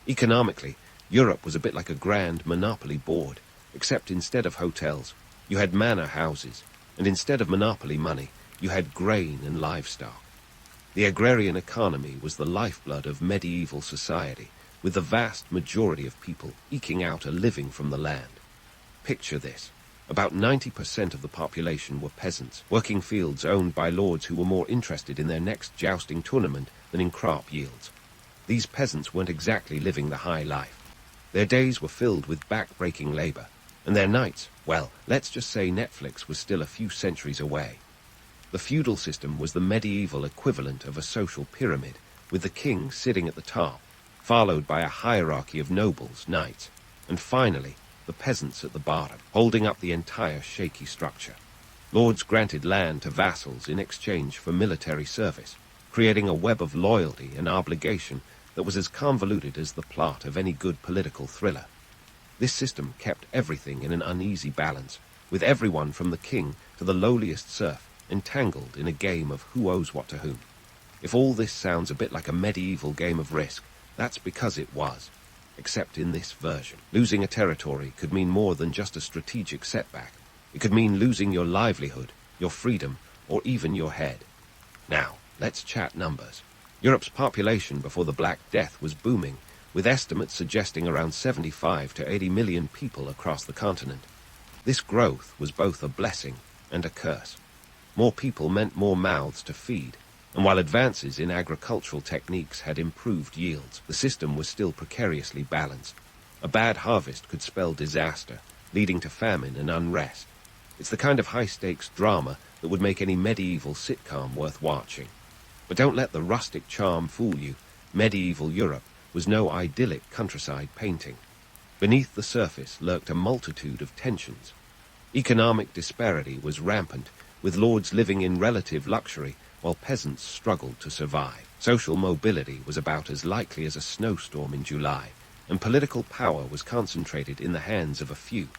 Economically, Europe was a bit like a grand monopoly board, except instead of hotels, you had manor houses, and instead of monopoly money, you had grain and livestock. The agrarian economy was the lifeblood of medieval society, with the vast majority of people eking out a living from the land. Picture this. About 90% of the population were peasants, working fields owned by lords who were more interested in their next jousting tournament than in crop yields. These peasants weren't exactly living the high life. Their days were filled with back-breaking labor, and their nights, well, let's just say Netflix was still a few centuries away. The feudal system was the medieval equivalent of a social pyramid, with the king sitting at the top, followed by a hierarchy of nobles, knights, and finally, the peasants at the bottom, holding up the entire shaky structure. Lords granted land to vassals in exchange for military service, creating a web of loyalty and obligation that was as convoluted as the plot of any good political thriller. This system kept everything in an uneasy balance, with everyone from the king to the lowliest serf entangled in a game of who owes what to whom. If all this sounds a bit like a medieval game of Risk, that's because it was. Except in this version. Losing a territory could mean more than just a strategic setback. It could mean losing your livelihood, your freedom, or even your head. Now, let's chat numbers. Europe's population before the Black Death was booming, with estimates suggesting around 75 to 80 million people across the continent. This growth was both a blessing and a curse. More people meant more mouths to feed, and while advances in agricultural techniques had improved yields, the system was still precariously balanced. A bad harvest could spell disaster, leading to famine and unrest. It's the kind of high-stakes drama that would make any medieval sitcom worth watching. But don't let the rustic charm fool you. Medieval Europe was no idyllic countryside painting. Beneath the surface lurked a multitude of tensions. Economic disparity was rampant, with lords living in relative luxury while peasants struggled to survive. Social mobility was about as likely as a snowstorm in July, and political power was concentrated in the hands of a few.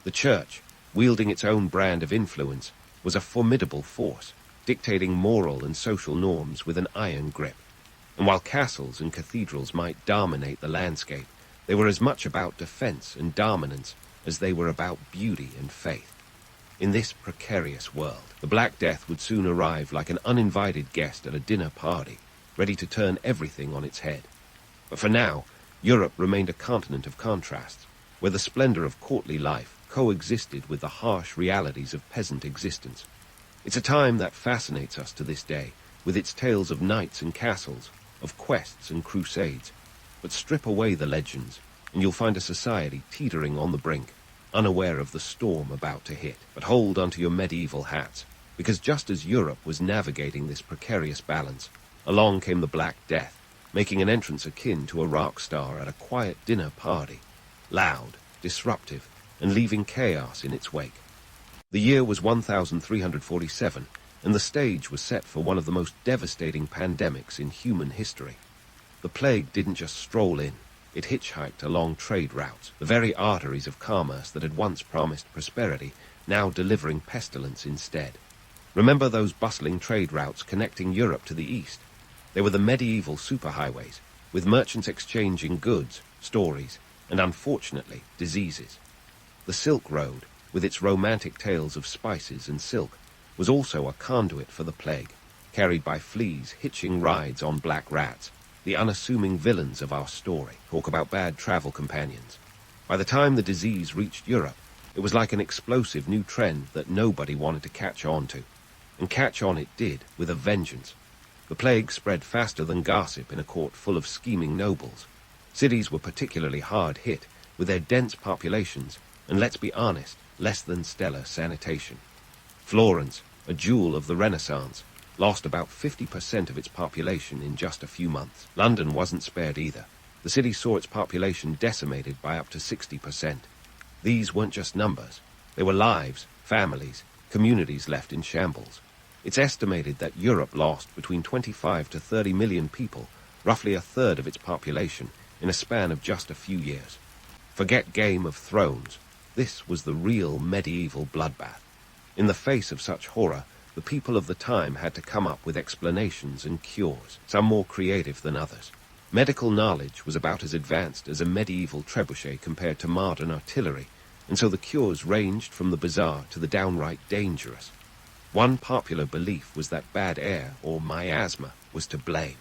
The church, wielding its own brand of influence, was a formidable force, dictating moral and social norms with an iron grip. And while castles and cathedrals might dominate the landscape, they were as much about defense and dominance as they were about beauty and faith. In this precarious world, the Black Death would soon arrive like an uninvited guest at a dinner party, ready to turn everything on its head. But for now, Europe remained a continent of contrasts, where the splendor of courtly life coexisted with the harsh realities of peasant existence. It's a time that fascinates us to this day, with its tales of knights and castles, of quests and crusades. But strip away the legends, and you'll find a society teetering on the brink, unaware of the storm about to hit. But hold onto your medieval hats, because just as Europe was navigating this precarious balance, along came the Black Death, making an entrance akin to a rock star at a quiet dinner party, loud, disruptive, and leaving chaos in its wake. The year was 1347, and the stage was set for one of the most devastating pandemics in human history. The plague didn't just stroll in. It hitchhiked along trade routes, the very arteries of commerce that had once promised prosperity, now delivering pestilence instead. Remember those bustling trade routes connecting Europe to the east? They were the medieval superhighways, with merchants exchanging goods, stories, and unfortunately, diseases. The Silk Road, with its romantic tales of spices and silk, was also a conduit for the plague, carried by fleas hitching rides on black rats, the unassuming villains of our story. Talk about bad travel companions. By the time the disease reached Europe, it was like an explosive new trend that nobody wanted to catch on to. And catch on it did, with a vengeance. The plague spread faster than gossip in a court full of scheming nobles. Cities were particularly hard hit, with their dense populations, and let's be honest, less than stellar sanitation. Florence, a jewel of the Renaissance, lost about 50% of its population in just a few months. London wasn't spared either. The city saw its population decimated by up to 60%. These weren't just numbers. They were lives, families, communities left in shambles. It's estimated that Europe lost between 25 to 30 million people, roughly a third of its population, in a span of just a few years. Forget Game of Thrones. This was the real medieval bloodbath. In the face of such horror, the people of the time had to come up with explanations and cures, some more creative than others. Medical knowledge was about as advanced as a medieval trebuchet compared to modern artillery, and so the cures ranged from the bizarre to the downright dangerous. One popular belief was that bad air, or miasma, was to blame.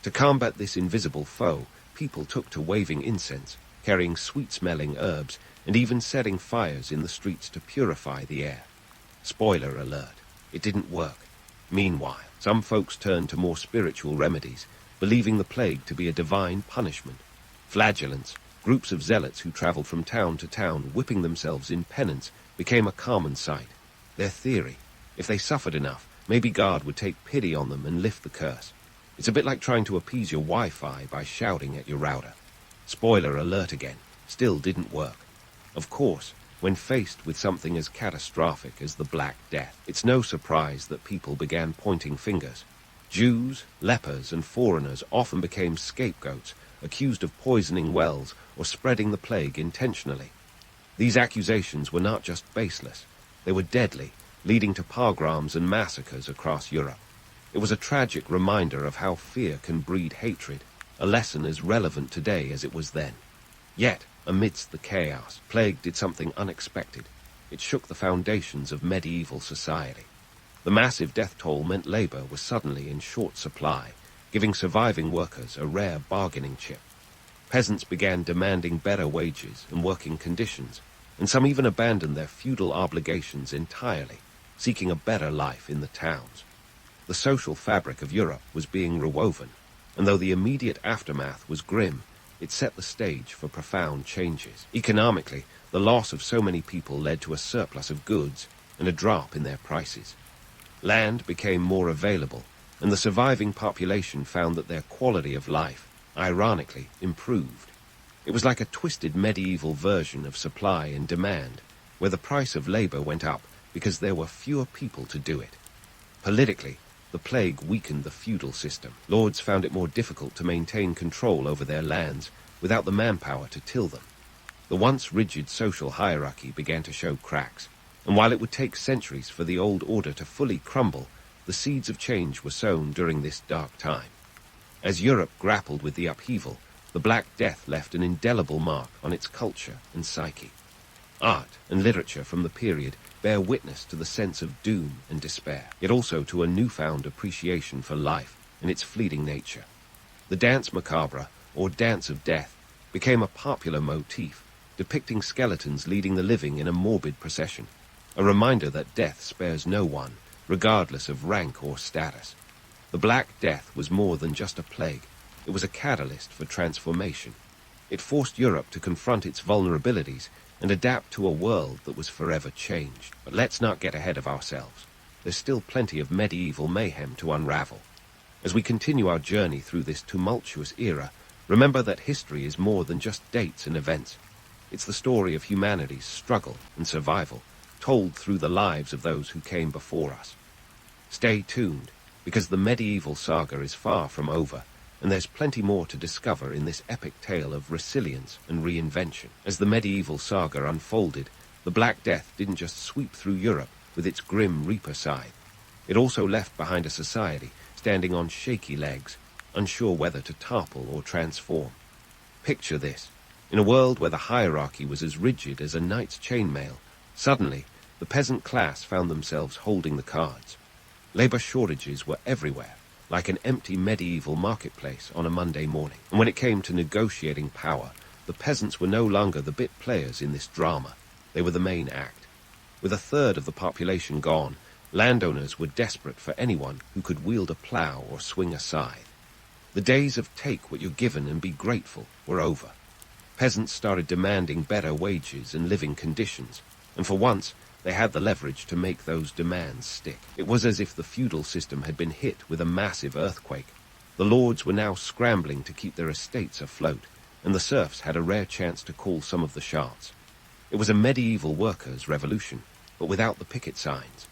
To combat this invisible foe, people took to waving incense, carrying sweet-smelling herbs, and even setting fires in the streets to purify the air. Spoiler alert, it didn't work. Meanwhile, some folks turned to more spiritual remedies, believing the plague to be a divine punishment. Flagellants, groups of zealots who traveled from town to town whipping themselves in penance, became a common sight. Their theory: if they suffered enough, maybe God would take pity on them and lift the curse. It's a bit like trying to appease your Wi-Fi by shouting at your router. Spoiler alert again, still didn't work. Of course, when faced with something as catastrophic as the Black Death, it's no surprise that people began pointing fingers. Jews, lepers, and foreigners often became scapegoats, accused of poisoning wells or spreading the plague intentionally. These accusations were not just baseless, they were deadly, leading to pogroms and massacres across Europe. It was a tragic reminder of how fear can breed hatred, a lesson as relevant today as it was then. Yet, amidst the chaos, plague did something unexpected. It shook the foundations of medieval society. The massive death toll meant labor was suddenly in short supply, giving surviving workers a rare bargaining chip. Peasants began demanding better wages and working conditions, and some even abandoned their feudal obligations entirely, seeking a better life in the towns. The social fabric of Europe was being rewoven, and though the immediate aftermath was grim, it set the stage for profound changes. Economically, the loss of so many people led to a surplus of goods and a drop in their prices. Land became more available, and the surviving population found that their quality of life, ironically, improved. It was like a twisted medieval version of supply and demand, where the price of labor went up because there were fewer people to do it. Politically, the plague weakened the feudal system. Lords found it more difficult to maintain control over their lands without the manpower to till them. The once rigid social hierarchy began to show cracks, and while it would take centuries for the old order to fully crumble, the seeds of change were sown during this dark time. As Europe grappled with the upheaval, the Black Death left an indelible mark on its culture and psyche. Art and literature from the period bear witness to the sense of doom and despair, yet also to a newfound appreciation for life and its fleeting nature. The Danse Macabre, or Dance of Death, became a popular motif, depicting skeletons leading the living in a morbid procession, a reminder that death spares no one, regardless of rank or status. The Black Death was more than just a plague. It was a catalyst for transformation. It forced Europe to confront its vulnerabilities and adapt to a world that was forever changed. But let's not get ahead of ourselves. There's still plenty of medieval mayhem to unravel. As we continue our journey through this tumultuous era, remember that history is more than just dates and events. It's the story of humanity's struggle and survival, told through the lives of those who came before us. Stay tuned, because the medieval saga is far from over, and there's plenty more to discover in this epic tale of resilience and reinvention. As the medieval saga unfolded, the Black Death didn't just sweep through Europe with its grim reaper scythe. It also left behind a society standing on shaky legs, unsure whether to topple or transform. Picture this. In a world where the hierarchy was as rigid as a knight's chainmail, suddenly the peasant class found themselves holding the cards. Labor shortages were everywhere, like an empty medieval marketplace on a Monday morning. And when it came to negotiating power, the peasants were no longer the bit players in this drama. They were the main act. With a third of the population gone, landowners were desperate for anyone who could wield a plough or swing a scythe. The days of take what you're given and be grateful were over. Peasants started demanding better wages and living conditions, and for once, they had the leverage to make those demands stick. It was as if the feudal system had been hit with a massive earthquake. The lords were now scrambling to keep their estates afloat, and the serfs had a rare chance to call some of the shots. It was a medieval workers' revolution, but without the picket signs.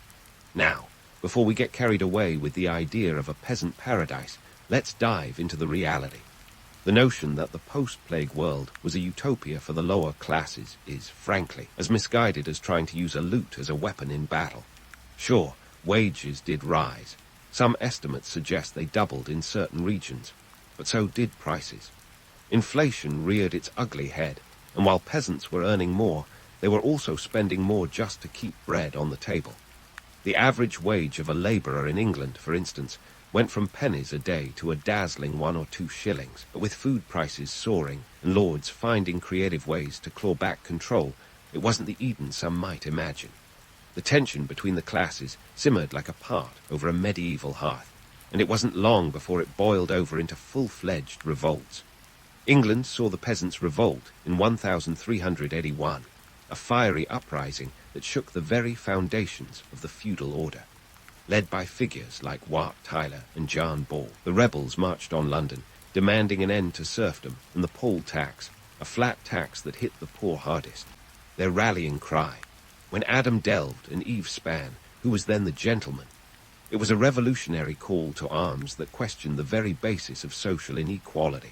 Now, before we get carried away with the idea of a peasant paradise, let's dive into the reality. The notion that the post-plague world was a utopia for the lower classes is, frankly, as misguided as trying to use a lute as a weapon in battle. Sure, wages did rise. Some estimates suggest they doubled in certain regions, but so did prices. Inflation reared its ugly head, and while peasants were earning more, they were also spending more just to keep bread on the table. The average wage of a labourer in England, for instance, went from pennies a day to a dazzling 1 or 2 shillings. But with food prices soaring and lords finding creative ways to claw back control, it wasn't the Eden some might imagine. The tension between the classes simmered like a pot over a medieval hearth, and it wasn't long before it boiled over into full-fledged revolts. England saw the peasants' revolt in 1381, a fiery uprising that shook the very foundations of the feudal order. Led by figures like Wat Tyler and John Ball, the rebels marched on London, demanding an end to serfdom and the poll tax, a flat tax that hit the poor hardest. their rallying cry. When Adam delved and Eve span, who was then the gentleman? It was a revolutionary call to arms that questioned the very basis of social inequality.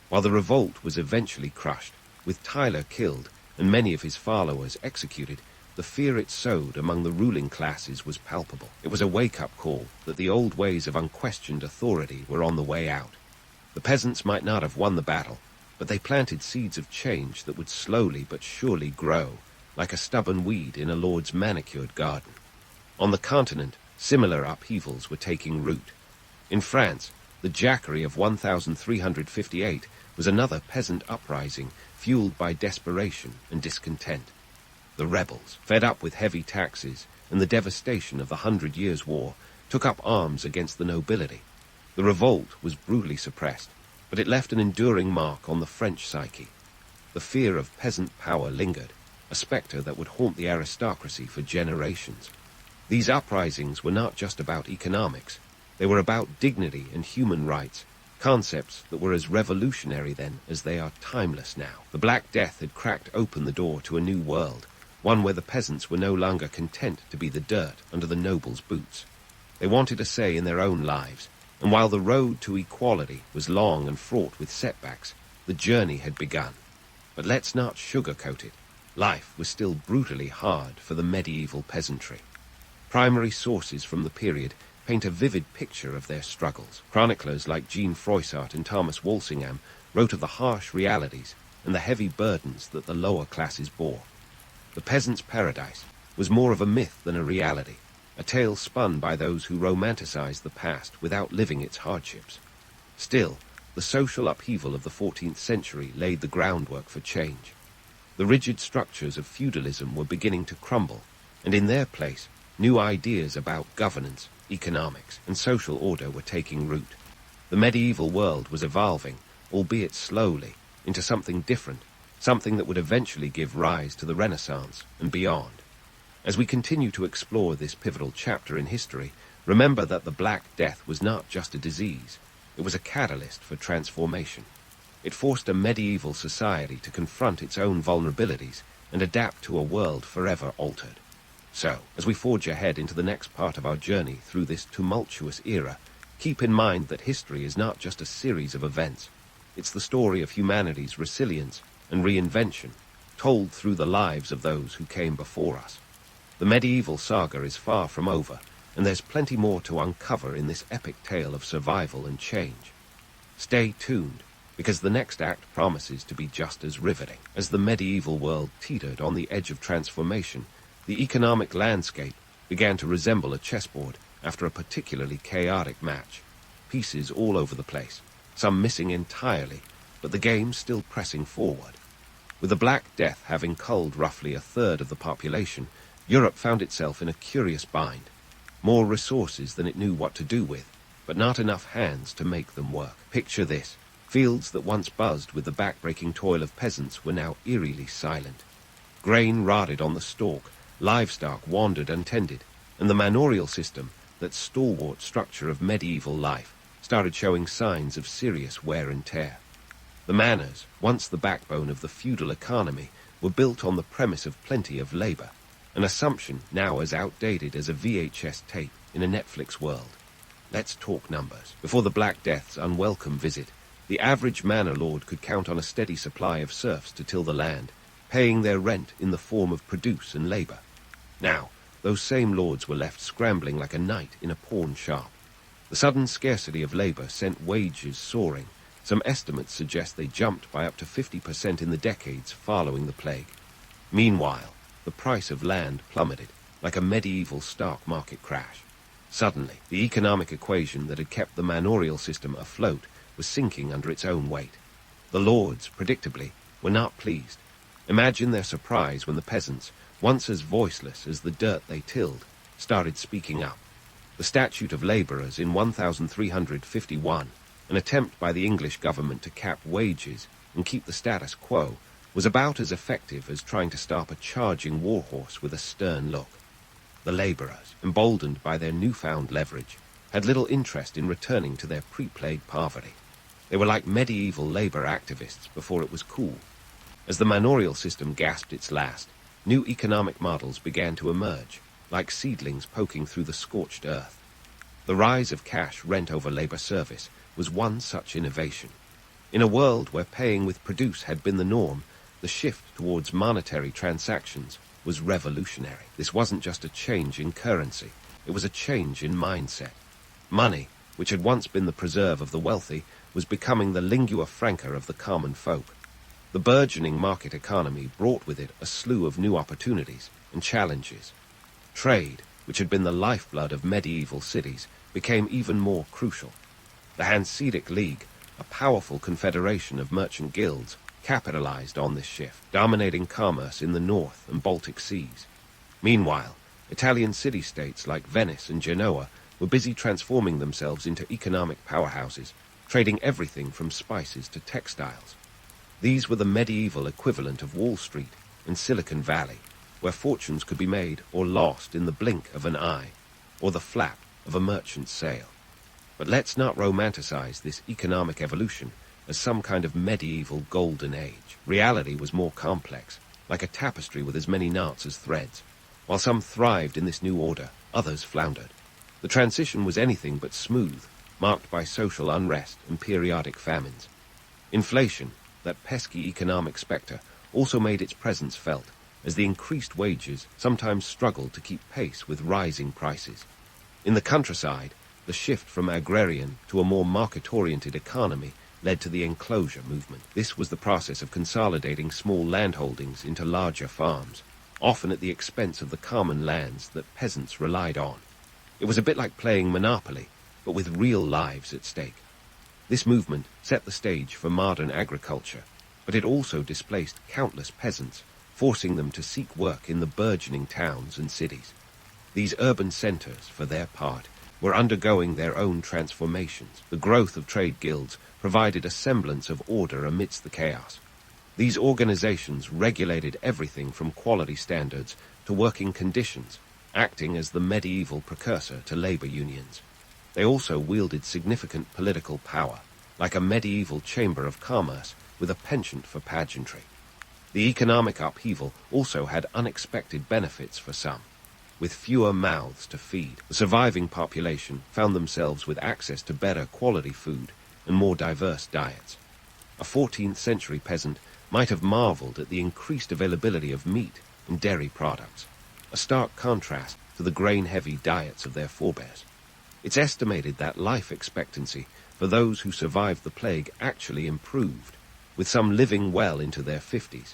While the revolt was eventually crushed, with Tyler killed and many of his followers executed, the fear it sowed among the ruling classes was palpable. It was a wake-up call that the old ways of unquestioned authority were on the way out. The peasants might not have won the battle, but they planted seeds of change that would slowly but surely grow, like a stubborn weed in a lord's manicured garden. On the continent, similar upheavals were taking root. In France, the Jacquerie of 1358 was another peasant uprising fueled by desperation and discontent. The rebels, fed up with heavy taxes and the devastation of the 100 Years' War, took up arms against the nobility. The revolt was brutally suppressed, but it left an enduring mark on the French psyche. The fear of peasant power lingered, a spectre that would haunt the aristocracy for generations. These uprisings were not just about economics. They were about dignity and human rights, concepts that were as revolutionary then as they are timeless now. The Black Death had cracked open the door to a new world, one where the peasants were no longer content to be the dirt under the nobles' boots. They wanted a say in their own lives, and while the road to equality was long and fraught with setbacks, the journey had begun. But let's not sugarcoat it. Life was still brutally hard for the medieval peasantry. Primary sources from the period paint a vivid picture of their struggles. Chroniclers like Jean Froissart and Thomas Walsingham wrote of the harsh realities and the heavy burdens that the lower classes bore. The peasant's paradise was more of a myth than a reality, a tale spun by those who romanticized the past without living its hardships. Still, the social upheaval of the 14th century laid the groundwork for change. The rigid structures of feudalism were beginning to crumble, and in their place, new ideas about governance, economics, and social order were taking root. The medieval world was evolving, albeit slowly, into something different, something that would eventually give rise to the Renaissance and beyond. As we continue to explore this pivotal chapter in history, remember that the Black Death was not just a disease. It was a catalyst for transformation. It forced a medieval society to confront its own vulnerabilities and adapt to a world forever altered. So, as we forge ahead into the next part of our journey through this tumultuous era, keep in mind that history is not just a series of events. It's the story of humanity's resilience and reinvention, told through the lives of those who came before us. The medieval saga is far from over, and there's plenty more to uncover in this epic tale of survival and change. Stay tuned, because the next act promises to be just as riveting. As the medieval world teetered on the edge of transformation, the economic landscape began to resemble a chessboard after a particularly chaotic match. Pieces all over the place, some missing entirely, but the game still pressing forward. With the Black Death having culled roughly a third of the population, Europe found itself in a curious bind. More resources than it knew what to do with, but not enough hands to make them work. Picture this. Fields that once buzzed with the back-breaking toil of peasants were now eerily silent. Grain rotted on the stalk, livestock wandered untended, and the manorial system, that stalwart structure of medieval life, started showing signs of serious wear and tear. The manors, once the backbone of the feudal economy, were built on the premise of plenty of labor, an assumption now as outdated as a VHS tape in a Netflix world. Let's talk numbers. Before the Black Death's unwelcome visit, the average manor lord could count on a steady supply of serfs to till the land, paying their rent in the form of produce and labor. Now, those same lords were left scrambling like a knight in a pawn shop. The sudden scarcity of labor sent wages soaring. Some estimates suggest they jumped by up to 50% in the decades following the plague. Meanwhile, the price of land plummeted, like a medieval stock market crash. Suddenly, the economic equation that had kept the manorial system afloat was sinking under its own weight. The lords, predictably, were not pleased. Imagine their surprise when the peasants, once as voiceless as the dirt they tilled, started speaking up. The Statute of Labourers in 1351, an attempt by the English government to cap wages and keep the status quo, was about as effective as trying to stop a charging warhorse with a stern look. The labourers, emboldened by their newfound leverage, had little interest in returning to their pre-plague poverty. They were like medieval labour activists before it was cool. As the manorial system gasped its last, new economic models began to emerge, like seedlings poking through the scorched earth. The rise of cash rent over labor service was one such innovation. In a world where paying with produce had been the norm, the shift towards monetary transactions was revolutionary. This wasn't just a change in currency, it was a change in mindset. Money, which had once been the preserve of the wealthy, was becoming the lingua franca of the common folk. The burgeoning market economy brought with it a slew of new opportunities and challenges. Trade, which had been the lifeblood of medieval cities, became even more crucial. The Hanseatic League, a powerful confederation of merchant guilds, capitalized on this shift, dominating commerce in the North and Baltic seas. Meanwhile, Italian city-states like Venice and Genoa were busy transforming themselves into economic powerhouses, trading everything from spices to textiles. These were the medieval equivalent of Wall Street and Silicon Valley, where fortunes could be made or lost in the blink of an eye, or the flap of a merchant's sail. But let's not romanticize this economic evolution as some kind of medieval golden age. Reality was more complex, like a tapestry with as many knots as threads. While some thrived in this new order, others floundered. The transition was anything but smooth, marked by social unrest and periodic famines. Inflation, that pesky economic spectre, also made its presence felt, as the increased wages sometimes struggled to keep pace with rising prices. In the countryside, the shift from agrarian to a more market-oriented economy led to the enclosure movement. This was the process of consolidating small landholdings into larger farms, often at the expense of the common lands that peasants relied on. It was a bit like playing Monopoly, but with real lives at stake. This movement set the stage for modern agriculture, but it also displaced countless peasants, forcing them to seek work in the burgeoning towns and cities. These urban centers, for their part, were undergoing their own transformations. The growth of trade guilds provided a semblance of order amidst the chaos. These organizations regulated everything from quality standards to working conditions, acting as the medieval precursor to labor unions. They also wielded significant political power, like a medieval chamber of commerce with a penchant for pageantry. The economic upheaval also had unexpected benefits for some. With fewer mouths to feed, the surviving population found themselves with access to better quality food and more diverse diets. A 14th century peasant might have marveled at the increased availability of meat and dairy products, a stark contrast to the grain-heavy diets of their forebears. It's estimated that life expectancy for those who survived the plague actually improved, with some living well into their 50s,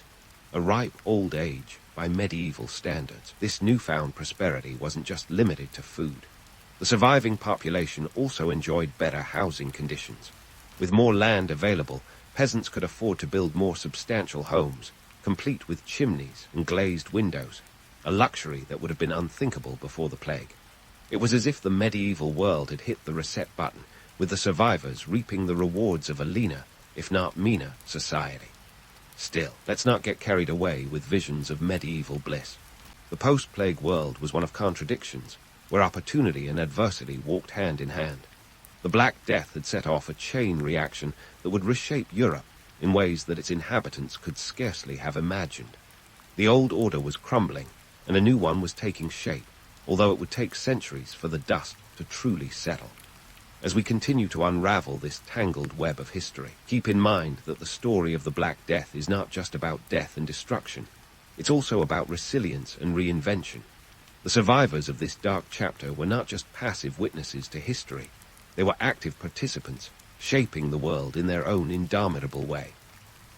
a ripe old age by medieval standards. This newfound prosperity wasn't just limited to food. The surviving population also enjoyed better housing conditions. With more land available, peasants could afford to build more substantial homes, complete with chimneys and glazed windows, a luxury that would have been unthinkable before the plague. It was as if the medieval world had hit the reset button, with the survivors reaping the rewards of a leaner, if not meaner, society. Still, let's not get carried away with visions of medieval bliss. The post-plague world was one of contradictions, where opportunity and adversity walked hand in hand. The Black Death had set off a chain reaction that would reshape Europe in ways that its inhabitants could scarcely have imagined. The old order was crumbling, and a new one was taking shape, although it would take centuries for the dust to truly settle. As we continue to unravel this tangled web of history, keep in mind that the story of the Black Death is not just about death and destruction. It's also about resilience and reinvention. The survivors of this dark chapter were not just passive witnesses to history. They were active participants, shaping the world in their own indomitable way.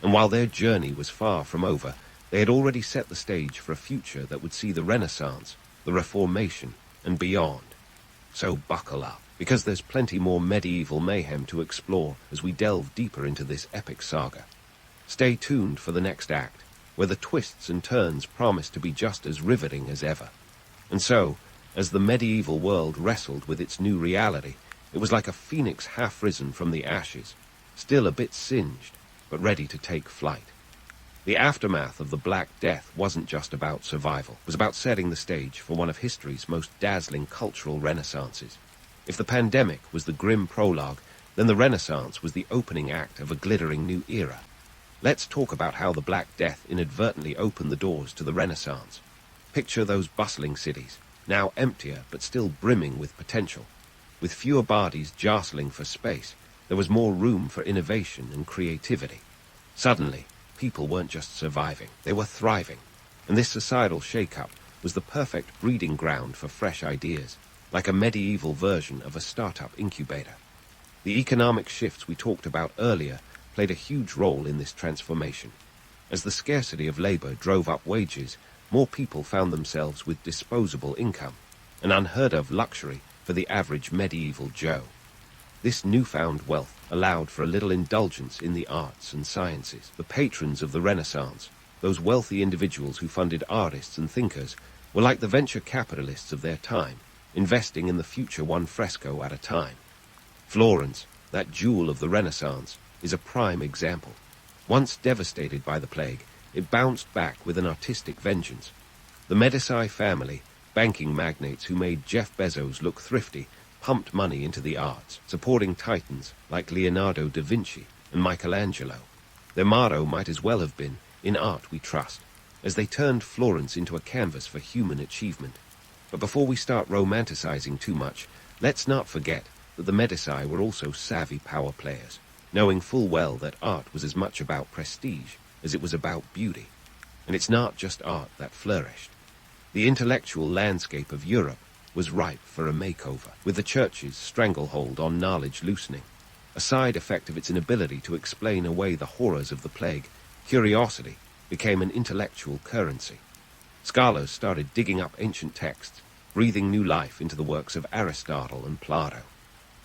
And while their journey was far from over, they had already set the stage for a future that would see the Renaissance, the Reformation, and beyond. So buckle up, because there's plenty more medieval mayhem to explore as we delve deeper into this epic saga. Stay tuned for the next act, where the twists and turns promise to be just as riveting as ever. And so, as the medieval world wrestled with its new reality, it was like a phoenix half-risen from the ashes, still a bit singed, but ready to take flight. The aftermath of the Black Death wasn't just about survival. It was about setting the stage for one of history's most dazzling cultural renaissances. If the pandemic was the grim prologue, then the Renaissance was the opening act of a glittering new era. let's talk about how the Black Death inadvertently opened the doors to the Renaissance. Picture those bustling cities, now emptier but still brimming with potential. With fewer bodies jostling for space, there was more room for innovation and creativity. Suddenly, people weren't just surviving, they were thriving. And this societal shake-up was the perfect breeding ground for fresh ideas, like a medieval version of a startup incubator. The economic shifts we talked about earlier played a huge role in this transformation. As the scarcity of labor drove up wages, more people found themselves with disposable income, an unheard-of luxury for the average medieval Joe. This newfound wealth allowed for a little indulgence in the arts and sciences. The patrons of the Renaissance, those wealthy individuals who funded artists and thinkers, were like the venture capitalists of their time, investing in the future one fresco at a time. Florence, that jewel of the Renaissance, is a prime example. Once devastated by the plague, it bounced back with an artistic vengeance. The Medici family, banking magnates who made Jeff Bezos look thrifty, pumped money into the arts, supporting titans like Leonardo da Vinci and Michelangelo. Their motto might as well have been, "In art we trust," as they turned Florence into a canvas for human achievement. But before we start romanticizing too much, let's not forget that the Medici were also savvy power players, knowing full well that art was as much about prestige as it was about beauty. And it's not just art that flourished. The intellectual landscape of Europe was ripe for a makeover, with the church's stranglehold on knowledge loosening. A side effect of its inability to explain away the horrors of the plague, curiosity became an intellectual currency. Scholars started digging up ancient texts, breathing new life into the works of Aristotle and Plato.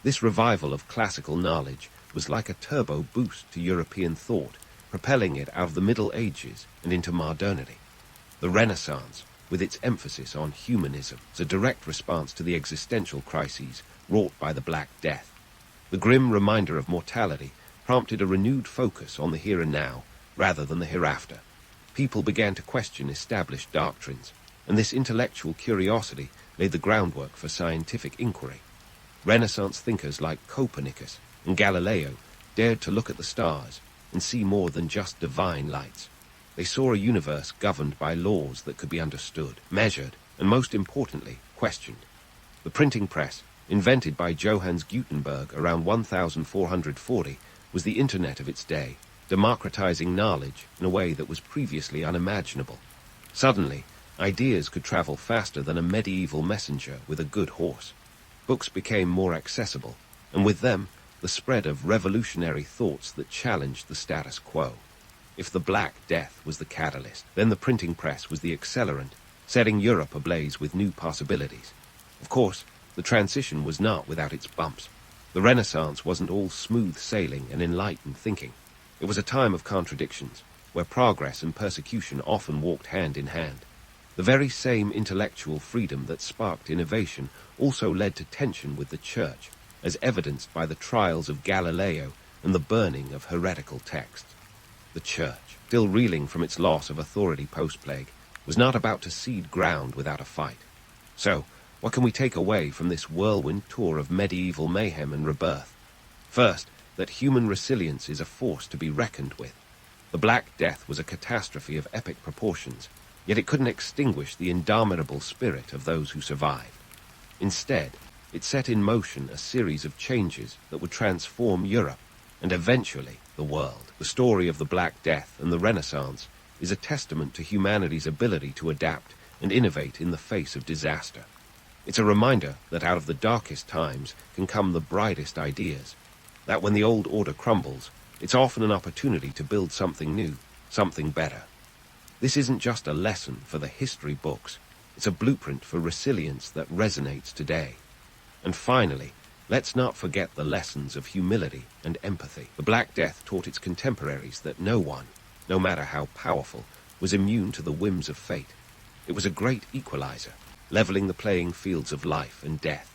This revival of classical knowledge was like a turbo boost to European thought, propelling it out of the Middle Ages and into modernity. The Renaissance, with its emphasis on humanism, is a direct response to the existential crises wrought by the Black Death. The grim reminder of mortality prompted a renewed focus on the here and now, rather than the hereafter. People began to question established doctrines, and this intellectual curiosity laid the groundwork for scientific inquiry. Renaissance thinkers like Copernicus and Galileo dared to look at the stars and see more than just divine lights. They saw a universe governed by laws that could be understood, measured, and most importantly, questioned. The printing press, invented by Johannes Gutenberg around 1440, was the internet of its day, democratizing knowledge in a way that was previously unimaginable. Suddenly, ideas could travel faster than a medieval messenger with a good horse. Books became more accessible, and with them, the spread of revolutionary thoughts that challenged the status quo. If the Black Death was the catalyst, then the printing press was the accelerant, setting Europe ablaze with new possibilities. Of course, the transition was not without its bumps. The Renaissance wasn't all smooth sailing and enlightened thinking. It was a time of contradictions, where progress and persecution often walked hand in hand. The very same intellectual freedom that sparked innovation also led to tension with the Church, as evidenced by the trials of Galileo and the burning of heretical texts. The Church, still reeling from its loss of authority post-plague, was not about to cede ground without a fight. So, what can we take away from this whirlwind tour of medieval mayhem and rebirth? First, that human resilience is a force to be reckoned with. The Black Death was a catastrophe of epic proportions, yet it couldn't extinguish the indomitable spirit of those who survived. Instead, it set in motion a series of changes that would transform Europe, and eventually the world. The story of the Black Death and the Renaissance is a testament to humanity's ability to adapt and innovate in the face of disaster. It's a reminder that out of the darkest times can come the brightest ideas, that when the old order crumbles, it's often an opportunity to build something new, something better. This isn't just a lesson for the history books, it's a blueprint for resilience that resonates today. And finally, let's not forget the lessons of humility and empathy. The Black Death taught its contemporaries that no one, no matter how powerful, was immune to the whims of fate. It was a great equalizer, leveling the playing fields of life and death.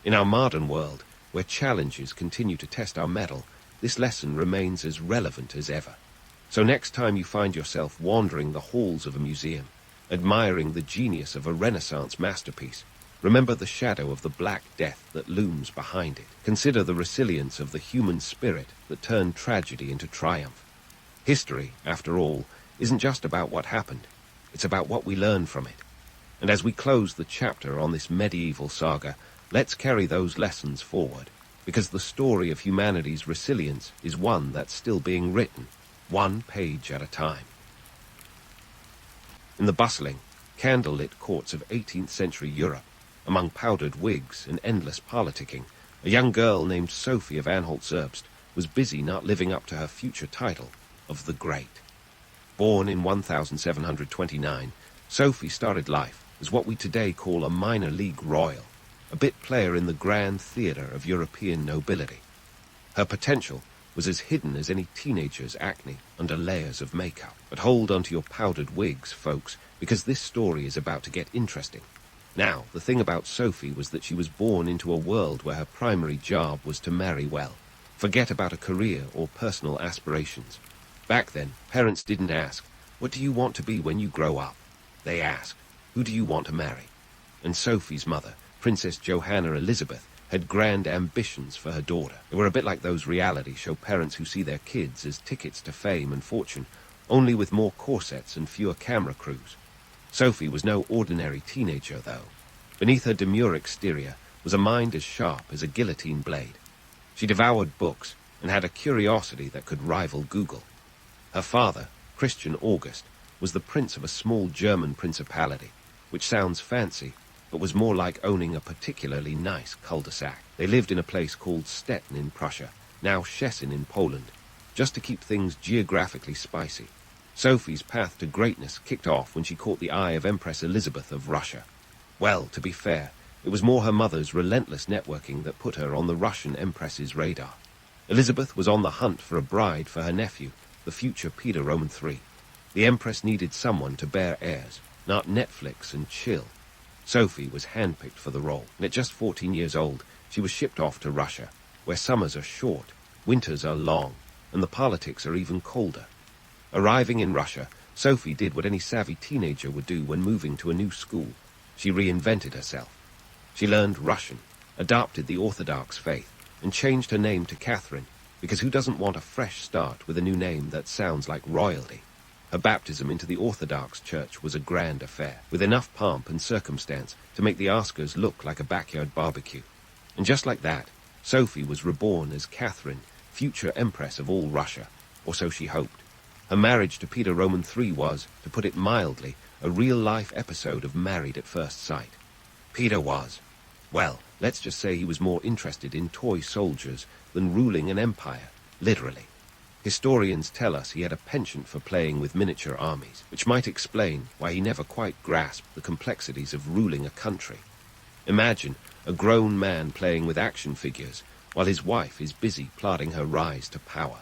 In our modern world, where challenges continue to test our mettle, this lesson remains as relevant as ever. So next time you find yourself wandering the halls of a museum, admiring the genius of a Renaissance masterpiece, remember the shadow of the Black Death that looms behind it. Consider the resilience of the human spirit that turned tragedy into triumph. History, after all, isn't just about what happened. It's about what we learn from it. And as we close the chapter on this medieval saga, let's carry those lessons forward, because the story of humanity's resilience is one that's still being written, one page at a time. In the bustling, candle-lit courts of 18th century Europe, among powdered wigs and endless politicking, a young girl named Sophie of Anhalt-Zerbst was busy not living up to her future title of the Great. Born in 1729, Sophie started life as what we today call a minor league royal, a bit player in the grand theatre of European nobility. Her potential was as hidden as any teenager's acne under layers of makeup. But hold onto your powdered wigs, folks, because this story is about to get interesting. Now, the thing about Sophie was that she was born into a world where her primary job was to marry well. Forget about a career or personal aspirations. Back then, parents didn't ask, "What do you want to be when you grow up?" They asked, "Who do you want to marry?" And Sophie's mother, Princess Johanna Elizabeth, had grand ambitions for her daughter. They were a bit like those reality show parents who see their kids as tickets to fame and fortune, only with more corsets and fewer camera crews. Sophie was no ordinary teenager, though. Beneath her demure exterior was a mind as sharp as a guillotine blade. She devoured books and had a curiosity that could rival Google. Her father, Christian August, was the prince of a small German principality, which sounds fancy, but was more like owning a particularly nice cul-de-sac. They lived in a place called Stettin in Prussia, now Szczecin in Poland, just to keep things geographically spicy. Sophie's path to greatness kicked off when she caught the eye of Empress Elizabeth of Russia. Well, to be fair, it was more her mother's relentless networking that put her on the Russian Empress's radar. Elizabeth was on the hunt for a bride for her nephew, the future Peter Roman III. The Empress needed someone to bear heirs, not Netflix and chill. Sophie was handpicked for the role, and at just 14 years old, she was shipped off to Russia, where summers are short, winters are long, and the politics are even colder. Arriving in Russia, Sophie did what any savvy teenager would do when moving to a new school. She reinvented herself. She learned Russian, adopted the Orthodox faith, and changed her name to Catherine, because who doesn't want a fresh start with a new name that sounds like royalty? Her baptism into the Orthodox Church was a grand affair, with enough pomp and circumstance to make the askers look like a backyard barbecue. And just like that, Sophie was reborn as Catherine, future Empress of all Russia, or so she hoped. Her marriage to Peter Roman III was, to put it mildly, a real-life episode of Married at First Sight. Peter was, well, let's just say he was more interested in toy soldiers than ruling an empire, literally. Historians tell us he had a penchant for playing with miniature armies, which might explain why he never quite grasped the complexities of ruling a country. Imagine a grown man playing with action figures while his wife is busy plotting her rise to power.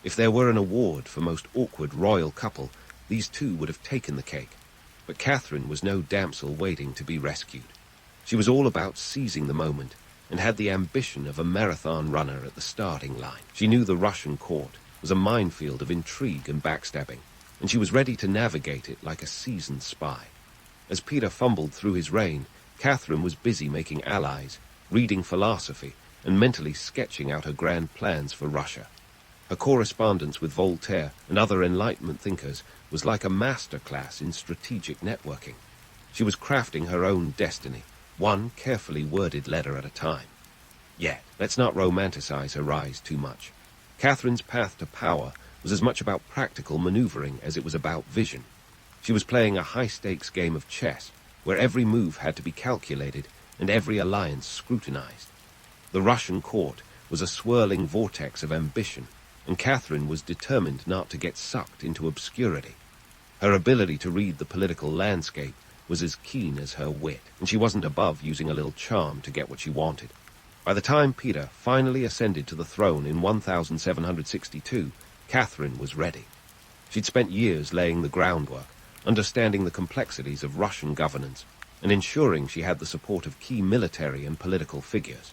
If there were an award for most awkward royal couple, these two would have taken the cake. But Catherine was no damsel waiting to be rescued. She was all about seizing the moment and had the ambition of a marathon runner at the starting line. She knew the Russian court was a minefield of intrigue and backstabbing, and she was ready to navigate it like a seasoned spy. As Peter fumbled through his reign, Catherine was busy making allies, reading philosophy, and mentally sketching out her grand plans for Russia. Her correspondence with Voltaire and other Enlightenment thinkers was like a masterclass in strategic networking. She was crafting her own destiny, one carefully worded letter at a time. Yet, let's not romanticize her rise too much. Catherine's path to power was as much about practical maneuvering as it was about vision. She was playing a high-stakes game of chess, where every move had to be calculated and every alliance scrutinized. The Russian court was a swirling vortex of ambition, and Catherine was determined not to get sucked into obscurity. Her ability to read the political landscape was as keen as her wit, and she wasn't above using a little charm to get what she wanted. By the time Peter finally ascended to the throne in 1762, Catherine was ready. She'd spent years laying the groundwork, understanding the complexities of Russian governance, and ensuring she had the support of key military and political figures.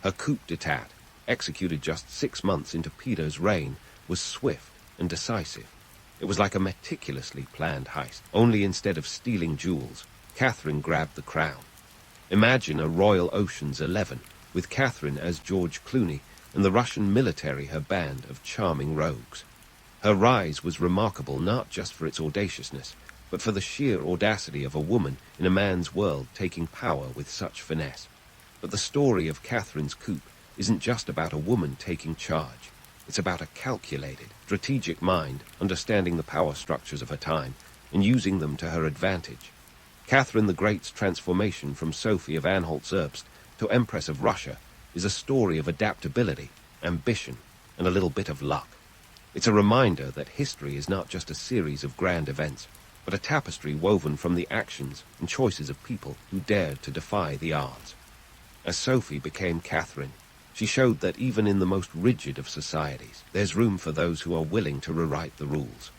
Her coup d'etat, executed just 6 months into Peter's reign, was swift and decisive. It was like a meticulously planned heist, only instead of stealing jewels, Catherine grabbed the crown. Imagine a Royal Ocean's 11, with Catherine as George Clooney and the Russian military her band of charming rogues. Her rise was remarkable not just for its audaciousness, but for the sheer audacity of a woman in a man's world taking power with such finesse. But the story of Catherine's coup isn't just about a woman taking charge. It's about a calculated, strategic mind understanding the power structures of her time and using them to her advantage. Catherine the Great's transformation from Sophie of Anhalt-Zerbst to Empress of Russia is a story of adaptability, ambition, and a little bit of luck. It's a reminder that history is not just a series of grand events, but a tapestry woven from the actions and choices of people who dared to defy the odds. As Sophie became Catherine, she showed that even in the most rigid of societies, there's room for those who are willing to rewrite the rules.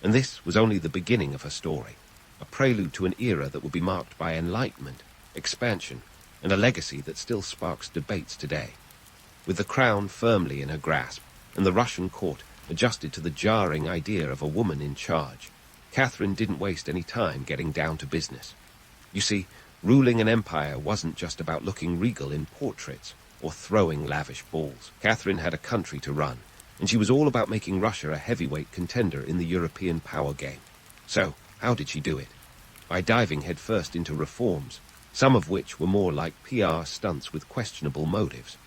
And this was only the beginning of her story, a prelude to an era that would be marked by enlightenment, expansion, and a legacy that still sparks debates today. With the crown firmly in her grasp, and the Russian court adjusted to the jarring idea of a woman in charge, Catherine didn't waste any time getting down to business. You see, ruling an empire wasn't just about looking regal in portraits or throwing lavish balls. Catherine had a country to run, and she was all about making Russia a heavyweight contender in the European power game. So, how did she do it? By diving headfirst into reforms, some of which were more like PR stunts with questionable motives.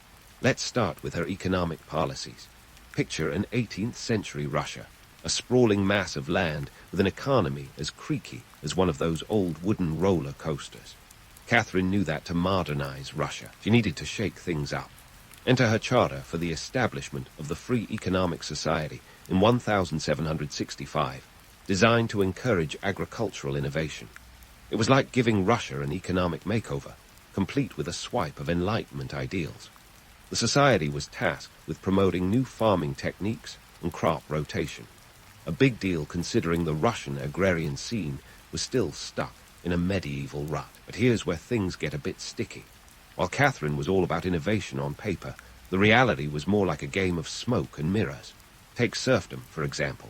Let's start with her economic policies. Picture an 18th century Russia, a sprawling mass of land with an economy as creaky as one of those old wooden roller coasters. Catherine knew that to modernize Russia, she needed to shake things up. Enter her charter for the establishment of the Free Economic Society in 1765, designed to encourage agricultural innovation. It was like giving Russia an economic makeover, complete with a swipe of Enlightenment ideals. The society was tasked with promoting new farming techniques and crop rotation. A big deal considering the Russian agrarian scene was still stuck in a medieval rut. But here's where things get a bit sticky. While Catherine was all about innovation on paper, the reality was more like a game of smoke and mirrors. Take serfdom, for example.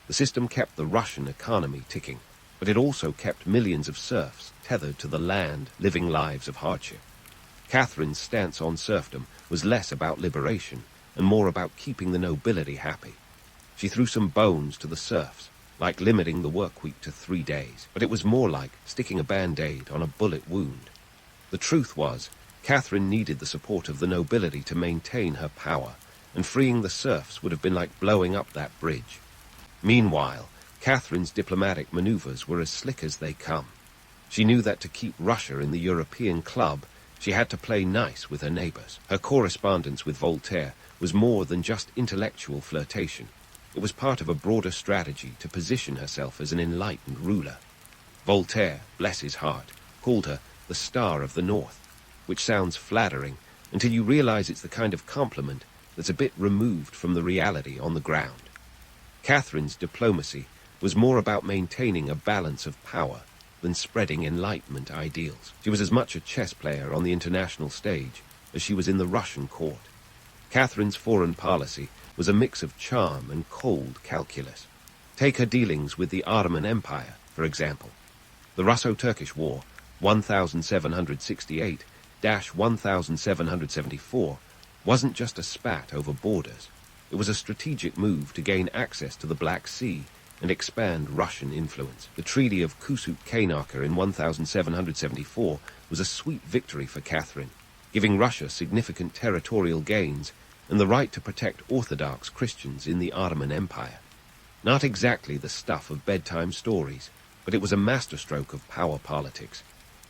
The system kept the Russian economy ticking, but it also kept millions of serfs tethered to the land, living lives of hardship. Catherine's stance on serfdom was less about liberation and more about keeping the nobility happy. She threw some bones to the serfs, like limiting the work week to 3 days, but it was more like sticking a band-aid on a bullet wound. The truth was, Catherine needed the support of the nobility to maintain her power, and freeing the serfs would have been like blowing up that bridge. Meanwhile, Catherine's diplomatic maneuvers were as slick as they come. She knew that to keep Russia in the European club, she had to play nice with her neighbors. Her correspondence with Voltaire was more than just intellectual flirtation. It was part of a broader strategy to position herself as an enlightened ruler. Voltaire, bless his heart, called her the Star of the North, which sounds flattering until you realize it's the kind of compliment that's a bit removed from the reality on the ground. Catherine's diplomacy was more about maintaining a balance of power than spreading Enlightenment ideals. She was as much a chess player on the international stage as she was in the Russian court. Catherine's foreign policy was a mix of charm and cold calculus. Take her dealings with the Ottoman Empire, for example. The Russo-Turkish War, 1768-1774, wasn't just a spat over borders. It was a strategic move to gain access to the Black Sea and expand Russian influence. The Treaty of Kusut-Kainaka in 1774 was a sweet victory for Catherine, giving Russia significant territorial gains and the right to protect Orthodox Christians in the Ottoman Empire. Not exactly the stuff of bedtime stories, but it was a masterstroke of power politics.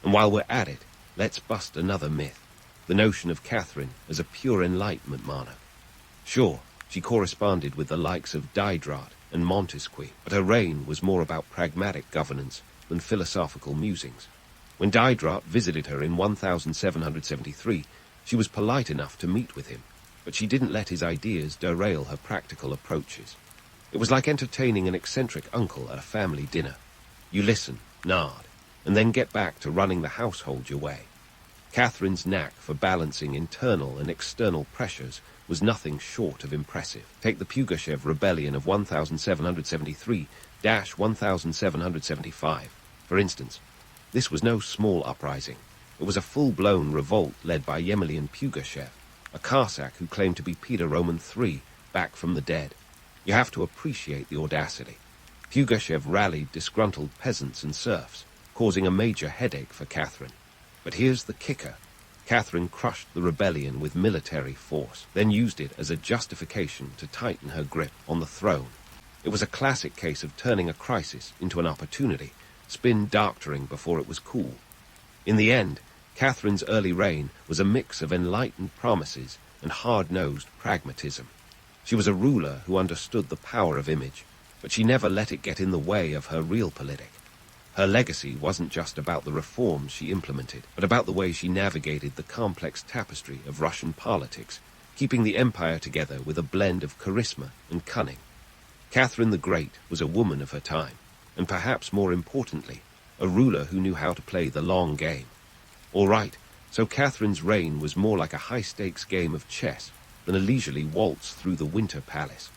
And while we're at it, let's bust another myth, the notion of Catherine as a pure Enlightenment monarch. Sure, she corresponded with the likes of Diderot and Montesquieu, but her reign was more about pragmatic governance than philosophical musings. When Diderot visited her in 1773, she was polite enough to meet with him, but she didn't let his ideas derail her practical approaches. It was like entertaining an eccentric uncle at a family dinner. You listen, nod, and then get back to running the household your way. Catherine's knack for balancing internal and external pressures was nothing short of impressive. Take the Pugachev Rebellion of 1773-1775, for instance. This was no small uprising. It was a full-blown revolt led by Yemelyan Pugachev, a Cossack who claimed to be Peter Roman III, back from the dead. You have to appreciate the audacity. Pugachev rallied disgruntled peasants and serfs, causing a major headache for Catherine. But here's the kicker. Catherine crushed the rebellion with military force, then used it as a justification to tighten her grip on the throne. It was a classic case of turning a crisis into an opportunity, spin doctoring before it was cool. In the end, Catherine's early reign was a mix of enlightened promises and hard-nosed pragmatism. She was a ruler who understood the power of image, but she never let it get in the way of her realpolitik. Her legacy wasn't just about the reforms she implemented, but about the way she navigated the complex tapestry of Russian politics, keeping the empire together with a blend of charisma and cunning. Catherine the Great was a woman of her time, and perhaps more importantly, a ruler who knew how to play the long game. All right, so Catherine's reign was more like a high-stakes game of chess than a leisurely waltz through the Winter Palace.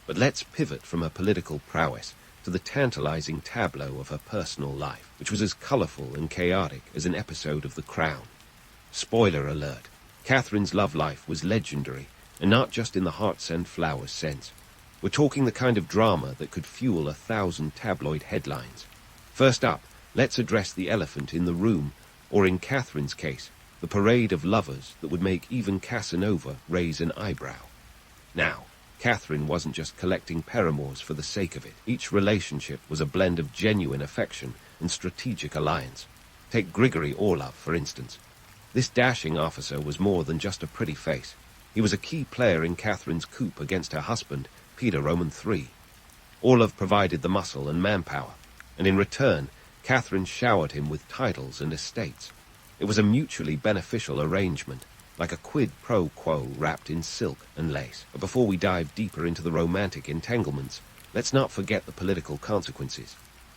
But let's pivot from her political prowess to the tantalizing tableau of her personal life, which was as colorful and chaotic as an episode of The Crown. Spoiler alert, Catherine's love life was legendary, and not just in the hearts and flowers sense. We're talking the kind of drama that could fuel 1,000 tabloid headlines. First up, let's address the elephant in the room, or in Catherine's case, the parade of lovers that would make even Casanova raise an eyebrow. Now, Catherine wasn't just collecting paramours for the sake of it. Each relationship was a blend of genuine affection and strategic alliance. Take Grigory Orlov, for instance. This dashing officer was more than just a pretty face. He was a key player in Catherine's coup against her husband, Peter Roman III. Orlov provided the muscle and manpower, and in return, Catherine showered him with titles and estates. It was a mutually beneficial arrangement, like a quid pro quo wrapped in silk and lace. But before we dive deeper into the romantic entanglements, let's not forget the political consequences.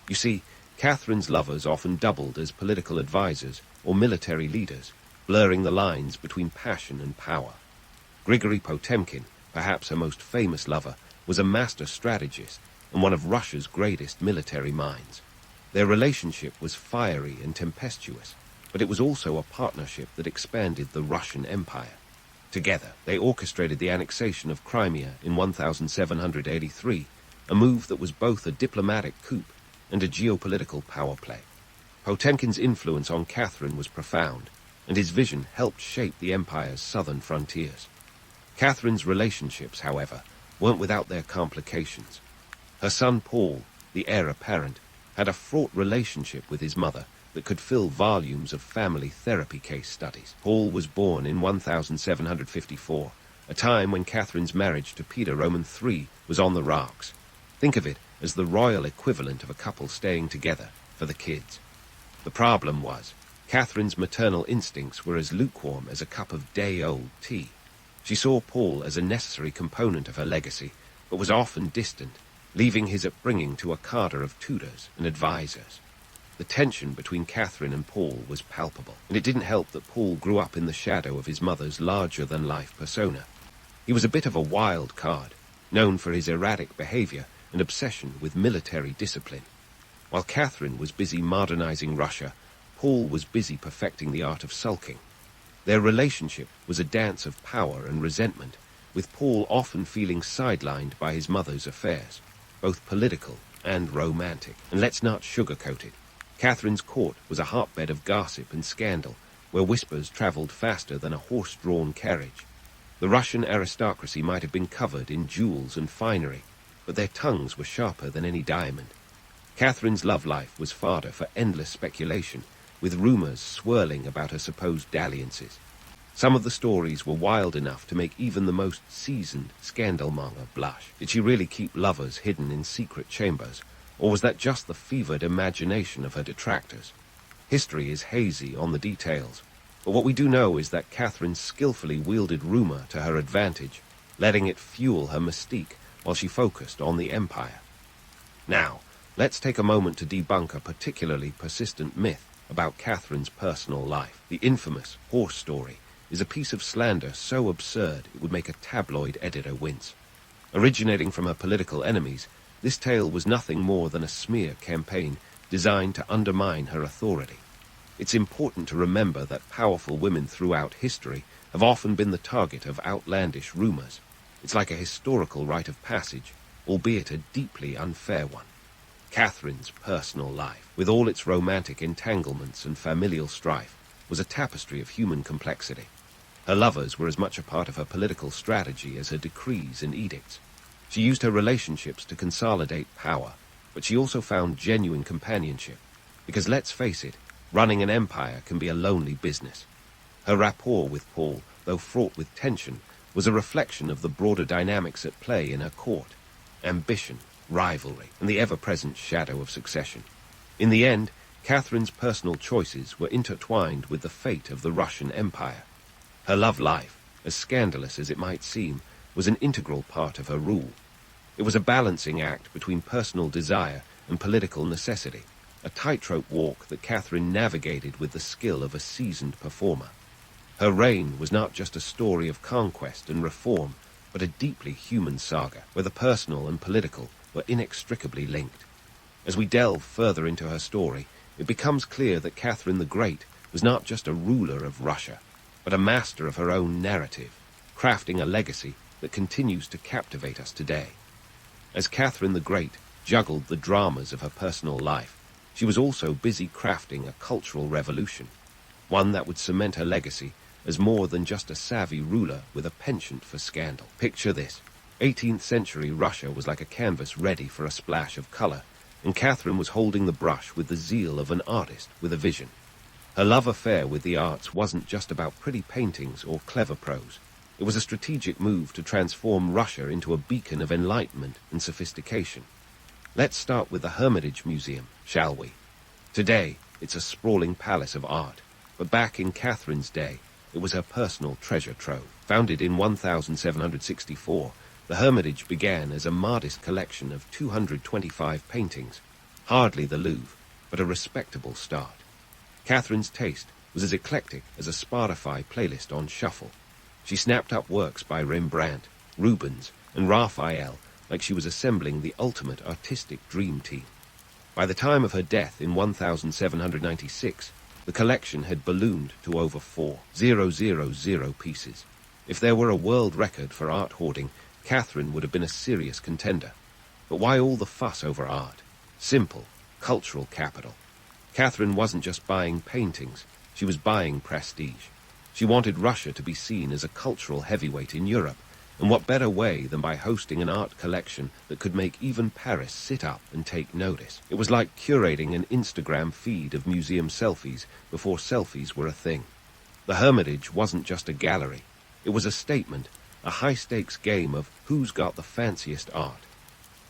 You see, Catherine's lovers often doubled as political advisors or military leaders, blurring the lines between passion and power. Grigory Potemkin, perhaps her most famous lover, was a master strategist and one of Russia's greatest military minds. Their relationship was fiery and tempestuous, but it was also a partnership that expanded the Russian Empire. Together, they orchestrated the annexation of Crimea in 1783, a move that was both a diplomatic coup and a geopolitical power play. Potemkin's influence on Catherine was profound, and his vision helped shape the empire's southern frontiers. Catherine's relationships, however, weren't without their complications. Her son Paul, the heir apparent, had a fraught relationship with his mother that could fill volumes of family therapy case studies. Paul was born in 1754, a time when Catherine's marriage to Peter Roman III was on the rocks. Think of it as the royal equivalent of a couple staying together for the kids. The problem was, Catherine's maternal instincts were as lukewarm as a cup of day-old tea. She saw Paul as a necessary component of her legacy, but was often distant, leaving his upbringing to a cadre of tutors and advisors. The tension between Catherine and Paul was palpable, and it didn't help that Paul grew up in the shadow of his mother's larger-than-life persona. He was a bit of a wild card, known for his erratic behavior and obsession with military discipline. While Catherine was busy modernizing Russia, Paul was busy perfecting the art of sulking. Their relationship was a dance of power and resentment, with Paul often feeling sidelined by his mother's affairs, both political and romantic. And let's not sugarcoat it. Catherine's court was a hotbed of gossip and scandal, where whispers traveled faster than a horse-drawn carriage. The Russian aristocracy might have been covered in jewels and finery, but their tongues were sharper than any diamond. Catherine's love life was fodder for endless speculation, with rumors swirling about her supposed dalliances. Some of the stories were wild enough to make even the most seasoned scandalmonger blush. Did she really keep lovers hidden in secret chambers, or was that just the fevered imagination of her detractors? History is hazy on the details, but what we do know is that Catherine skillfully wielded rumor to her advantage, letting it fuel her mystique while she focused on the empire. Now, let's take a moment to debunk a particularly persistent myth about Catherine's personal life. The infamous horse story is a piece of slander so absurd it would make a tabloid editor wince. Originating from her political enemies, this tale was nothing more than a smear campaign designed to undermine her authority. It's important to remember that powerful women throughout history have often been the target of outlandish rumors. It's like a historical rite of passage, albeit a deeply unfair one. Catherine's personal life, with all its romantic entanglements and familial strife, was a tapestry of human complexity. Her lovers were as much a part of her political strategy as her decrees and edicts. She used her relationships to consolidate power, but she also found genuine companionship, because let's face it, running an empire can be a lonely business. Her rapport with Paul, though fraught with tension, was a reflection of the broader dynamics at play in her court: ambition, rivalry, and the ever-present shadow of succession. In the end, Catherine's personal choices were intertwined with the fate of the Russian Empire. Her love life, as scandalous as it might seem, was an integral part of her rule. It was a balancing act between personal desire and political necessity, a tightrope walk that Catherine navigated with the skill of a seasoned performer. Her reign was not just a story of conquest and reform, but a deeply human saga, where the personal and political were inextricably linked. As we delve further into her story, it becomes clear that Catherine the Great was not just a ruler of Russia, but a master of her own narrative, crafting a legacy that continues to captivate us today. As Catherine the Great juggled the dramas of her personal life, she was also busy crafting a cultural revolution, one that would cement her legacy as more than just a savvy ruler with a penchant for scandal. Picture this: 18th century Russia was like a canvas ready for a splash of color, and Catherine was holding the brush with the zeal of an artist with a vision. Her love affair with the arts wasn't just about pretty paintings or clever prose. It was a strategic move to transform Russia into a beacon of enlightenment and sophistication. Let's start with the Hermitage Museum, shall we? Today, it's a sprawling palace of art, but back in Catherine's day, it was her personal treasure trove. Founded in 1764, the Hermitage began as a modest collection of 225 paintings, hardly the Louvre, but a respectable start. Catherine's taste was as eclectic as a Spotify playlist on shuffle. She snapped up works by Rembrandt, Rubens, and Raphael like she was assembling the ultimate artistic dream team. By the time of her death in 1796, the collection had ballooned to over 4,000 pieces. If there were a world record for art hoarding, Catherine would have been a serious contender. But why all the fuss over art? Simple, cultural capital. Catherine wasn't just buying paintings, she was buying prestige. She wanted Russia to be seen as a cultural heavyweight in Europe, and what better way than by hosting an art collection that could make even Paris sit up and take notice? It was like curating an Instagram feed of museum selfies before selfies were a thing. The Hermitage wasn't just a gallery. It was a statement, a high-stakes game of who's got the fanciest art.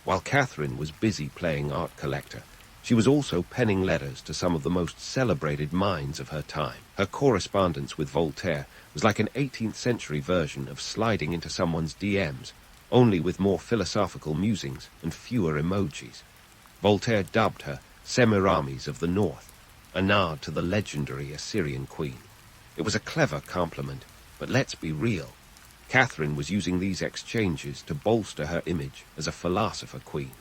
While Catherine was busy playing art collector, she was also penning letters to some of the most celebrated minds of her time. Her correspondence with Voltaire was like an 18th century version of sliding into someone's DMs, only with more philosophical musings and fewer emojis. Voltaire dubbed her Semiramis of the North, a nod to the legendary Assyrian queen. It was a clever compliment, but let's be real. Catherine was using these exchanges to bolster her image as a philosopher queen.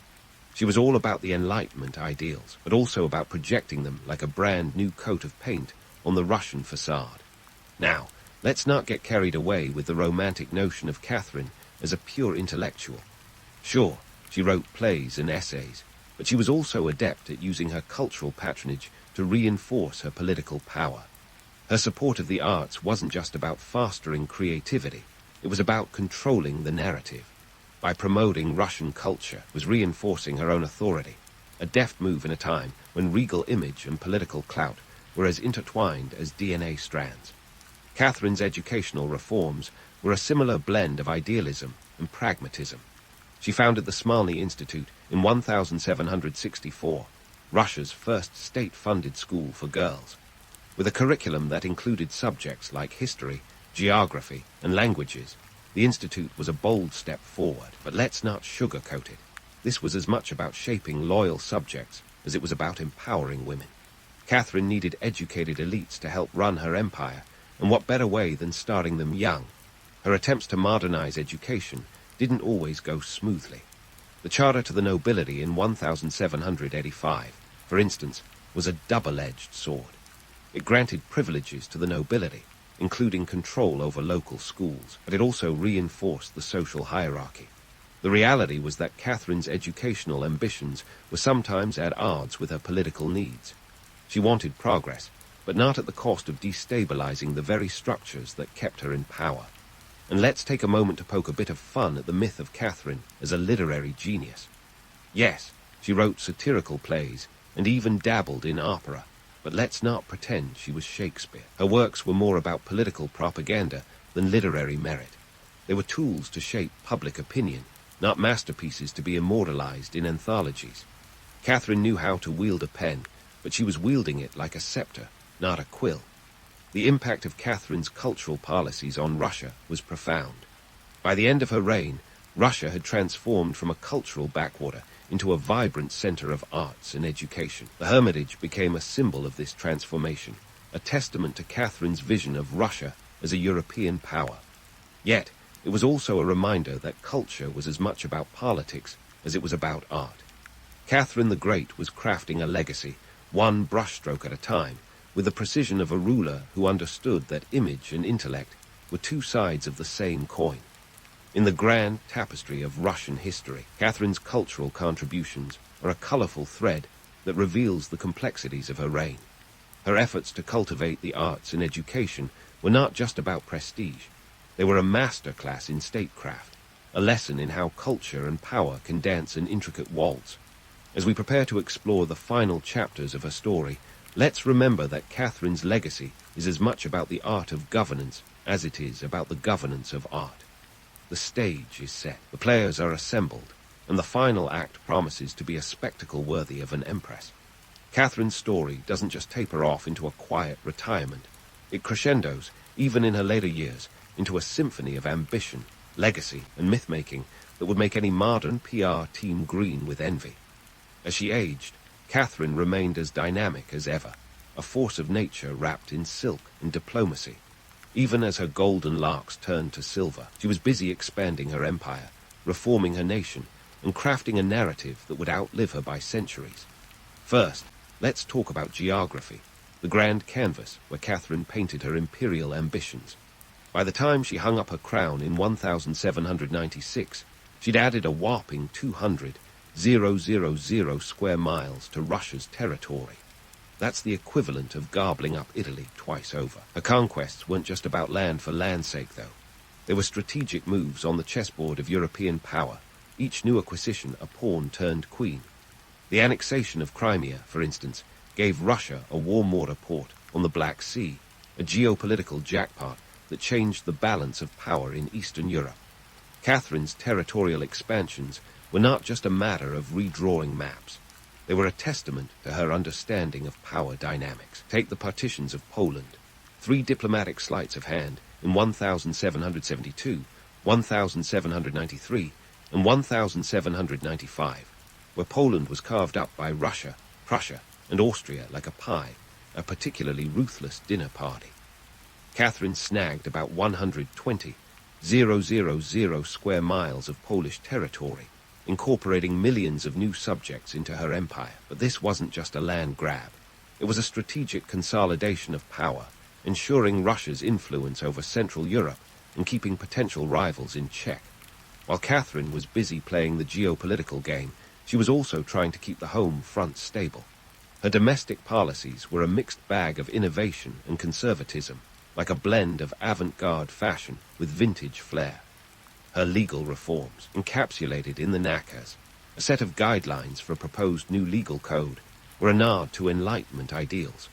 She was all about the Enlightenment ideals, but also about projecting them like a brand new coat of paint on the Russian facade. Now, let's not get carried away with the romantic notion of Catherine as a pure intellectual. Sure, she wrote plays and essays, but she was also adept at using her cultural patronage to reinforce her political power. Her support of the arts wasn't just about fostering creativity, it was about controlling the narrative. By promoting Russian culture was reinforcing her own authority, a deft move in a time when regal image and political clout were as intertwined as DNA strands. Catherine's educational reforms were a similar blend of idealism and pragmatism. She founded the Smolny Institute in 1764, Russia's first state-funded school for girls. With a curriculum that included subjects like history, geography, and languages, the Institute was a bold step forward, but let's not sugarcoat it. This was as much about shaping loyal subjects as it was about empowering women. Catherine needed educated elites to help run her empire, and what better way than starting them young? Her attempts to modernize education didn't always go smoothly. The Charter to the Nobility in 1785, for instance, was a double-edged sword. It granted privileges to the nobility, including control over local schools, but it also reinforced the social hierarchy. The reality was that Catherine's educational ambitions were sometimes at odds with her political needs. She wanted progress, but not at the cost of destabilizing the very structures that kept her in power. And let's take a moment to poke a bit of fun at the myth of Catherine as a literary genius. Yes, she wrote satirical plays and even dabbled in opera, but let's not pretend she was Shakespeare. Her works were more about political propaganda than literary merit. They were tools to shape public opinion, not masterpieces to be immortalized in anthologies. Catherine knew how to wield a pen, but she was wielding it like a scepter, not a quill. The impact of Catherine's cultural policies on Russia was profound. By the end of her reign, Russia had transformed from a cultural backwater into a vibrant center of arts and education. The Hermitage became a symbol of this transformation, a testament to Catherine's vision of Russia as a European power. Yet, it was also a reminder that culture was as much about politics as it was about art. Catherine the Great was crafting a legacy, one brushstroke at a time, with the precision of a ruler who understood that image and intellect were two sides of the same coin. In the grand tapestry of Russian history, Catherine's cultural contributions are a colorful thread that reveals the complexities of her reign. Her efforts to cultivate the arts and education were not just about prestige. They were a masterclass in statecraft, a lesson in how culture and power can dance an intricate waltz. As we prepare to explore the final chapters of her story, let's remember that Catherine's legacy is as much about the art of governance as it is about the governance of art. The stage is set, the players are assembled, and the final act promises to be a spectacle worthy of an empress. Catherine's story doesn't just taper off into a quiet retirement. It crescendos, even in her later years, into a symphony of ambition, legacy, and myth-making that would make any modern PR team green with envy. As she aged, Catherine remained as dynamic as ever, a force of nature wrapped in silk and diplomacy. Even as her golden locks turned to silver, she was busy expanding her empire, reforming her nation, and crafting a narrative that would outlive her by centuries. First, let's talk about geography, the grand canvas where Catherine painted her imperial ambitions. By the time she hung up her crown in 1796, she'd added a whopping 200,000 square miles to Russia's territory. That's the equivalent of gobbling up Italy twice over. Her conquests weren't just about land for land's sake, though. They were strategic moves on the chessboard of European power, each new acquisition a pawn turned queen. The annexation of Crimea, for instance, gave Russia a warm water port on the Black Sea, a geopolitical jackpot that changed the balance of power in Eastern Europe. Catherine's territorial expansions were not just a matter of redrawing maps. They were a testament to her understanding of power dynamics. Take the partitions of Poland, 3 diplomatic sleights of hand in 1772, 1793, and 1795, where Poland was carved up by Russia, Prussia, and Austria like a pie, a particularly ruthless dinner party. Catherine snagged about 120,000 square miles of Polish territory, incorporating millions of new subjects into her empire. But this wasn't just a land grab. It was a strategic consolidation of power, ensuring Russia's influence over Central Europe and keeping potential rivals in check. While Catherine was busy playing the geopolitical game, she was also trying to keep the home front stable. Her domestic policies were a mixed bag of innovation and conservatism, like a blend of avant-garde fashion with vintage flair. Her legal reforms, encapsulated in the Nakaz, a set of guidelines for a proposed new legal code, were a nod to Enlightenment ideals.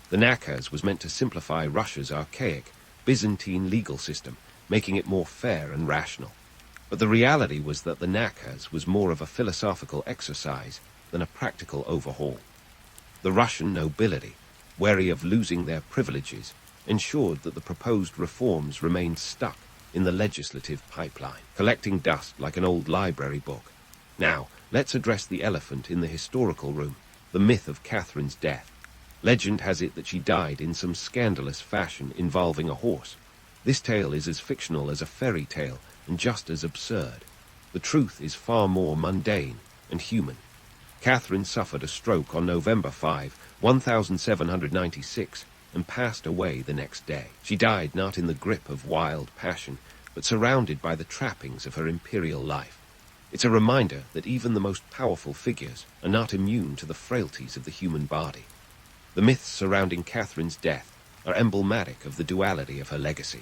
The Nakaz was meant to simplify Russia's archaic, Byzantine legal system, making it more fair and rational. But the reality was that the Nakaz was more of a philosophical exercise than a practical overhaul. The Russian nobility, wary of losing their privileges, ensured that the proposed reforms remained stuck in the legislative pipeline, collecting dust like an old library book. Now, let's address the elephant in the historical room, the myth of Catherine's death. Legend has it that she died in some scandalous fashion involving a horse. This tale is as fictional as a fairy tale and just as absurd. The truth is far more mundane and human. Catherine suffered a stroke on November 5, 1796, and passed away the next day. She died not in the grip of wild passion, but surrounded by the trappings of her imperial life. It's a reminder that even the most powerful figures are not immune to the frailties of the human body. The myths surrounding Catherine's death are emblematic of the duality of her legacy.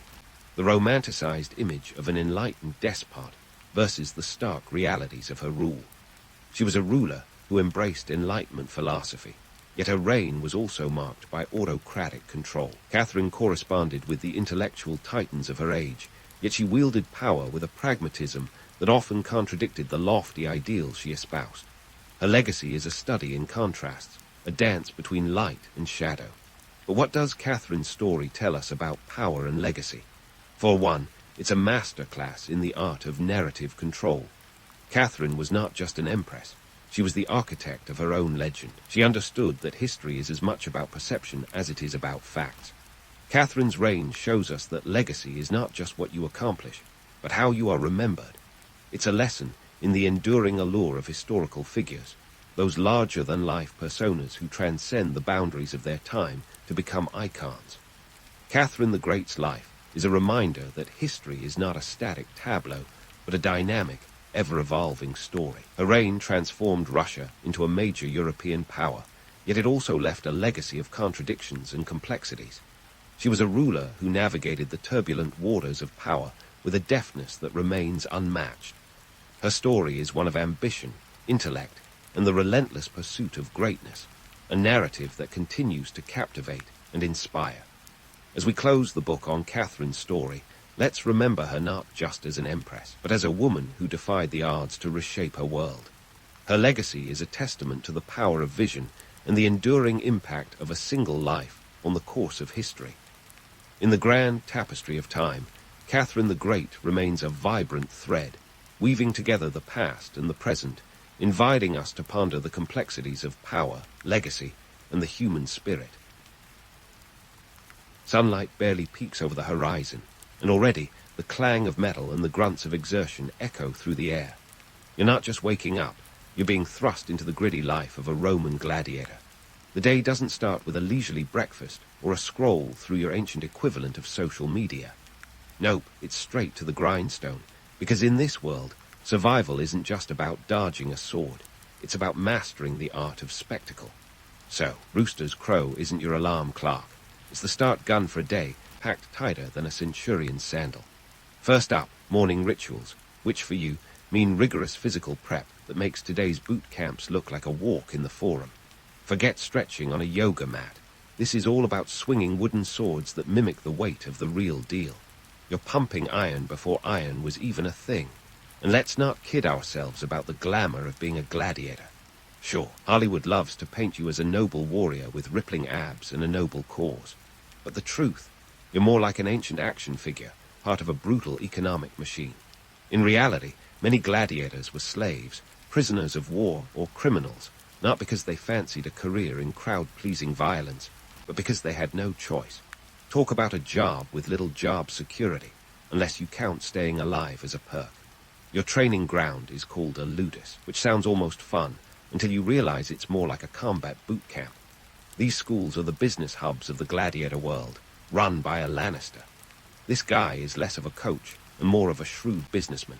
The romanticized image of an enlightened despot versus the stark realities of her rule. She was a ruler who embraced Enlightenment philosophy, yet her reign was also marked by autocratic control. Catherine corresponded with the intellectual titans of her age, yet she wielded power with a pragmatism that often contradicted the lofty ideals she espoused. Her legacy is a study in contrasts, a dance between light and shadow. But what does Catherine's story tell us about power and legacy? For one, it's a masterclass in the art of narrative control. Catherine was not just an empress. She was the architect of her own legend. She understood that history is as much about perception as it is about facts. Catherine's reign shows us that legacy is not just what you accomplish, but how you are remembered. It's a lesson in the enduring allure of historical figures, those larger-than-life personas who transcend the boundaries of their time to become icons. Catherine the Great's life is a reminder that history is not a static tableau, but a dynamic, ever-evolving story. Her reign transformed Russia into a major European power, yet it also left a legacy of contradictions and complexities. She was a ruler who navigated the turbulent waters of power with a deftness that remains unmatched. Her story is one of ambition, intellect, and the relentless pursuit of greatness, a narrative that continues to captivate and inspire. As we close the book on Catherine's story, let's remember her not just as an empress, but as a woman who defied the odds to reshape her world. Her legacy is a testament to the power of vision and the enduring impact of a single life on the course of history. In the grand tapestry of time, Catherine the Great remains a vibrant thread, weaving together the past and the present, inviting us to ponder the complexities of power, legacy, and the human spirit. Sunlight barely peeks over the horizon, and already the clang of metal and the grunts of exertion echo through the air. You're not just waking up, you're being thrust into the gritty life of a Roman gladiator. The day doesn't start with a leisurely breakfast or a scroll through your ancient equivalent of social media. Nope, it's straight to the grindstone, because in this world, survival isn't just about dodging a sword, it's about mastering the art of spectacle. So, Rooster's Crow isn't your alarm clock. It's the start gun for a day, packed tighter than a centurion's sandal. First up, morning rituals, which for you mean rigorous physical prep that makes today's boot camps look like a walk in the forum. Forget stretching on a yoga mat. This is all about swinging wooden swords that mimic the weight of the real deal. You're pumping iron before iron was even a thing. And let's not kid ourselves about the glamour of being a gladiator. Sure, Hollywood loves to paint you as a noble warrior with rippling abs and a noble cause. But the truth, you're more like an ancient action figure, part of a brutal economic machine. In reality, many gladiators were slaves, prisoners of war, or criminals, not because they fancied a career in crowd-pleasing violence, but because they had no choice. Talk about a job with little job security, unless you count staying alive as a perk. Your training ground is called a ludus, which sounds almost fun, until you realize it's more like a combat boot camp. These schools are the business hubs of the gladiator world, run by a Lannister. This guy is less of a coach and more of a shrewd businessman.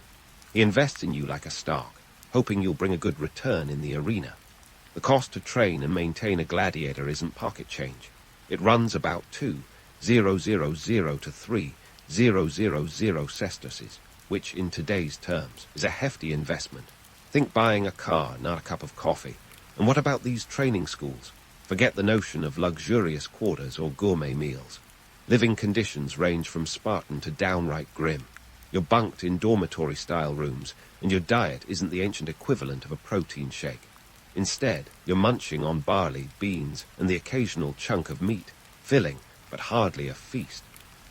He invests in you like a Stark, hoping you'll bring a good return in the arena. The cost to train and maintain a gladiator isn't pocket change. It runs about 2,000 to 3,000 sesterces, which in today's terms is a hefty investment. Think buying a car, not a cup of coffee. And what about these training schools? Forget the notion of luxurious quarters or gourmet meals. Living conditions range from Spartan to downright grim. You're bunked in dormitory-style rooms, and your diet isn't the ancient equivalent of a protein shake. Instead, you're munching on barley, beans, and the occasional chunk of meat, filling, but hardly a feast.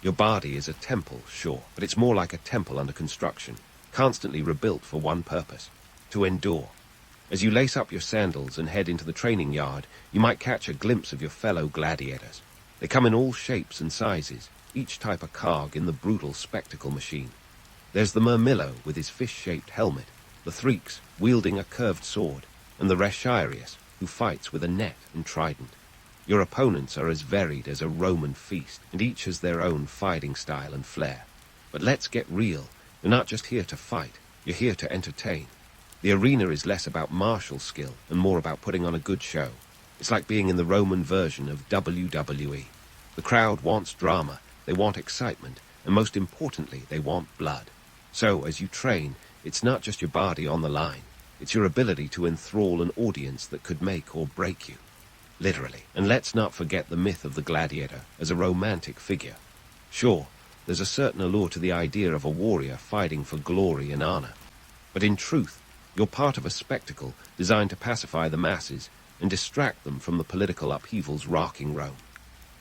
Your body is a temple, sure, but it's more like a temple under construction, constantly rebuilt for one purpose: to endure. As you lace up your sandals and head into the training yard, you might catch a glimpse of your fellow gladiators. They come in all shapes and sizes, each type a cog in the brutal spectacle machine. There's the Murmillo with his fish-shaped helmet, the Threeks wielding a curved sword, and the Rashirius, who fights with a net and trident. Your opponents are as varied as a Roman feast, and each has their own fighting style and flair. But let's get real. You're not just here to fight, you're here to entertain. The arena is less about martial skill and more about putting on a good show. It's like being in the Roman version of WWE. The crowd wants drama, they want excitement, and most importantly, they want blood. So, as you train, it's not just your body on the line. It's your ability to enthrall an audience that could make or break you. Literally. And let's not forget the myth of the gladiator as a romantic figure. Sure, there's a certain allure to the idea of a warrior fighting for glory and honor. But in truth, you're part of a spectacle designed to pacify the masses and distract them from the political upheavals rocking Rome.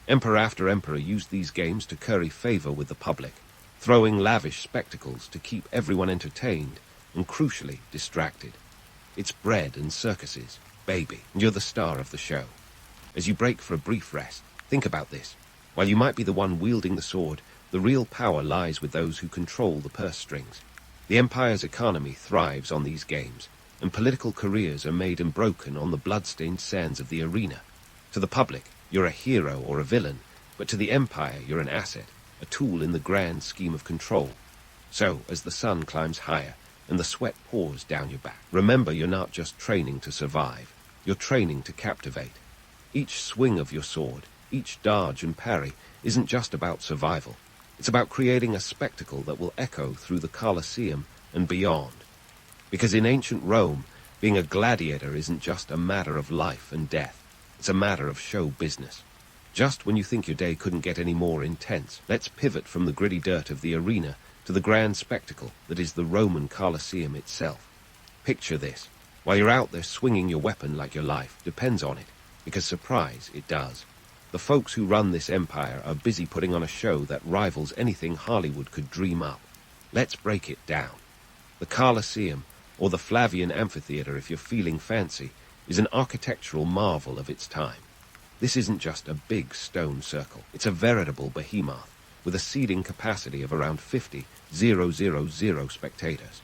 Emperor after emperor used these games to curry favor with the public, throwing lavish spectacles to keep everyone entertained and, crucially, distracted. It's bread and circuses, baby, and you're the star of the show. As you break for a brief rest, think about this. While you might be the one wielding the sword, the real power lies with those who control the purse strings. The empire's economy thrives on these games, and political careers are made and broken on the blood-stained sands of the arena. To the public, you're a hero or a villain, but to the empire, you're an asset, a tool in the grand scheme of control. So, as the sun climbs higher and the sweat pours down your back, remember you're not just training to survive, you're training to captivate. Each swing of your sword, each dodge and parry isn't just about survival. It's about creating a spectacle that will echo through the Colosseum and beyond. Because in ancient Rome, being a gladiator isn't just a matter of life and death. It's a matter of show business. Just when you think your day couldn't get any more intense, let's pivot from the gritty dirt of the arena to the grand spectacle that is the Roman Colosseum itself. Picture this. While you're out there swinging your weapon like your life depends on it, because surprise, it does. The folks who run this empire are busy putting on a show that rivals anything Hollywood could dream up. Let's break it down. The Colosseum, or the Flavian Amphitheater if you're feeling fancy, is an architectural marvel of its time. This isn't just a big stone circle. It's a veritable behemoth, with a seating capacity of around 50,000 spectators.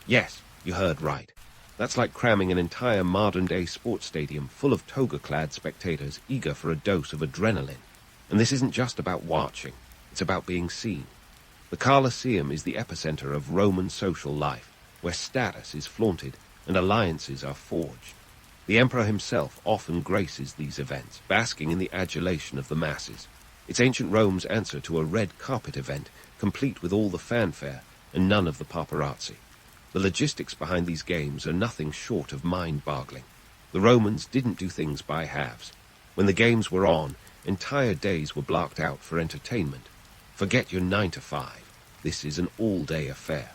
Yes, you heard right. That's like cramming an entire modern-day sports stadium full of toga-clad spectators eager for a dose of adrenaline. And this isn't just about watching. It's about being seen. The Colosseum is the epicenter of Roman social life, where status is flaunted and alliances are forged. The emperor himself often graces these events, basking in the adulation of the masses. It's ancient Rome's answer to a red carpet event, complete with all the fanfare and none of the paparazzi. The logistics behind these games are nothing short of mind-boggling. The Romans didn't do things by halves. When the games were on, entire days were blocked out for entertainment. Forget your 9 to 5. This is an all-day affair.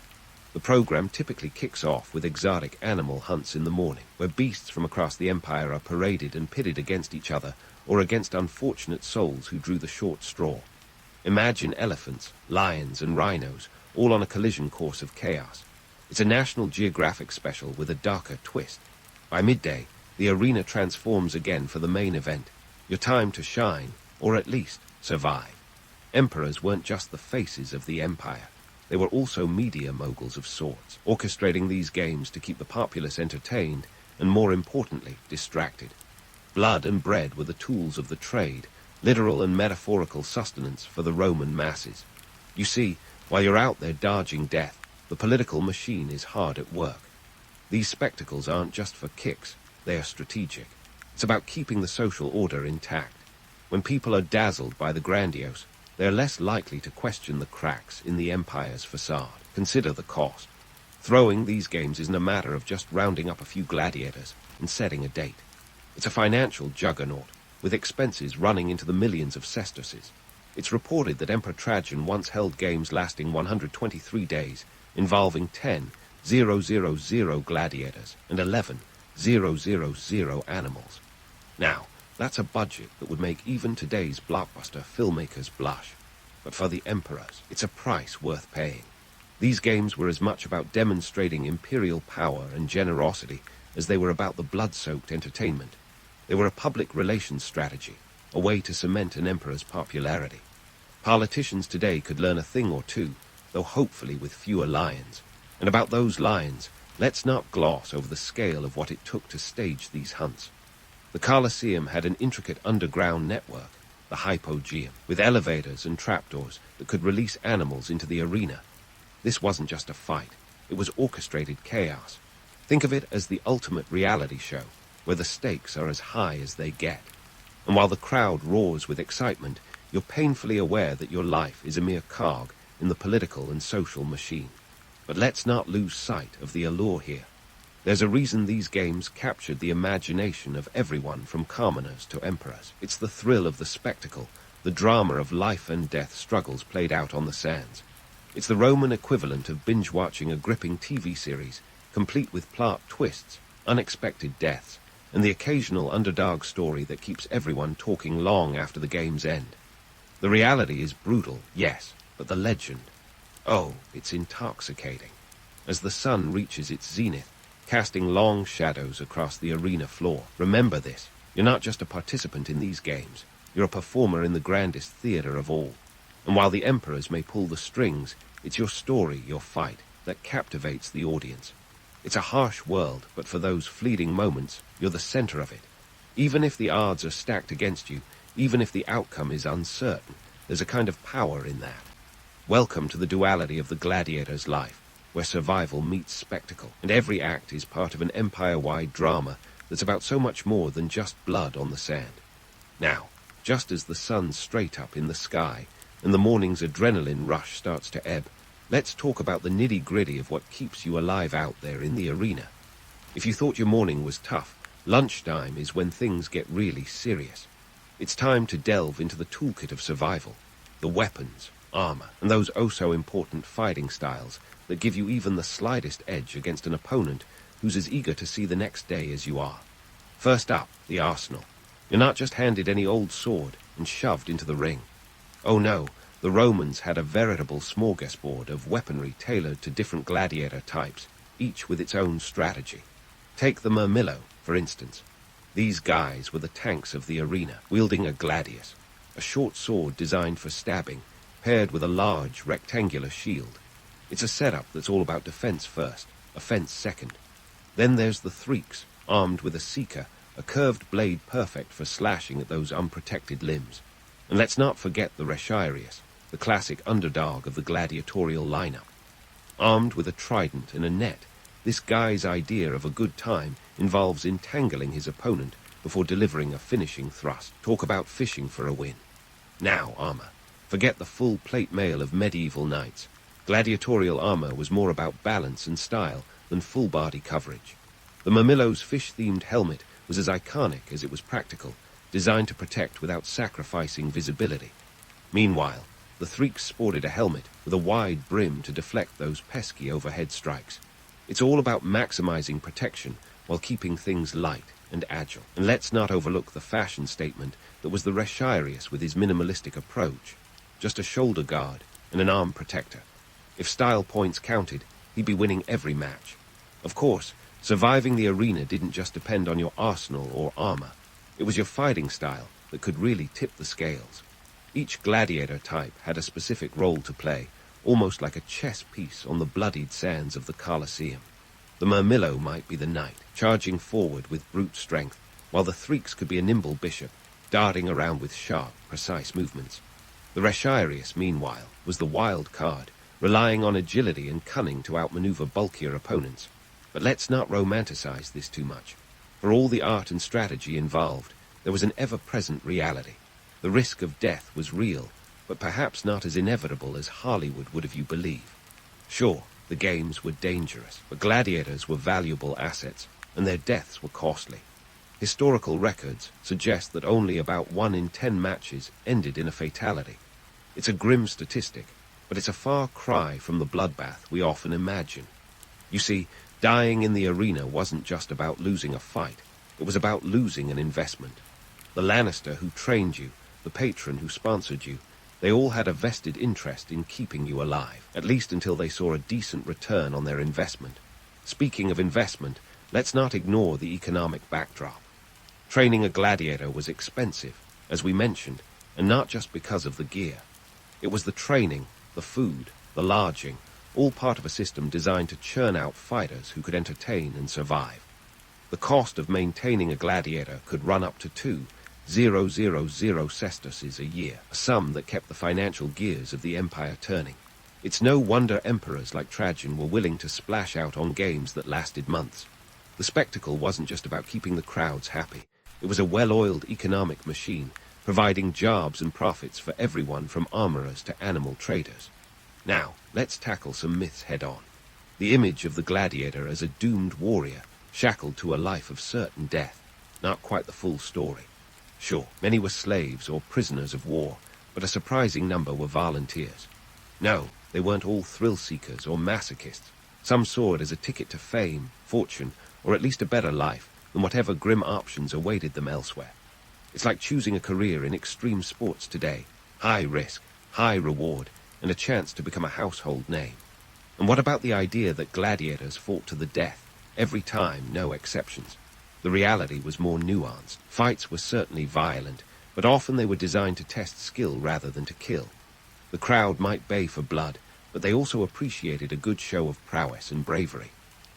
The program typically kicks off with exotic animal hunts in the morning, where beasts from across the empire are paraded and pitted against each other or against unfortunate souls who drew the short straw. Imagine elephants, lions, and rhinos all on a collision course of chaos. It's a National Geographic special with a darker twist. By midday, the arena transforms again for the main event, your time to shine, or at least survive. Emperors weren't just the faces of the empire. They were also media moguls of sorts, orchestrating these games to keep the populace entertained and, more importantly, distracted. Blood and bread were the tools of the trade, literal and metaphorical sustenance for the Roman masses. You see, while you're out there dodging death, the political machine is hard at work. These spectacles aren't just for kicks, they are strategic. It's about keeping the social order intact. When people are dazzled by the grandiose, they are less likely to question the cracks in the empire's facade. Consider the cost. Throwing these games isn't a matter of just rounding up a few gladiators and setting a date. It's a financial juggernaut, with expenses running into the millions of sesterces. It's reported that Emperor Trajan once held games lasting 123 days, involving 10,000 gladiators and 11,000 animals. Now, that's a budget that would make even today's blockbuster filmmakers blush. But for the emperors, it's a price worth paying. These games were as much about demonstrating imperial power and generosity as they were about the blood-soaked entertainment. They were a public relations strategy, a way to cement an emperor's popularity. Politicians today could learn a thing or two, though hopefully with fewer lions. And about those lions, let's not gloss over the scale of what it took to stage these hunts. The Colosseum had an intricate underground network, the hypogeum, with elevators and trapdoors that could release animals into the arena. This wasn't just a fight, it was orchestrated chaos. Think of it as the ultimate reality show, where the stakes are as high as they get. And while the crowd roars with excitement, you're painfully aware that your life is a mere cog in the political and social machine. But let's not lose sight of the allure here. There's a reason these games captured the imagination of everyone from commoners to emperors. It's the thrill of the spectacle, the drama of life and death struggles played out on the sands. It's the Roman equivalent of binge-watching a gripping TV series, complete with plot twists, unexpected deaths, and the occasional underdog story that keeps everyone talking long after the game's end. The reality is brutal, yes, but the legend, oh, it's intoxicating. As the sun reaches its zenith, casting long shadows across the arena floor. Remember this, you're not just a participant in these games, you're a performer in the grandest theater of all. And while the emperors may pull the strings, it's your story, your fight, that captivates the audience. It's a harsh world, but for those fleeting moments, you're the center of it. Even if the odds are stacked against you, even if the outcome is uncertain, there's a kind of power in that. Welcome to the duality of the gladiator's life, where survival meets spectacle, and every act is part of an empire-wide drama that's about so much more than just blood on the sand. Now, just as the sun's straight up in the sky, and the morning's adrenaline rush starts to ebb, let's talk about the nitty-gritty of what keeps you alive out there in the arena. If you thought your morning was tough, lunchtime is when things get really serious. It's time to delve into the toolkit of survival, the weapons, armor, and those oh-so-important fighting styles that give you even the slightest edge against an opponent who's as eager to see the next day as you are. First up, the arsenal. You're not just handed any old sword and shoved into the ring. Oh no, the Romans had a veritable smorgasbord of weaponry tailored to different gladiator types, each with its own strategy. Take the Murmillo, for instance. These guys were the tanks of the arena, wielding a gladius, a short sword designed for stabbing, paired with a large rectangular shield. It's a setup that's all about defense first, offense second. Then there's the Threeks, armed with a seeker, a curved blade perfect for slashing at those unprotected limbs. And let's not forget the Resharius, the classic underdog of the gladiatorial lineup. Armed with a trident and a net, this guy's idea of a good time involves entangling his opponent before delivering a finishing thrust. Talk about fishing for a win. Now, armor. Forget the full plate mail of medieval knights. Gladiatorial armor was more about balance and style than full body coverage. The Murmillo's fish-themed helmet was as iconic as it was practical, designed to protect without sacrificing visibility. Meanwhile, the Threeks sported a helmet with a wide brim to deflect those pesky overhead strikes. It's all about maximizing protection while keeping things light and agile. And let's not overlook the fashion statement that was the Resharius with his minimalistic approach. Just a shoulder guard and an arm protector. If style points counted, he'd be winning every match. Of course, surviving the arena didn't just depend on your arsenal or armor. It was your fighting style that could really tip the scales. Each gladiator type had a specific role to play, almost like a chess piece on the bloodied sands of the Colosseum. The Murmillo might be the knight, charging forward with brute strength, while the Threeks could be a nimble bishop, darting around with sharp, precise movements. The Resharius, meanwhile, was the wild card, relying on agility and cunning to outmaneuver bulkier opponents. But let's not romanticize this too much. For all the art and strategy involved, there was an ever-present reality. The risk of death was real, but perhaps not as inevitable as Hollywood would have you believe. Sure, the games were dangerous, but gladiators were valuable assets, and their deaths were costly. Historical records suggest that only about 1 in 10 matches ended in a fatality. It's a grim statistic, but it's a far cry from the bloodbath we often imagine. You see, dying in the arena wasn't just about losing a fight, it was about losing an investment. The Lannister who trained you, the patron who sponsored you, they all had a vested interest in keeping you alive, at least until they saw a decent return on their investment. Speaking of investment, let's not ignore the economic backdrop. Training a gladiator was expensive, as we mentioned, and not just because of the gear. It was the training, the food, the lodging, all part of a system designed to churn out fighters who could entertain and survive. The cost of maintaining a gladiator could run up to 2,000 sesterces a year, a sum that kept the financial gears of the empire turning. It's no wonder emperors like Trajan were willing to splash out on games that lasted months. The spectacle wasn't just about keeping the crowds happy. It was a well-oiled economic machine, providing jobs and profits for everyone from armorers to animal traders. Now, let's tackle some myths head-on. The image of the gladiator as a doomed warrior, shackled to a life of certain death. Not quite the full story. Sure, many were slaves or prisoners of war, but a surprising number were volunteers. No, they weren't all thrill-seekers or masochists. Some saw it as a ticket to fame, fortune, or at least a better life than whatever grim options awaited them elsewhere. It's like choosing a career in extreme sports today. High risk, high reward, and a chance to become a household name. And what about the idea that gladiators fought to the death, every time, no exceptions? The reality was more nuanced. Fights were certainly violent, but often they were designed to test skill rather than to kill. The crowd might bay for blood, but they also appreciated a good show of prowess and bravery.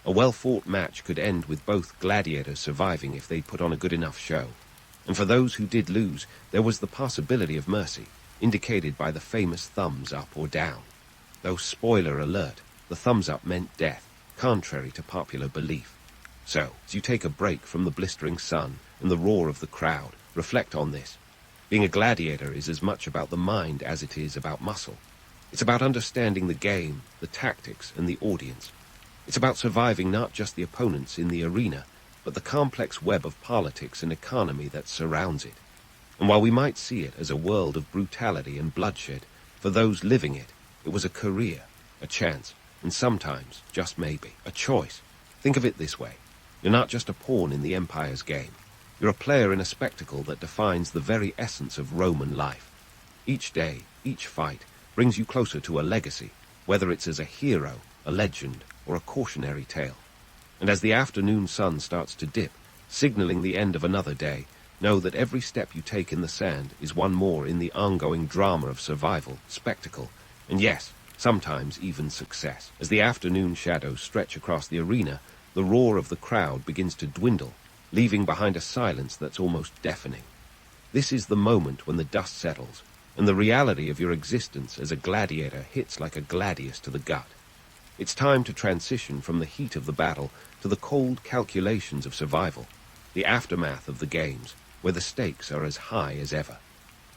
A well-fought match could end with both gladiators surviving if they put on a good enough show. And for those who did lose, there was the possibility of mercy, indicated by the famous thumbs up or down. Though spoiler alert, the thumbs up meant death, contrary to popular belief. So, as you take a break from the blistering sun and the roar of the crowd, reflect on this. Being a gladiator is as much about the mind as it is about muscle. It's about understanding the game, the tactics, and the audience. It's about surviving not just the opponents in the arena, but the complex web of politics and economy that surrounds it. And while we might see it as a world of brutality and bloodshed, for those living it, it was a career, a chance, and sometimes, just maybe, a choice. Think of it this way. You're not just a pawn in the Empire's game. You're a player in a spectacle that defines the very essence of Roman life. Each day, each fight, brings you closer to a legacy, whether it's as a hero, a legend, or a cautionary tale. And as the afternoon sun starts to dip, signaling the end of another day, know that every step you take in the sand is one more in the ongoing drama of survival, spectacle, and yes, sometimes even success. As the afternoon shadows stretch across the arena, the roar of the crowd begins to dwindle, leaving behind a silence that's almost deafening. This is the moment when the dust settles, and the reality of your existence as a gladiator hits like a gladius to the gut. It's time to transition from the heat of the battle to the cold calculations of survival, the aftermath of the games, where the stakes are as high as ever.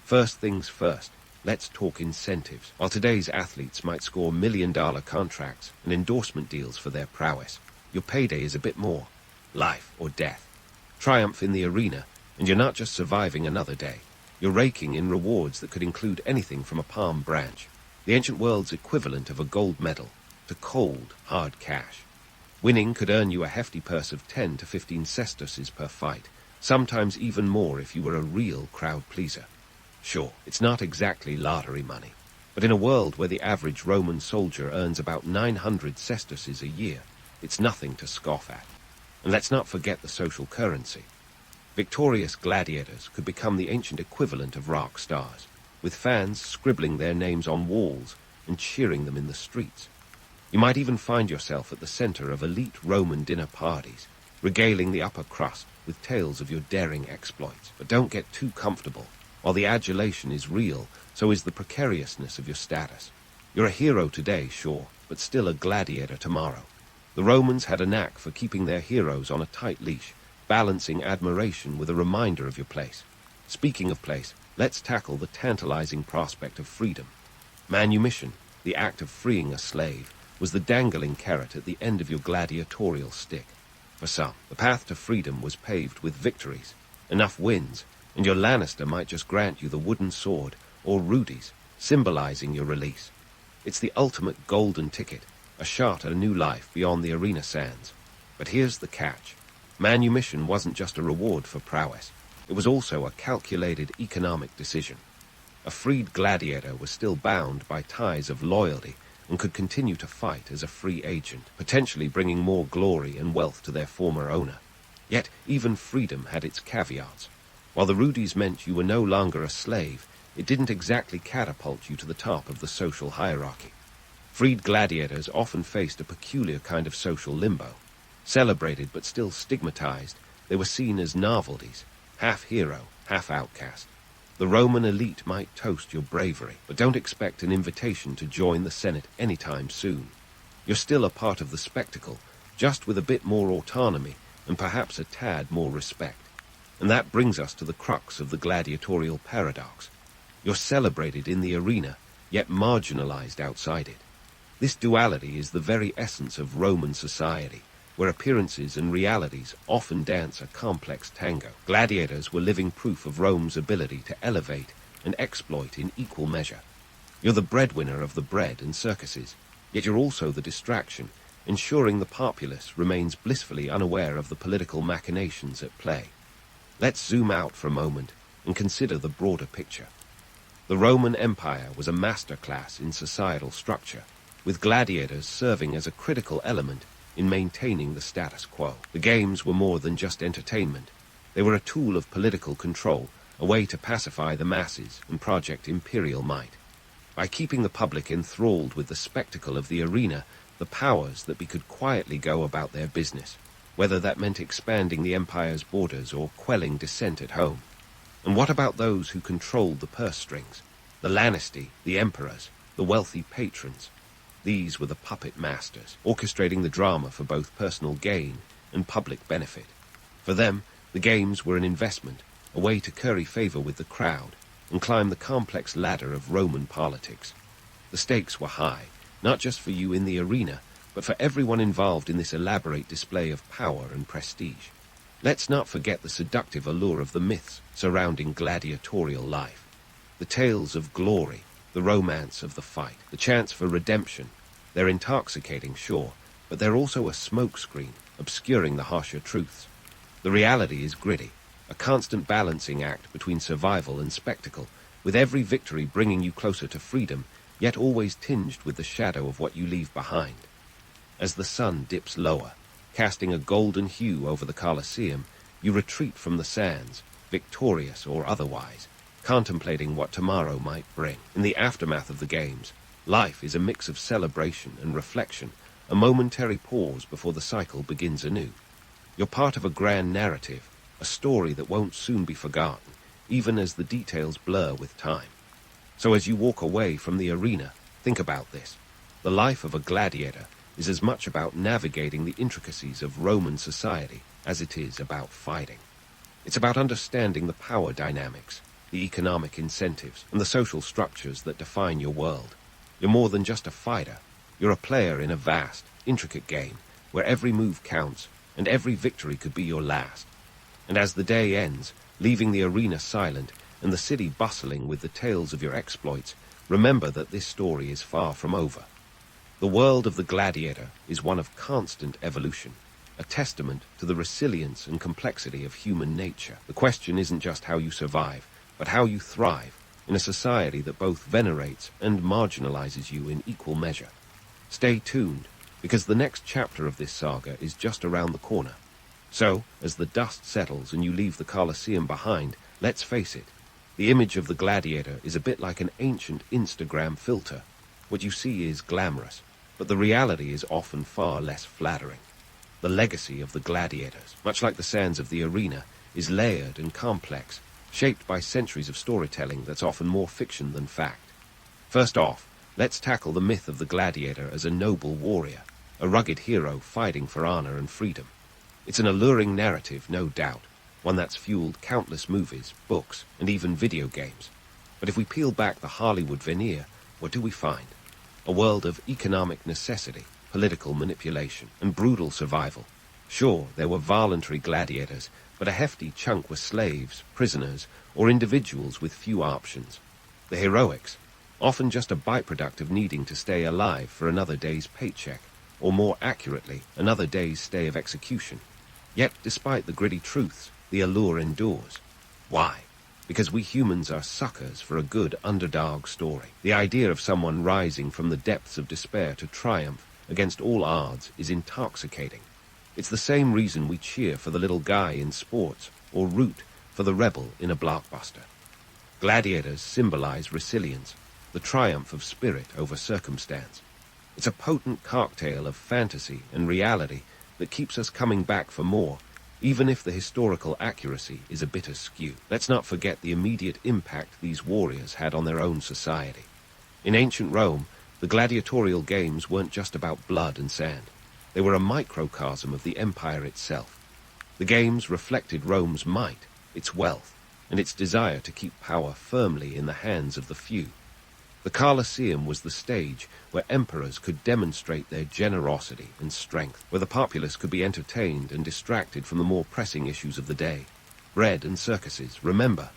First things first, let's talk incentives. While today's athletes might score million-dollar contracts and endorsement deals for their prowess, your payday is a bit more. Life or death. Triumph in the arena, and you're not just surviving another day. You're raking in rewards that could include anything from a palm branch, the ancient world's equivalent of a gold medal, to cold, hard cash. Winning could earn you a hefty purse of 10 to 15 sesterces per fight, sometimes even more if you were a real crowd pleaser. Sure, it's not exactly lottery money, but in a world where the average Roman soldier earns about 900 sesterces a year, it's nothing to scoff at. And let's not forget the social currency. Victorious gladiators could become the ancient equivalent of rock stars, with fans scribbling their names on walls and cheering them in the streets. You might even find yourself at the center of elite Roman dinner parties, regaling the upper crust with tales of your daring exploits. But don't get too comfortable. While the adulation is real, so is the precariousness of your status. You're a hero today, sure, but still a gladiator tomorrow. The Romans had a knack for keeping their heroes on a tight leash, balancing admiration with a reminder of your place. Speaking of place, let's tackle the tantalizing prospect of freedom. Manumission, the act of freeing a slave, was the dangling carrot at the end of your gladiatorial stick. For some, the path to freedom was paved with victories, enough wins, and your Lannister might just grant you the wooden sword, or rudies, symbolizing your release. It's the ultimate golden ticket, a shot at a new life beyond the arena sands. But here's the catch. Manumission wasn't just a reward for prowess. It was also a calculated economic decision. A freed gladiator was still bound by ties of loyalty and could continue to fight as a free agent, potentially bringing more glory and wealth to their former owner. Yet even freedom had its caveats. While the rudies meant you were no longer a slave, it didn't exactly catapult you to the top of the social hierarchy. Freed gladiators often faced a peculiar kind of social limbo. Celebrated but still stigmatized, they were seen as novelties, half hero, half outcast. The Roman elite might toast your bravery, but don't expect an invitation to join the Senate anytime soon. You're still a part of the spectacle, just with a bit more autonomy and perhaps a tad more respect. And that brings us to the crux of the gladiatorial paradox. You're celebrated in the arena, yet marginalized outside it. This duality is the very essence of Roman society, where appearances and realities often dance a complex tango. Gladiators were living proof of Rome's ability to elevate and exploit in equal measure. You're the breadwinner of the bread and circuses, yet you're also the distraction, ensuring the populace remains blissfully unaware of the political machinations at play. Let's zoom out for a moment and consider the broader picture. The Roman Empire was a masterclass in societal structure, with gladiators serving as a critical element in maintaining the status quo. The games were more than just entertainment. They were a tool of political control, a way to pacify the masses and project imperial might. By keeping the public enthralled with the spectacle of the arena, the powers that be could quietly go about their business, whether that meant expanding the empire's borders or quelling dissent at home. And what about those who controlled the purse strings? The Lanistae, the emperors, the wealthy patrons. These were the puppet masters, orchestrating the drama for both personal gain and public benefit. For them, the games were an investment, a way to curry favor with the crowd and climb the complex ladder of Roman politics. The stakes were high, not just for you in the arena, but for everyone involved in this elaborate display of power and prestige. Let's not forget the seductive allure of the myths surrounding gladiatorial life. The tales of glory, the romance of the fight, the chance for redemption. They're intoxicating, sure, but they're also a smokescreen, obscuring the harsher truths. The reality is gritty, a constant balancing act between survival and spectacle, with every victory bringing you closer to freedom, yet always tinged with the shadow of what you leave behind. As the sun dips lower, casting a golden hue over the Colosseum, you retreat from the sands, victorious or otherwise, contemplating what tomorrow might bring. In the aftermath of the games, life is a mix of celebration and reflection, a momentary pause before the cycle begins anew. You're part of a grand narrative, a story that won't soon be forgotten, even as the details blur with time. So as you walk away from the arena, think about this. The life of a gladiator is as much about navigating the intricacies of Roman society as it is about fighting. It's about understanding the power dynamics, the economic incentives, and the social structures that define your world. You're more than just a fighter. You're a player in a vast, intricate game where every move counts and every victory could be your last. And as the day ends, leaving the arena silent and the city bustling with the tales of your exploits, remember that this story is far from over. The world of the gladiator is one of constant evolution, a testament to the resilience and complexity of human nature. The question isn't just how you survive, but how you thrive in a society that both venerates and marginalizes you in equal measure. Stay tuned, because the next chapter of this saga is just around the corner. So, as the dust settles and you leave the Colosseum behind, let's face it, the image of the gladiator is a bit like an ancient Instagram filter. What you see is glamorous, but the reality is often far less flattering. The legacy of the gladiators, much like the sands of the arena, is layered and complex, shaped by centuries of storytelling that's often more fiction than fact. First off, let's tackle the myth of the gladiator as a noble warrior, a rugged hero fighting for honor and freedom. It's an alluring narrative, no doubt, one that's fueled countless movies, books, and even video games. But if we peel back the Hollywood veneer, what do we find? A world of economic necessity, political manipulation, and brutal survival. Sure, there were voluntary gladiators, but a hefty chunk were slaves, prisoners, or individuals with few options. The heroics, often just a byproduct of needing to stay alive for another day's paycheck, or more accurately, another day's stay of execution. Yet, despite the gritty truths, the allure endures. Why? Because we humans are suckers for a good underdog story. The idea of someone rising from the depths of despair to triumph against all odds is intoxicating. It's the same reason we cheer for the little guy in sports or root for the rebel in a blockbuster. Gladiators symbolize resilience, the triumph of spirit over circumstance. It's a potent cocktail of fantasy and reality that keeps us coming back for more, even if the historical accuracy is a bit askew. Let's not forget the immediate impact these warriors had on their own society. In ancient Rome, the gladiatorial games weren't just about blood and sand. They were a microcosm of the empire itself. The games reflected Rome's might, its wealth, and its desire to keep power firmly in the hands of the few. The Colosseum was the stage where emperors could demonstrate their generosity and strength, where the populace could be entertained and distracted from the more pressing issues of the day. Bread and circuses, remember,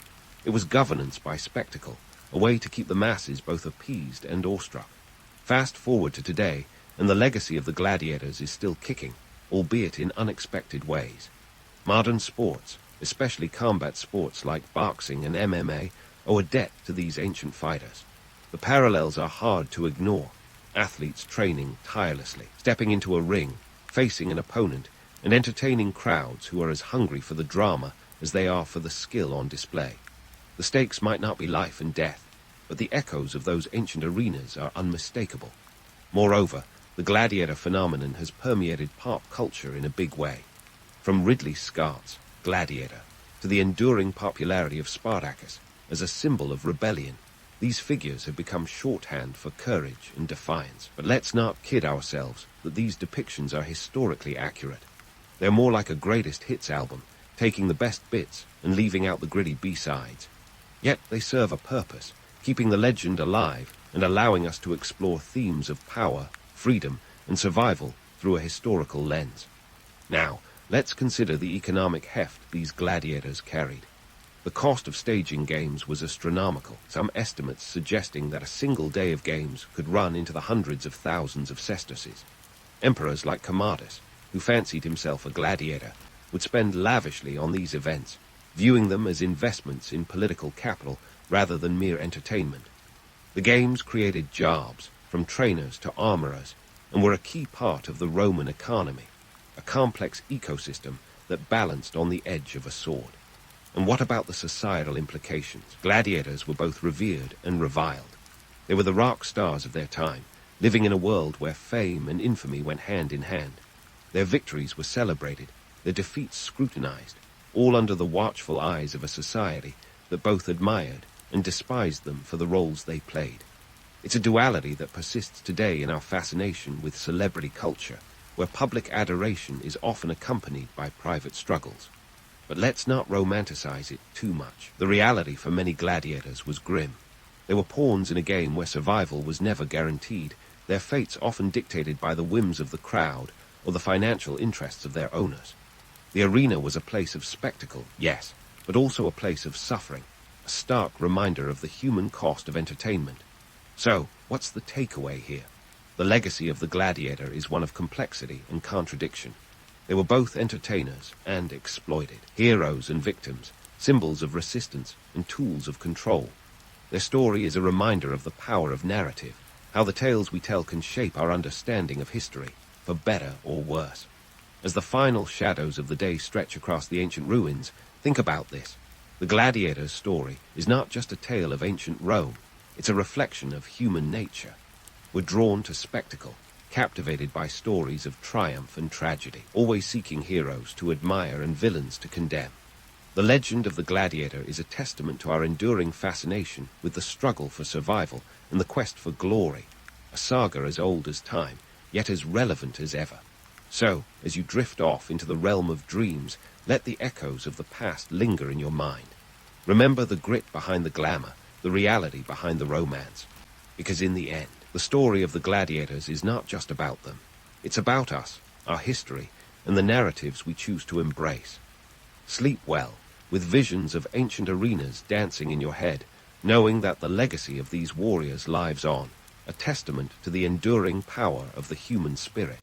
it was governance by spectacle, a way to keep the masses both appeased and awestruck. Fast forward to today, and the legacy of the gladiators is still kicking, albeit in unexpected ways. Modern sports, especially combat sports like boxing and MMA, owe a debt to these ancient fighters. The parallels are hard to ignore. Athletes training tirelessly, stepping into a ring, facing an opponent, and entertaining crowds who are as hungry for the drama as they are for the skill on display. The stakes might not be life and death, but the echoes of those ancient arenas are unmistakable. Moreover, the gladiator phenomenon has permeated pop culture in a big way. From Ridley Scott's Gladiator to the enduring popularity of Spartacus as a symbol of rebellion, these figures have become shorthand for courage and defiance. But let's not kid ourselves that these depictions are historically accurate. They're more like a greatest hits album, taking the best bits and leaving out the gritty B-sides. Yet they serve a purpose, keeping the legend alive and allowing us to explore themes of power, freedom, and survival through a historical lens. Now, let's consider the economic heft these gladiators carried. The cost of staging games was astronomical, some estimates suggesting that a single day of games could run into the hundreds of thousands of sesterces. Emperors like Commodus, who fancied himself a gladiator, would spend lavishly on these events, viewing them as investments in political capital rather than mere entertainment. The games created jobs, from trainers to armorers, and were a key part of the Roman economy, a complex ecosystem that balanced on the edge of a sword. And what about the societal implications? Gladiators were both revered and reviled. They were the rock stars of their time, living in a world where fame and infamy went hand in hand. Their victories were celebrated, their defeats scrutinized, all under the watchful eyes of a society that both admired and despised them for the roles they played. It's a duality that persists today in our fascination with celebrity culture, where public adoration is often accompanied by private struggles. But let's not romanticize it too much. The reality for many gladiators was grim. They were pawns in a game where survival was never guaranteed, their fates often dictated by the whims of the crowd or the financial interests of their owners. The arena was a place of spectacle, yes, but also a place of suffering, a stark reminder of the human cost of entertainment. So, what's the takeaway here? The legacy of the gladiator is one of complexity and contradiction. They were both entertainers and exploited, heroes and victims, symbols of resistance and tools of control. Their story is a reminder of the power of narrative, how the tales we tell can shape our understanding of history, for better or worse. As the final shadows of the day stretch across the ancient ruins, think about this. The gladiator's story is not just a tale of ancient Rome, it's a reflection of human nature. We're drawn to spectacle, captivated by stories of triumph and tragedy, always seeking heroes to admire and villains to condemn. The legend of the gladiator is a testament to our enduring fascination with the struggle for survival and the quest for glory, a saga as old as time, yet as relevant as ever. So, as you drift off into the realm of dreams, let the echoes of the past linger in your mind. Remember the grit behind the glamour, the reality behind the romance. Because in the end, the story of the gladiators is not just about them. It's about us, our history, and the narratives we choose to embrace. Sleep well, with visions of ancient arenas dancing in your head, knowing that the legacy of these warriors lives on, a testament to the enduring power of the human spirit.